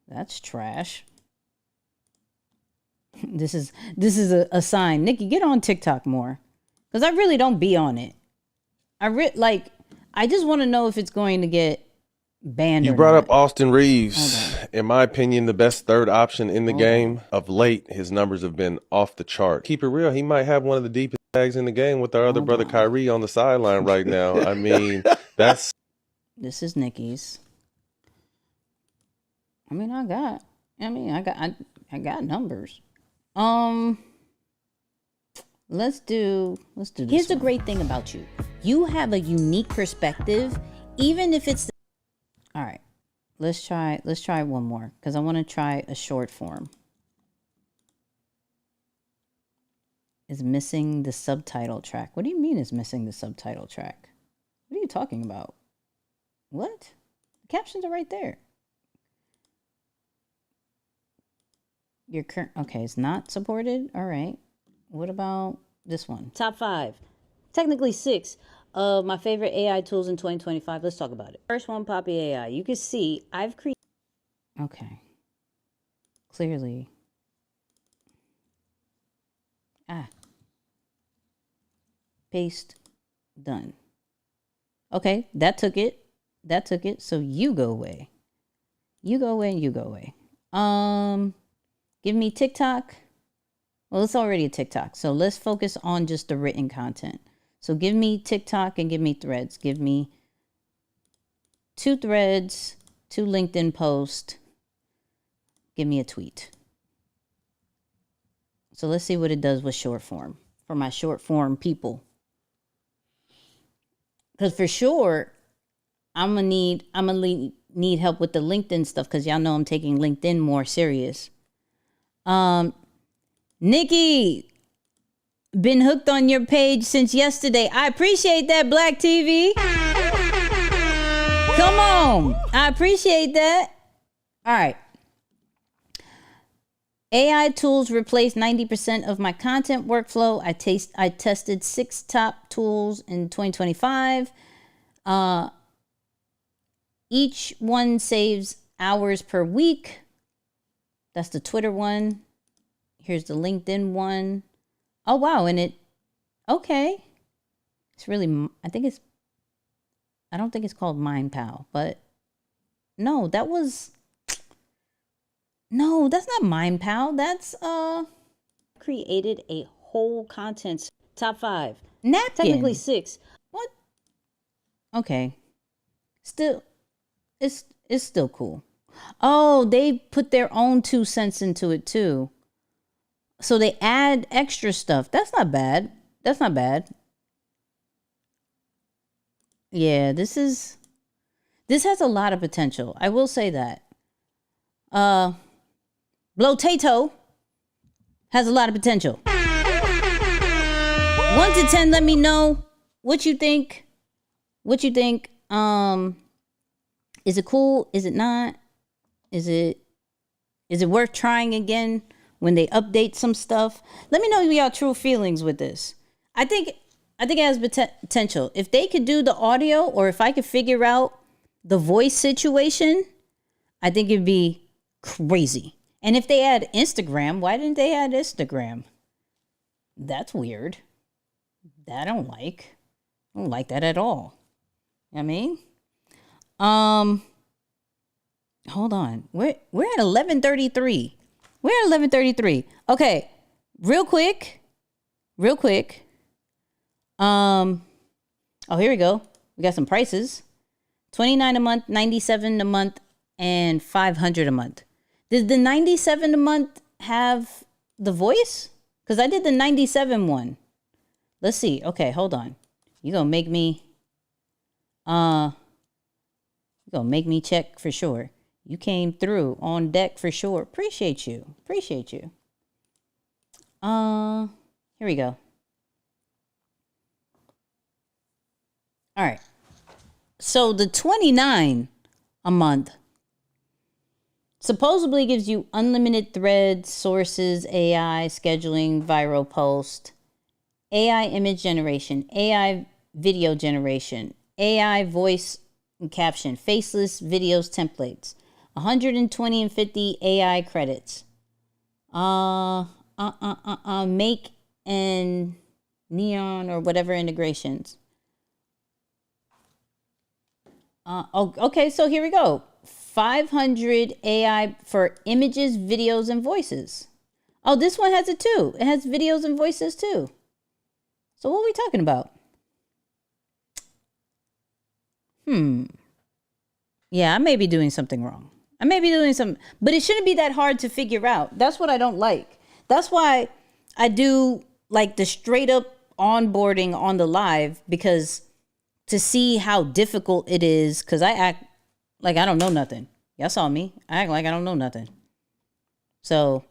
That's trash. This is a sign. Nicky, get on TikTok more. Because I really don't be on it. I just want to know if it's going to get banned You or brought not. up Austin Reeves. In my opinion, the best third option in the game. Of late, his numbers have been off the chart. Keep it real, he might have one of the deepest bags in the game with our other brother Kyrie on the sideline right now. I mean, that's... This is Nicky's. I got numbers. Let's do this. Here's the great thing about you. You have a unique perspective, even if it's... All right. Let's try one more because I want to try a short form. Is missing the subtitle track. What do you mean is missing the subtitle track? What are you talking about? What? The captions are right there. Your current... Okay, it's not supported. All right. What about this one? Top 5. Technically 6 of my favorite AI tools in 2025. Let's talk about it. First one, Poppy AI. You can see I've created... Okay. Clearly. paste, done. Okay, that took it. So you go away. You go away and you go away. Give me TikTok. Well, it's already a TikTok. So let's focus on just the written content. So give me TikTok and give me threads. Give me 2 threads, 2 LinkedIn posts. Give me a tweet. So let's see what it does with short form for my short form people. Because for sure, I'm gonna need help with the LinkedIn stuff because y'all know I'm taking LinkedIn more serious. Nicky, been hooked on your page since yesterday. I appreciate that, Black TV. Come on. I appreciate that. All right. AI tools replace 90% of my content workflow. I tested 6 top tools in 2025. Each one saves hours per week. That's the Twitter one. Here's the LinkedIn one. Oh, wow. And okay. It's really, I don't think it's called MindPal, but no, that's not MindPal. That's, created a whole contents top 5. Napkin. Technically 6. What? Okay. Still, it's still cool. Oh, they put their own 2 cents into it too. So they add extra stuff. That's not bad. Yeah, this has a lot of potential. I will say that. Blotato has a lot of potential. 1 to 10, let me know what you think. Is it cool? Is it not? Is it worth trying again when they update some stuff? Let me know y'all true feelings with this. I think it has potential. If they could do the audio, or if I could figure out the voice situation, I think it'd be crazy. And if they add Instagram, why didn't they add Instagram? That's weird. That I don't like. I don't like that at all. You know what I mean? Hold on. We're at 11:33. We're at 11:33. Okay. Real quick. Oh, here we go. We got some prices. $29 a month, $97 a month, and $500 a month. Did the $97 a month have the voice? Because I did the $97 one. Let's see. Okay, hold on. You're gonna make me check for sure. You came through on deck for sure. Appreciate you. Here we go. All right. So the $29 a month supposedly gives you unlimited threads, sources, AI, scheduling, viral post, AI image generation, AI video generation, AI voice and caption, faceless videos templates, 120 and 50 AI credits, make and neon or whatever integrations. Okay, so here we go. 500 AI for images, videos, and voices. Oh, this one has it too. It has videos and voices too. So what are we talking about? Yeah, I may be doing something wrong. But it shouldn't be that hard to figure out. That's what I don't like. That's why I do like the straight up onboarding on the live, because to see how difficult it is, because I act like I don't know nothing. Y'all saw me. I act like I don't know nothing. So,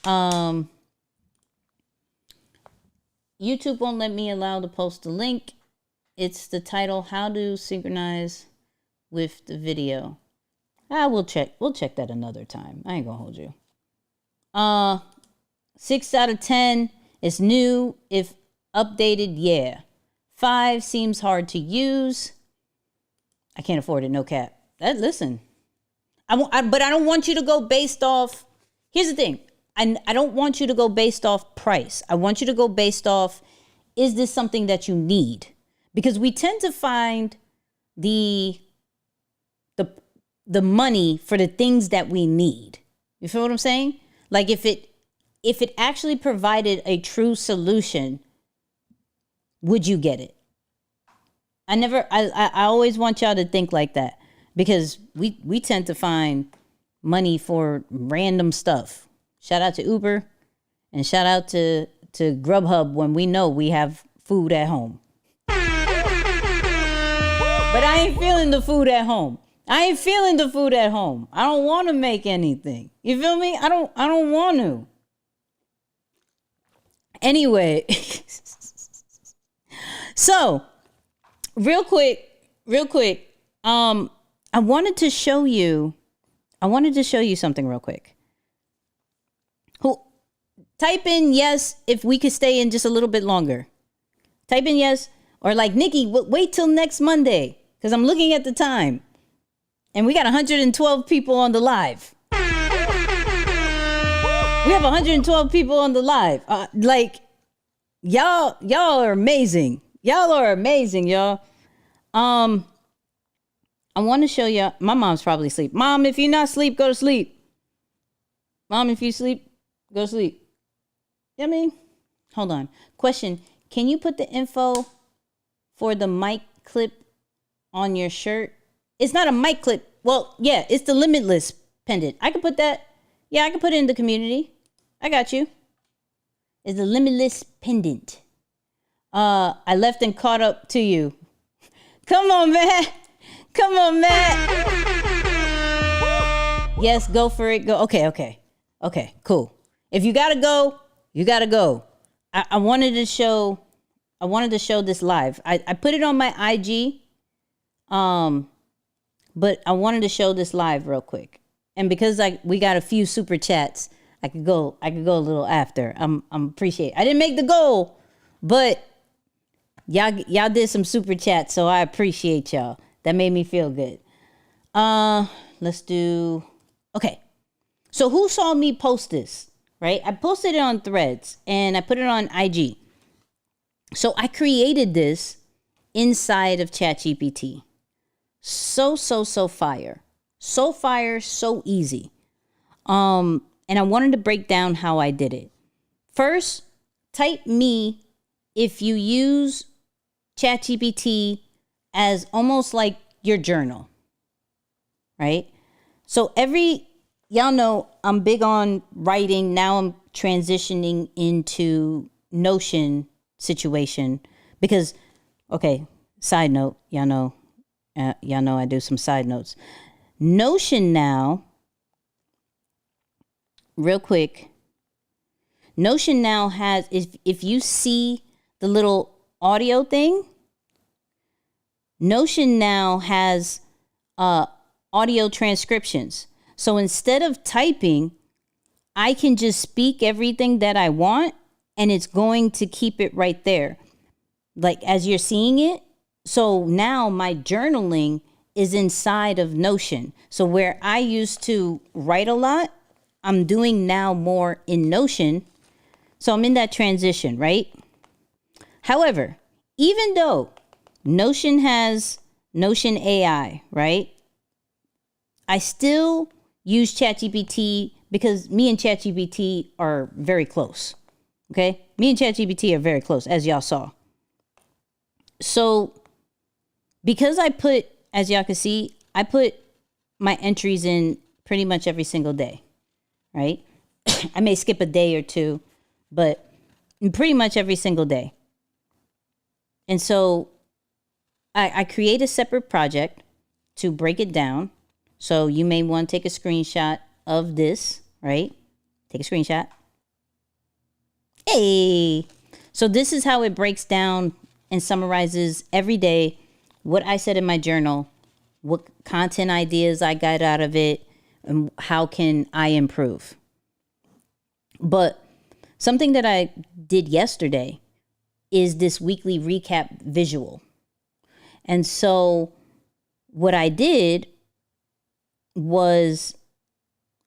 YouTube won't let me allow to post the link. It's the title, How to Synchronize with the Video. We'll check that another time. I ain't gonna hold you. 6 out of 10 is new. If updated, yeah. 5 seems hard to use. I can't afford it, no cap. Listen, but I don't want you to go based off. Here's the thing. I don't want you to go based off price. I want you to go based off is this something that you need? Because we tend to find the money for the things that we need. You feel what I'm saying? Like if it actually provided a true solution, would you get it? I always want y'all to think like that, because we tend to find money for random stuff. Shout out to Uber and shout out to Grubhub when we know we have food at home. But I ain't feeling the food at home. I don't want to make anything. You feel me? I don't want to. Anyway, so real quick, I wanted to show you something real quick. Type in yes if we could stay in just a little bit longer. Type in yes, or like Nicky, wait till next Monday, because I'm looking at the time. And we got 112 people on the live. We have 112 people on the live. Y'all are amazing. Y'all. I want to show y'all. My mom's probably asleep. Mom, if you're not asleep, go to sleep. Mom, if you sleep, go to sleep. You know what I mean? Hold on. Question. Can you put the info for the mic clip on your shirt? It's not a mic clip. Well, yeah, it's the Limitless pendant. I can put that. Yeah, I can put it in the community. I got you. It's the Limitless pendant. I left and caught up to you. Come on, Matt. Yes, go for it. Go. Okay, cool. If you gotta go, you gotta go. I wanted to show this live. I put it on my IG. But I wanted to show this live real quick. And because we got a few super chats, I could go a little after. I'm appreciate. I didn't make the goal, but y'all did some super chats, so I appreciate y'all. That made me feel good. Let's do. Okay. So who saw me post this? Right? I posted it on Threads and I put it on IG. So I created this inside of ChatGPT. So fire. So fire, so easy. And I wanted to break down how I did it. First, type me if you use ChatGPT as almost like your journal. Right? So y'all know I'm big on writing. Now I'm transitioning into Notion situation because, okay, side note, y'all know I do some side notes. Notion now, real quick, Notion now has, if you see the little audio thing, Notion now has audio transcriptions. So instead of typing, I can just speak everything that I want and it's going to keep it right there. Like as you're seeing it. So now my journaling is inside of Notion. So where I used to write a lot, I'm doing now more in Notion. So I'm in that transition, right? However, even though Notion has Notion AI, right? I still use ChatGPT because me and ChatGPT are very close. Okay? Me and ChatGPT are very close, as y'all saw. So because as y'all can see, I put my entries in pretty much every single day, right? I may skip a day or two, but pretty much every single day. And so I create a separate project to break it down. So you may want to take a screenshot of this, right? Take a screenshot. Hey! So this is how it breaks down and summarizes every day what I said in my journal, what content ideas I got out of it, and how can I improve. But something that I did yesterday is this weekly recap visual. And so what I did was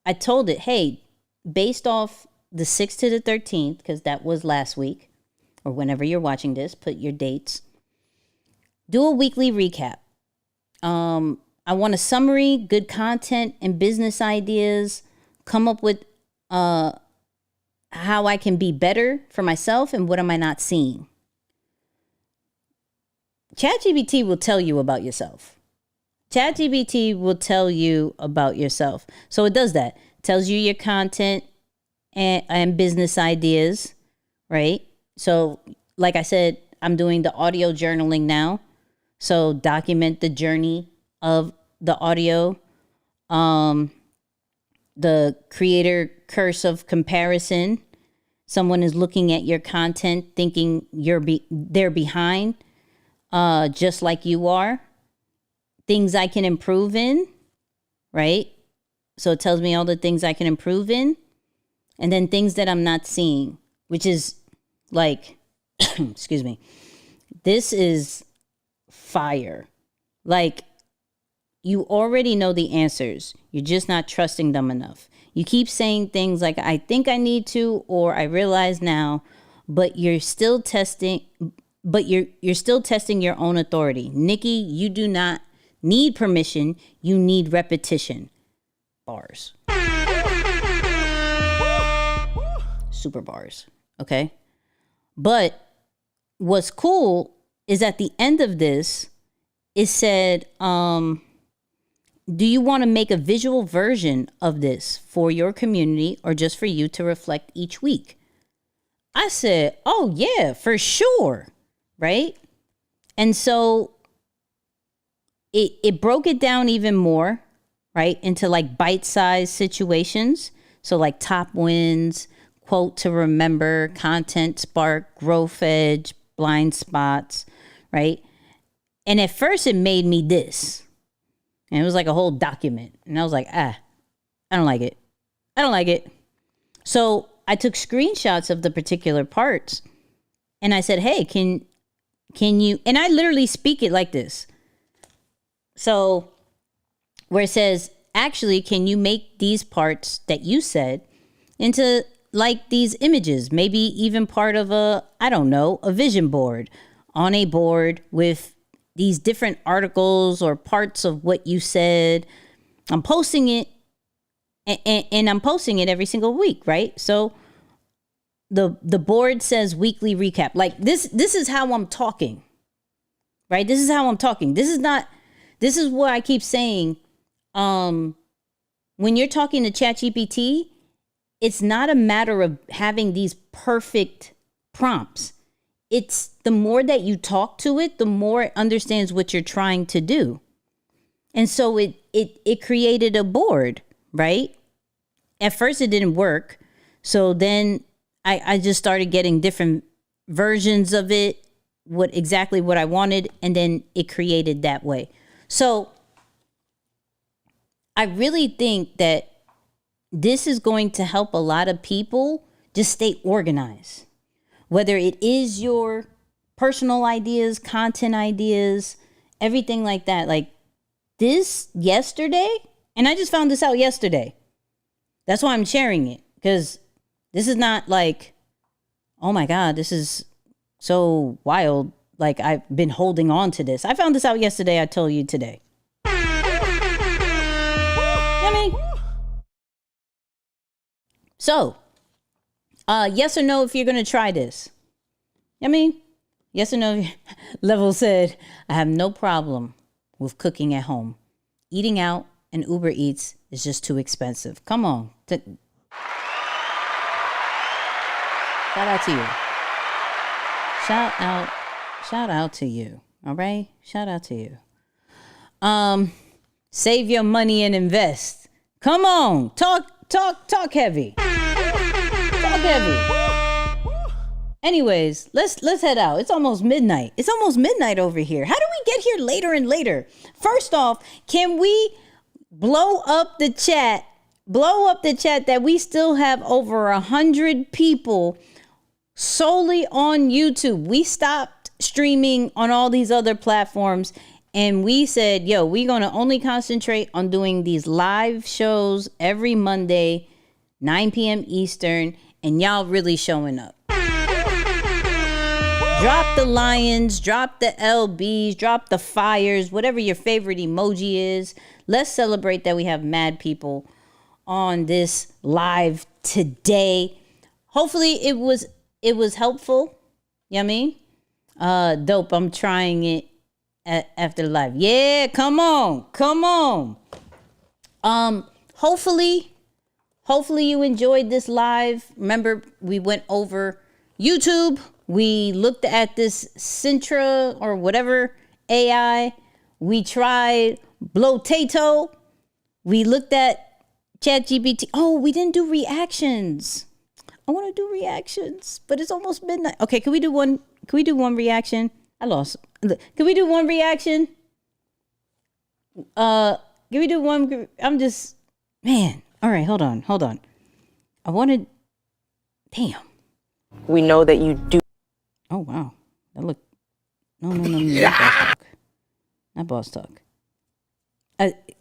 I told it, hey, based off the 6th to the 13th, because that was last week, or whenever you're watching this, put your dates. Do a weekly recap. I want a summary, good content, and business ideas. Come up with how I can be better for myself and what am I not seeing. ChatGPT will tell you about yourself. ChatGPT will tell you about yourself. So it does that. It tells you your content and business ideas, right? So like I said, I'm doing the audio journaling now. So document the journey of the audio. The creator curse of comparison. Someone is looking at your content thinking they're behind, just like you are. Things I can improve in, right? So it tells me all the things I can improve in. And then things that I'm not seeing, which is like, excuse me, this is fire. Like, you already know the answers. You're just not trusting them enough. You keep saying things like, I think I need to, or I realize now, but you're still testing, you're still testing your own authority. Nicky, you do not need permission. You need repetition. Bars. Super bars. Okay. But what's cool is at the end of this, it said, do you want to make a visual version of this for your community or just for you to reflect each week? I said, oh yeah, for sure. Right. And so it broke it down even more, right, into like bite-sized situations. So like top wins, quote to remember, content spark, growth edge, blind spots, right? And at first it made me this. And it was like a whole document. And I was like, I don't like it. I don't like it. So I took screenshots of the particular parts and I said, hey, can you, and I literally speak it like this. So where it says, actually, can you make these parts that you said into like these images, maybe even part of a vision board, on a board with these different articles or parts of what you said. I'm posting it and I'm posting it every single week, right? So the board says weekly recap. Like this is how I'm talking, right? This is how I'm talking. This is what I keep saying. When you're talking to ChatGPT, it's not a matter of having these perfect prompts. It's the more that you talk to it, the more it understands what you're trying to do. And so it created a board, right? At first it didn't work. So then I just started getting different versions of it, exactly what I wanted, and then it created that way. So I really think that this is going to help a lot of people just stay organized. Whether it is your personal ideas, content ideas, everything like that. Like this yesterday, and I just found this out yesterday. That's why I'm sharing it, because this is not like, oh my God, this is so wild. Like I've been holding on to this. I found this out yesterday. I told you today. So, yes or no if you're going to try this? Yes or no? Level said, I have no problem with cooking at home. Eating out and Uber Eats is just too expensive. Come on. Shout out to you. Shout out to you. All right? Shout out to you. Save your money and invest. Come on. Talk heavy. Talk heavy. Anyways, let's head out. It's almost midnight. It's almost midnight over here. How do we get here later and later? First off, can we blow up the chat? Blow up the chat that we still have over 100 people solely on YouTube. We stopped streaming on all these other platforms. And we said, yo, we're going to only concentrate on doing these live shows every Monday, 9 p.m. Eastern, and y'all really showing up. Drop the lions, drop the LBs, drop the fires, whatever your favorite emoji is. Let's celebrate that we have mad people on this live today. Hopefully it was helpful. You know what I mean? Dope. I'm trying it after the live. Yeah, come on. Hopefully you enjoyed this live. Remember, we went over YouTube. We looked at this Sintra or whatever AI. We tried Blotato. We looked at ChatGPT. Oh, we didn't do reactions. I want to do reactions, but it's almost midnight. Okay, can we do one? Can we do one reaction? I lost. Can we do one reaction? Can we do one? I'm just, man. All right, hold on. I wanted, damn. We know that you do. Oh, wow. That look, no. Yeah. Not boss talk.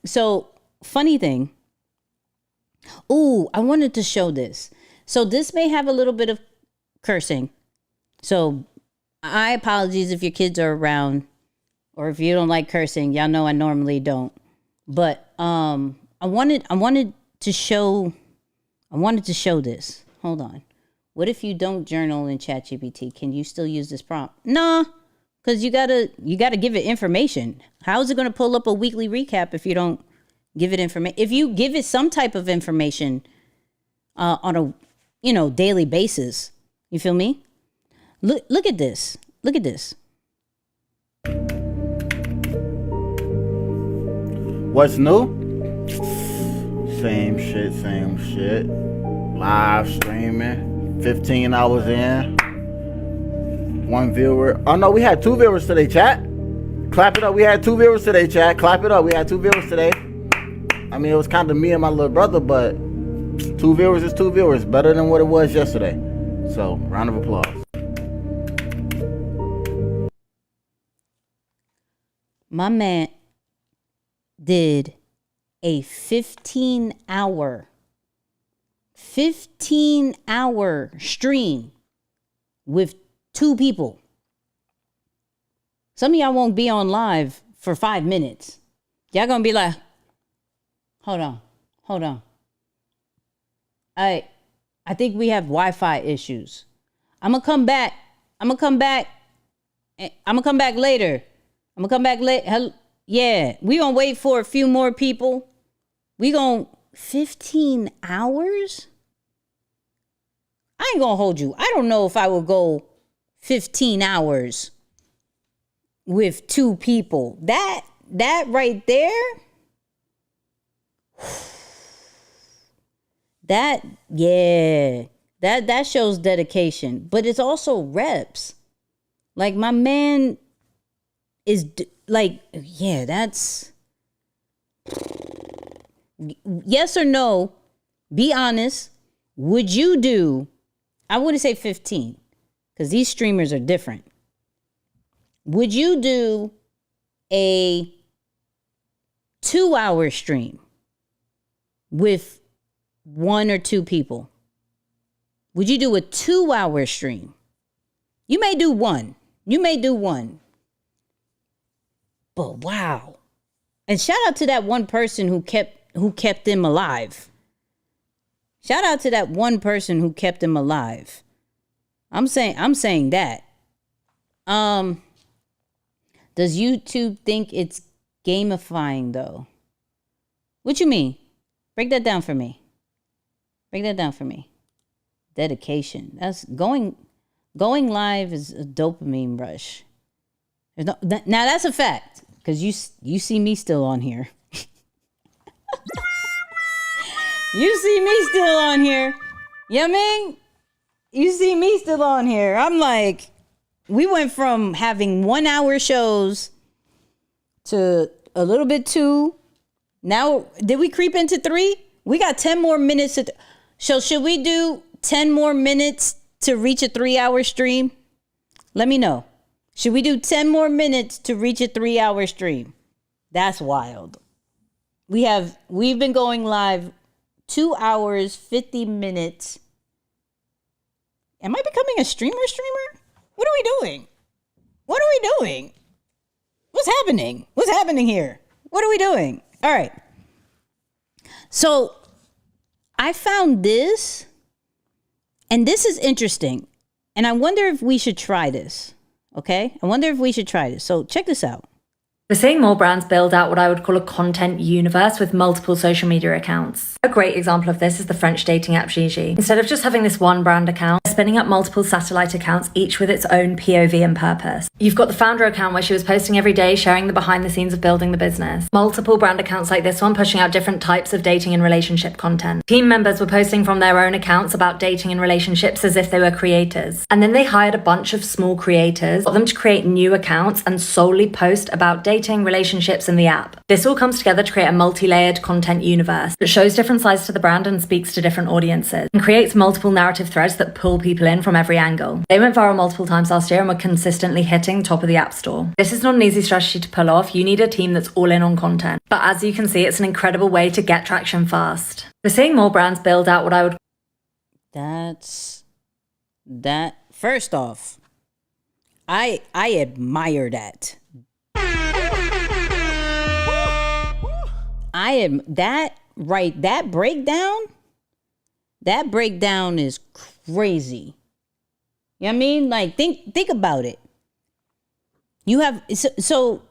So, funny thing. Ooh, I wanted to show this. So this may have a little bit of cursing. So I apologize if your kids are around or if you don't like cursing. Y'all know I normally don't. But I wanted to show this. Hold on. What if you don't journal in ChatGPT? Can you still use this prompt? Nah, because you gotta give it information. How is it gonna pull up a weekly recap if you don't give it information? If you give it some type of information on a daily basis, you feel me? Look at this. Look at this. What's new? Same shit. Live streaming. 15 hours in. One viewer. Oh no, we had 2 viewers today, chat. Clap it up. We had 2 viewers today, chat. Clap it up. We had 2 viewers today. I mean, it was kind of me and my little brother, but 2 viewers is 2 viewers. Better than what it was yesterday. So, round of applause. My man did a 15-hour stream with 2 people. Some of y'all won't be on live for 5 minutes. Y'all gonna be like, hold on. I think we have Wi-Fi issues. I'm gonna come back later. Yeah, we gonna wait for a few more people. 15 hours? I ain't gonna hold you. I don't know if I will go 15 hours with 2 people. That right there, that shows dedication, but it's also reps. Like my man is like, yeah, that's, yes or no, be honest. Would you do, I wouldn't say 15 because these streamers are different. Would you do a 2-hour stream with 1 or 2 people? Would you do a 2-hour stream? You may do one. But wow. And shout out to that one person who kept them alive. I'm saying that. Does YouTube think it's gamifying though? What you mean? Break that down for me. Dedication. That's going live is a dopamine rush. Now that's a fact. Because you see me still on here. You see me still on here. You know what I mean? You see me still on here. I'm like, we went from having 1-hour shows to a little bit 2. Now, did we creep into 3? We got 10 more minutes. So should we do 10 more minutes to reach a 3-hour stream? Let me know. Should we do 10 more minutes to reach a 3-hour stream? That's wild. We've been going live 2 hours, 50 minutes. Am I becoming a streamer? What are we doing? What are we doing? What's happening? What's happening here? What are we doing? All right. So I found this, and this is interesting. And I wonder if we should try this. Okay? I wonder if we should try this. So check this out. We're seeing more brands build out what I would call a content universe with multiple social media accounts. A great example of this is the French dating app Gigi. Instead of just having this one brand account, they're spinning up multiple satellite accounts, each with its own POV and purpose. You've got the founder account where she was posting every day, sharing the behind the scenes of building the business. Multiple brand accounts like this one pushing out different types of dating and relationship content. Team members were posting from their own accounts about dating and relationships as if they were creators. And then they hired a bunch of small creators, got them to create new accounts and solely post about dating, relationships, and the app. This all comes together to create a multi-layered content universe that shows different sides to the brand and speaks to different audiences, and creates multiple narrative threads that pull people in from every angle. They went viral multiple times last year and were consistently hitting top of the App Store. This is not an easy strategy to pull off. You need a team that's all in on content. But as you can see, it's an incredible way to get traction fast. We're seeing more brands build out what I would... First off, I admire that. That breakdown is crazy. You know what I mean? Like, think about it. You have, so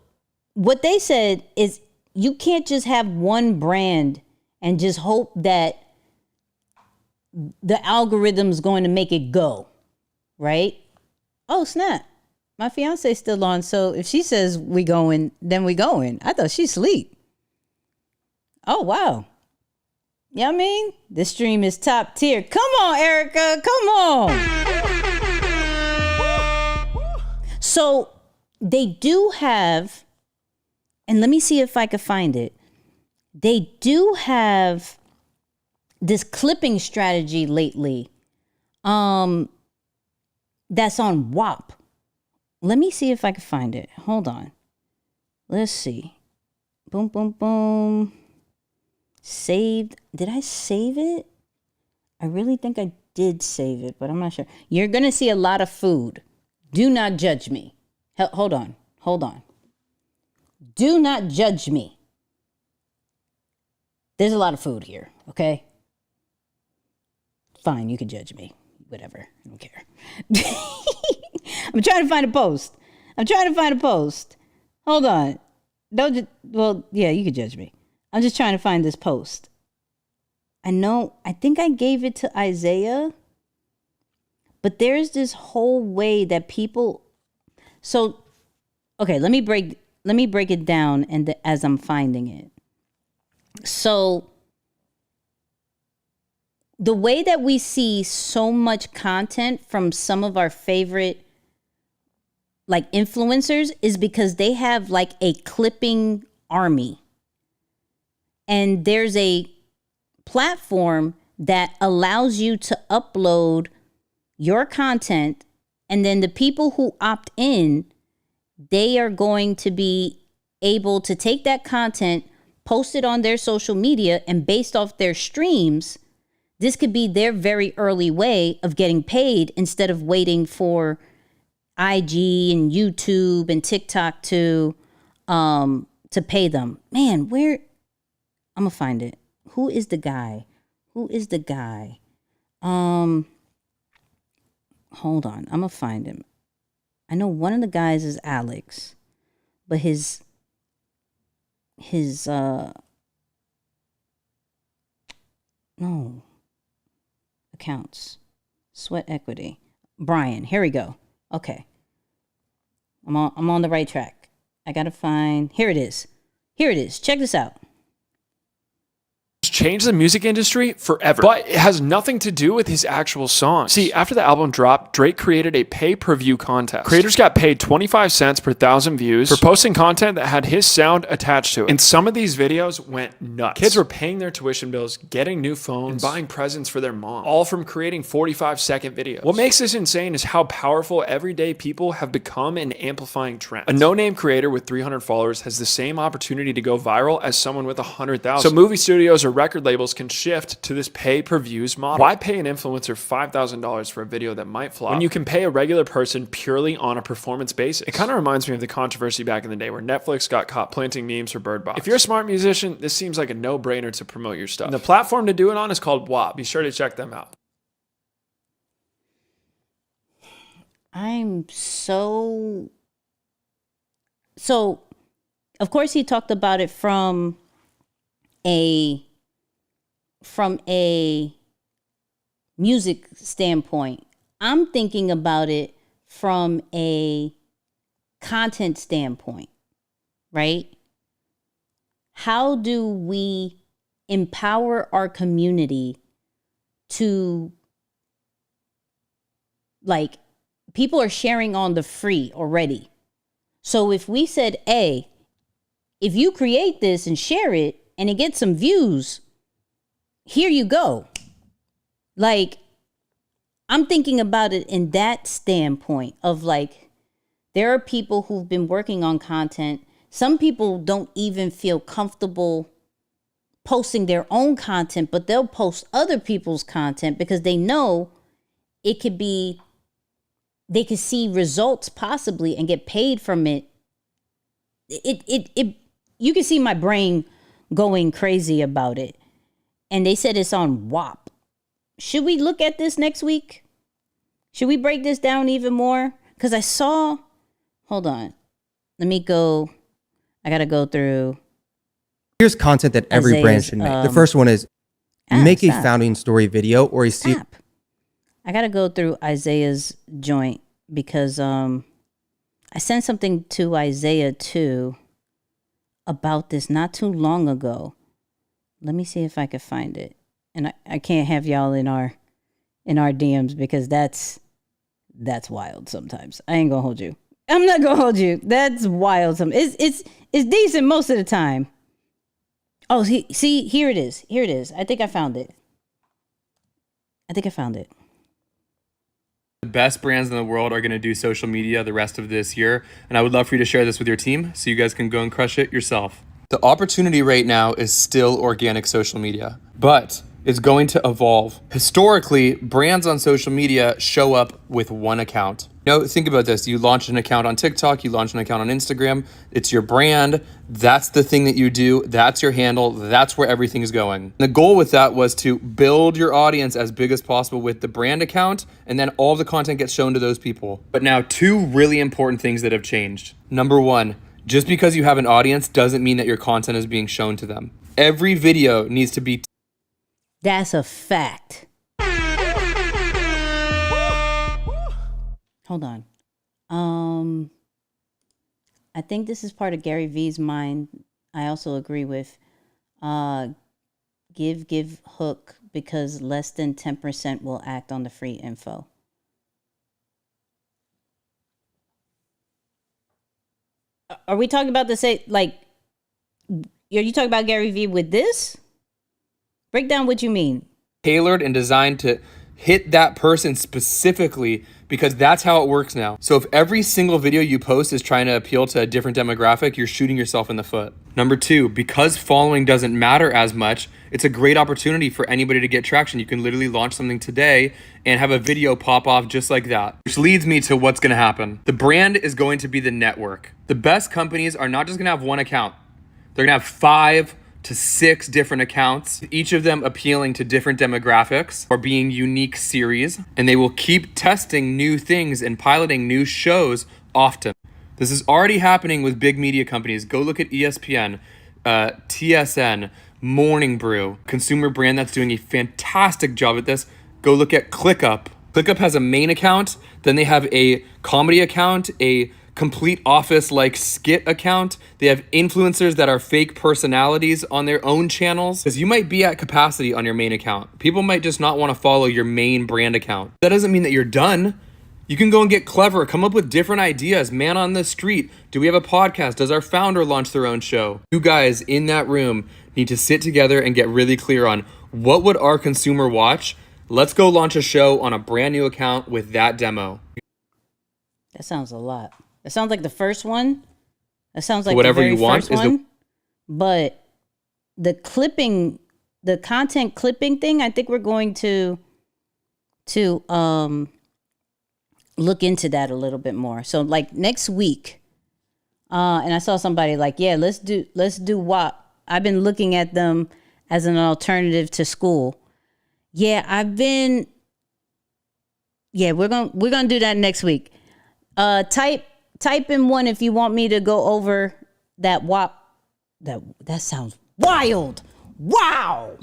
what they said is you can't just have one brand and just hope that the algorithm's going to make it go, right? Oh, snap. My fiance's still on, so if she says we going, then we going. I thought she's asleep. Oh, wow. You know what I mean? This stream is top tier. Come on, Erica. Come on. So they do have, and let me see if I can find it. They do have this clipping strategy lately. That's on WAP. Let me see if I can find it. Hold on. Let's see. Boom, boom, boom. Saved. Did I save it? I really think I did save it, but I'm not sure. You're going to see a lot of food. Do not judge me. Hold on. Do not judge me. There's a lot of food here, okay? Fine, you can judge me. Whatever. I don't care. I'm trying to find a post. Hold on. Well, yeah, you can judge me. I'm just trying to find this post. I think I gave it to Isaiah, but there's this whole way that people, so, okay, let me break it down as I'm finding it. So the way that we see so much content from some of our favorite like influencers is because they have like a clipping army. And there's a platform that allows you to upload your content, and then the people who opt in, they are going to be able to take that content, post it on their social media, and based off their streams, this could be their very early way of getting paid instead of waiting for IG and YouTube and TikTok to pay them. Man, I'm gonna find it. Who is the guy? Hold on. I'm gonna find him. I know one of the guys is Alex, but his accounts, sweat equity. Brian, here we go. Okay. I'm on the right track. I gotta find, here it is. Check this out. Changed the music industry forever, but it has nothing to do with his actual songs. See, after the album dropped, Drake created a pay-per-view contest. Creators got paid 25 cents per 1,000 views for posting content that had his sound attached to it. And some of these videos went nuts. Kids were paying their tuition bills, getting new phones, and buying presents for their mom, all from creating 45-second videos. What makes this insane is how powerful everyday people have become in amplifying trends. A no-name creator with 300 followers has the same opportunity to go viral as someone with 100,000. So movie studios are record labels can shift to this pay-per-views model. Why pay an influencer $5,000 for a video that might flop when you can pay a regular person purely on a performance basis? It kind of reminds me of the controversy back in the day where Netflix got caught planting memes for Bird Box. If you're a smart musician, this seems like a no-brainer to promote your stuff. And the platform to do it on is called WAP. Be sure to check them out. I'm so, of course he talked about it from a music standpoint. I'm thinking about it from a content standpoint, right? How do we empower our community to, like, people are sharing on the free already. So if we said, hey, if you create this and share it and it gets some views, here you go. Like, I'm thinking about it in that standpoint of, like, there are people who've been working on content. Some people don't even feel comfortable posting their own content, but they'll post other people's content because they know it could be, they could see results possibly and get paid from it. You can see my brain going crazy about it. And they said it's on WAP. Should we look at this next week? Should we break this down even more? Because I saw, hold on. Let me go. I got to go through. Here's content that every brand should make. The first one is make a founding story video or a I got to go through Isaiah's joint because I sent something to Isaiah too about this not too long ago. Let me see if I can find it. And I can't have y'all in our DMs because that's wild sometimes. I ain't gonna hold you. I'm not gonna hold you. That's wild. It's decent most of the time. Oh, see, here it is. Here it is. I think I found it. The best brands in the world are going to do social media the rest of this year, and I would love for you to share this with your team so you guys can go and crush it yourself. The opportunity right now is still organic social media, but it's going to evolve. Historically, brands on social media show up with one account. Think about this. You launch an account on TikTok, you launch an account on Instagram. It's your brand. That's the thing that you do. That's your handle. That's where everything is going. The goal with that was to build your audience as big as possible with the brand account, and then all the content gets shown to those people. But now, two really important things that have changed. Number one, just because you have an audience doesn't mean that your content is being shown to them. Every video needs to be... That's a fact. Hold on. I think this is part of Gary V's mind. I also agree with give hook because less than 10% will act on the free info. Are we talking about the same, like, are you talking about Gary V with this? Break down what you mean. Tailored and designed to hit that person specifically because that's how it works now. So if every single video you post is trying to appeal to a different demographic, you're shooting yourself in the foot. Number two, because following doesn't matter as much, it's a great opportunity for anybody to get traction. You can literally launch something today and have a video pop off just like that. Which leads me to what's gonna happen. The brand is going to be the network. The best companies are not just gonna have one account. They're gonna have 5 to 6 different accounts, each of them appealing to different demographics or being unique series, and they will keep testing new things and piloting new shows often. This is already happening with big media companies. Go look at ESPN, TSN, Morning Brew, consumer brand that's doing a fantastic job at this. Go look at ClickUp. ClickUp has a main account, then they have a comedy account, a complete office like skit account. They have influencers that are fake personalities on their own channels because you might be at capacity on your main account. People might just not want to follow your main brand account. That doesn't mean that you're done. You can go and get clever, come up with different ideas. Man on the street, do we have a podcast? Does our founder launch their own show? You guys in that room need to sit together and get really clear on what would our consumer watch? Let's go launch a show on a brand new account with that demo. That sounds a lot. It sounds like the first one. It sounds like whatever the very you want first one. But the clipping the content clipping thing, I think we're going to look into that a little bit more. So like next week, and I saw somebody like, yeah, let's do WAP. I've been looking at them as an alternative to school. Yeah, we're gonna do that next week. Type in one if you want me to go over that WAP. That sounds wild. Wow.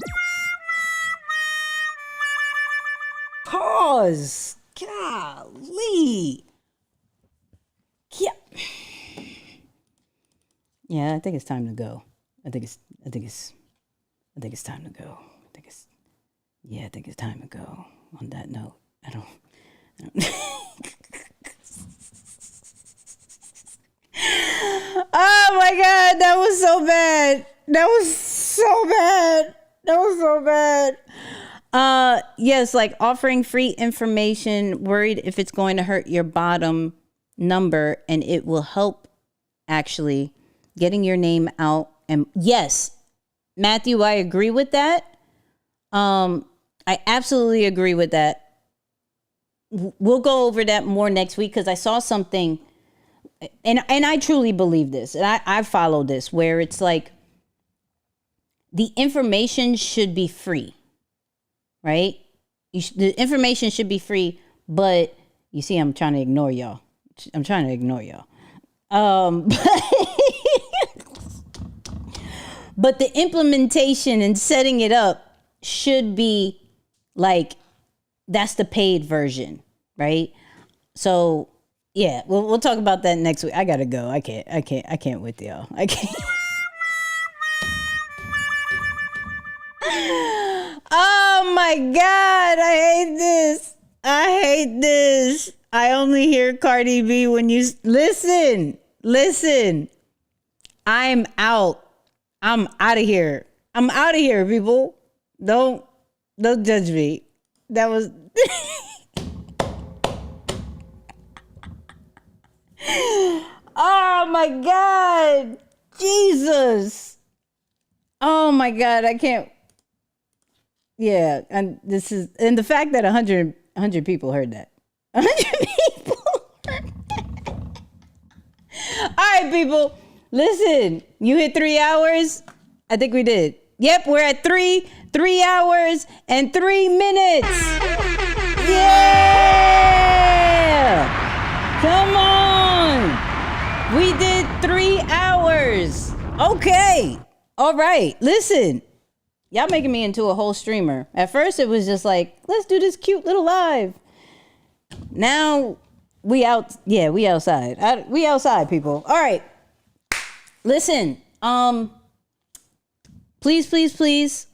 Pause. Golly. Yeah. Yeah, I think it's time to go. I think it's time to go. I think it's time to go. On that note, I don't Oh my God, that was so bad. Yes, like offering free information, worried if it's going to hurt your bottom number, and it will help actually getting your name out. And yes, Matthew, I agree with that. I absolutely agree with that. We'll go over that more next week because I saw something, and I truly believe this, and I follow this, where it's like the information should be free, right? The information should be free, but you see, I'm trying to ignore y'all. But the implementation and setting it up should be like, that's the paid version, right? So yeah, we'll talk about that next week. I gotta go. I can't with y'all. I can't. Oh my God, I hate this. I only hear Cardi B when you listen. I'm out of here. People. Don't judge me. That was oh my God. Jesus. Oh my God, I can't. Yeah, and the fact that 100 people heard that. 100 people heard that. All right, people, listen. You hit 3 hours? I think we did. Yep, we're at 3 hours and 3 minutes. Yeah! Come on. We did 3 hours. Okay. All right. Listen. Y'all making me into a whole streamer. At first, it was just like, let's do this cute little live. Now, we out. Yeah, we outside. We outside, people. All right. Listen. Please.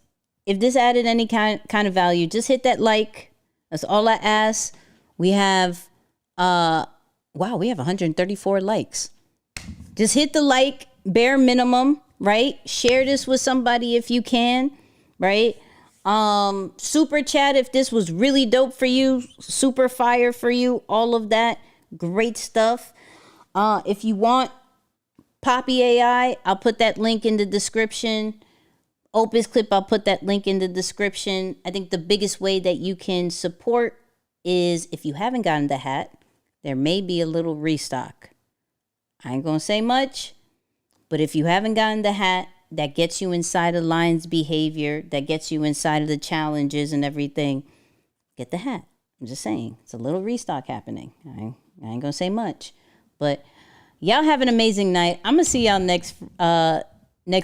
If this added any kind of value, just hit that like. That's all I ask. We have, we have 134 likes. Just hit the like, bare minimum, right? Share this with somebody if you can. Right? Super chat if this was really dope for you, super fire for you, all of that great stuff. If you want Poppy AI, I'll put that link in the description. Opus Clip, I'll put that link in the description. I think the biggest way that you can support is if you haven't gotten the hat, there may be a little restock. I ain't gonna say much, but if you haven't gotten the hat, that gets you inside of Lion's behavior, that gets you inside of the challenges and everything, get the hat. I'm just saying, it's a little restock happening. I ain't gonna say much, but y'all have an amazing night. I'm gonna see y'all next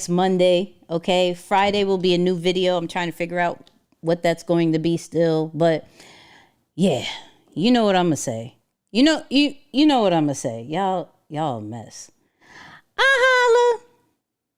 Monday. Okay, Friday will be a new video. I'm trying to figure out what that's going to be still, but yeah, you know what I'm gonna say. You know what I'm gonna say. Y'all a mess.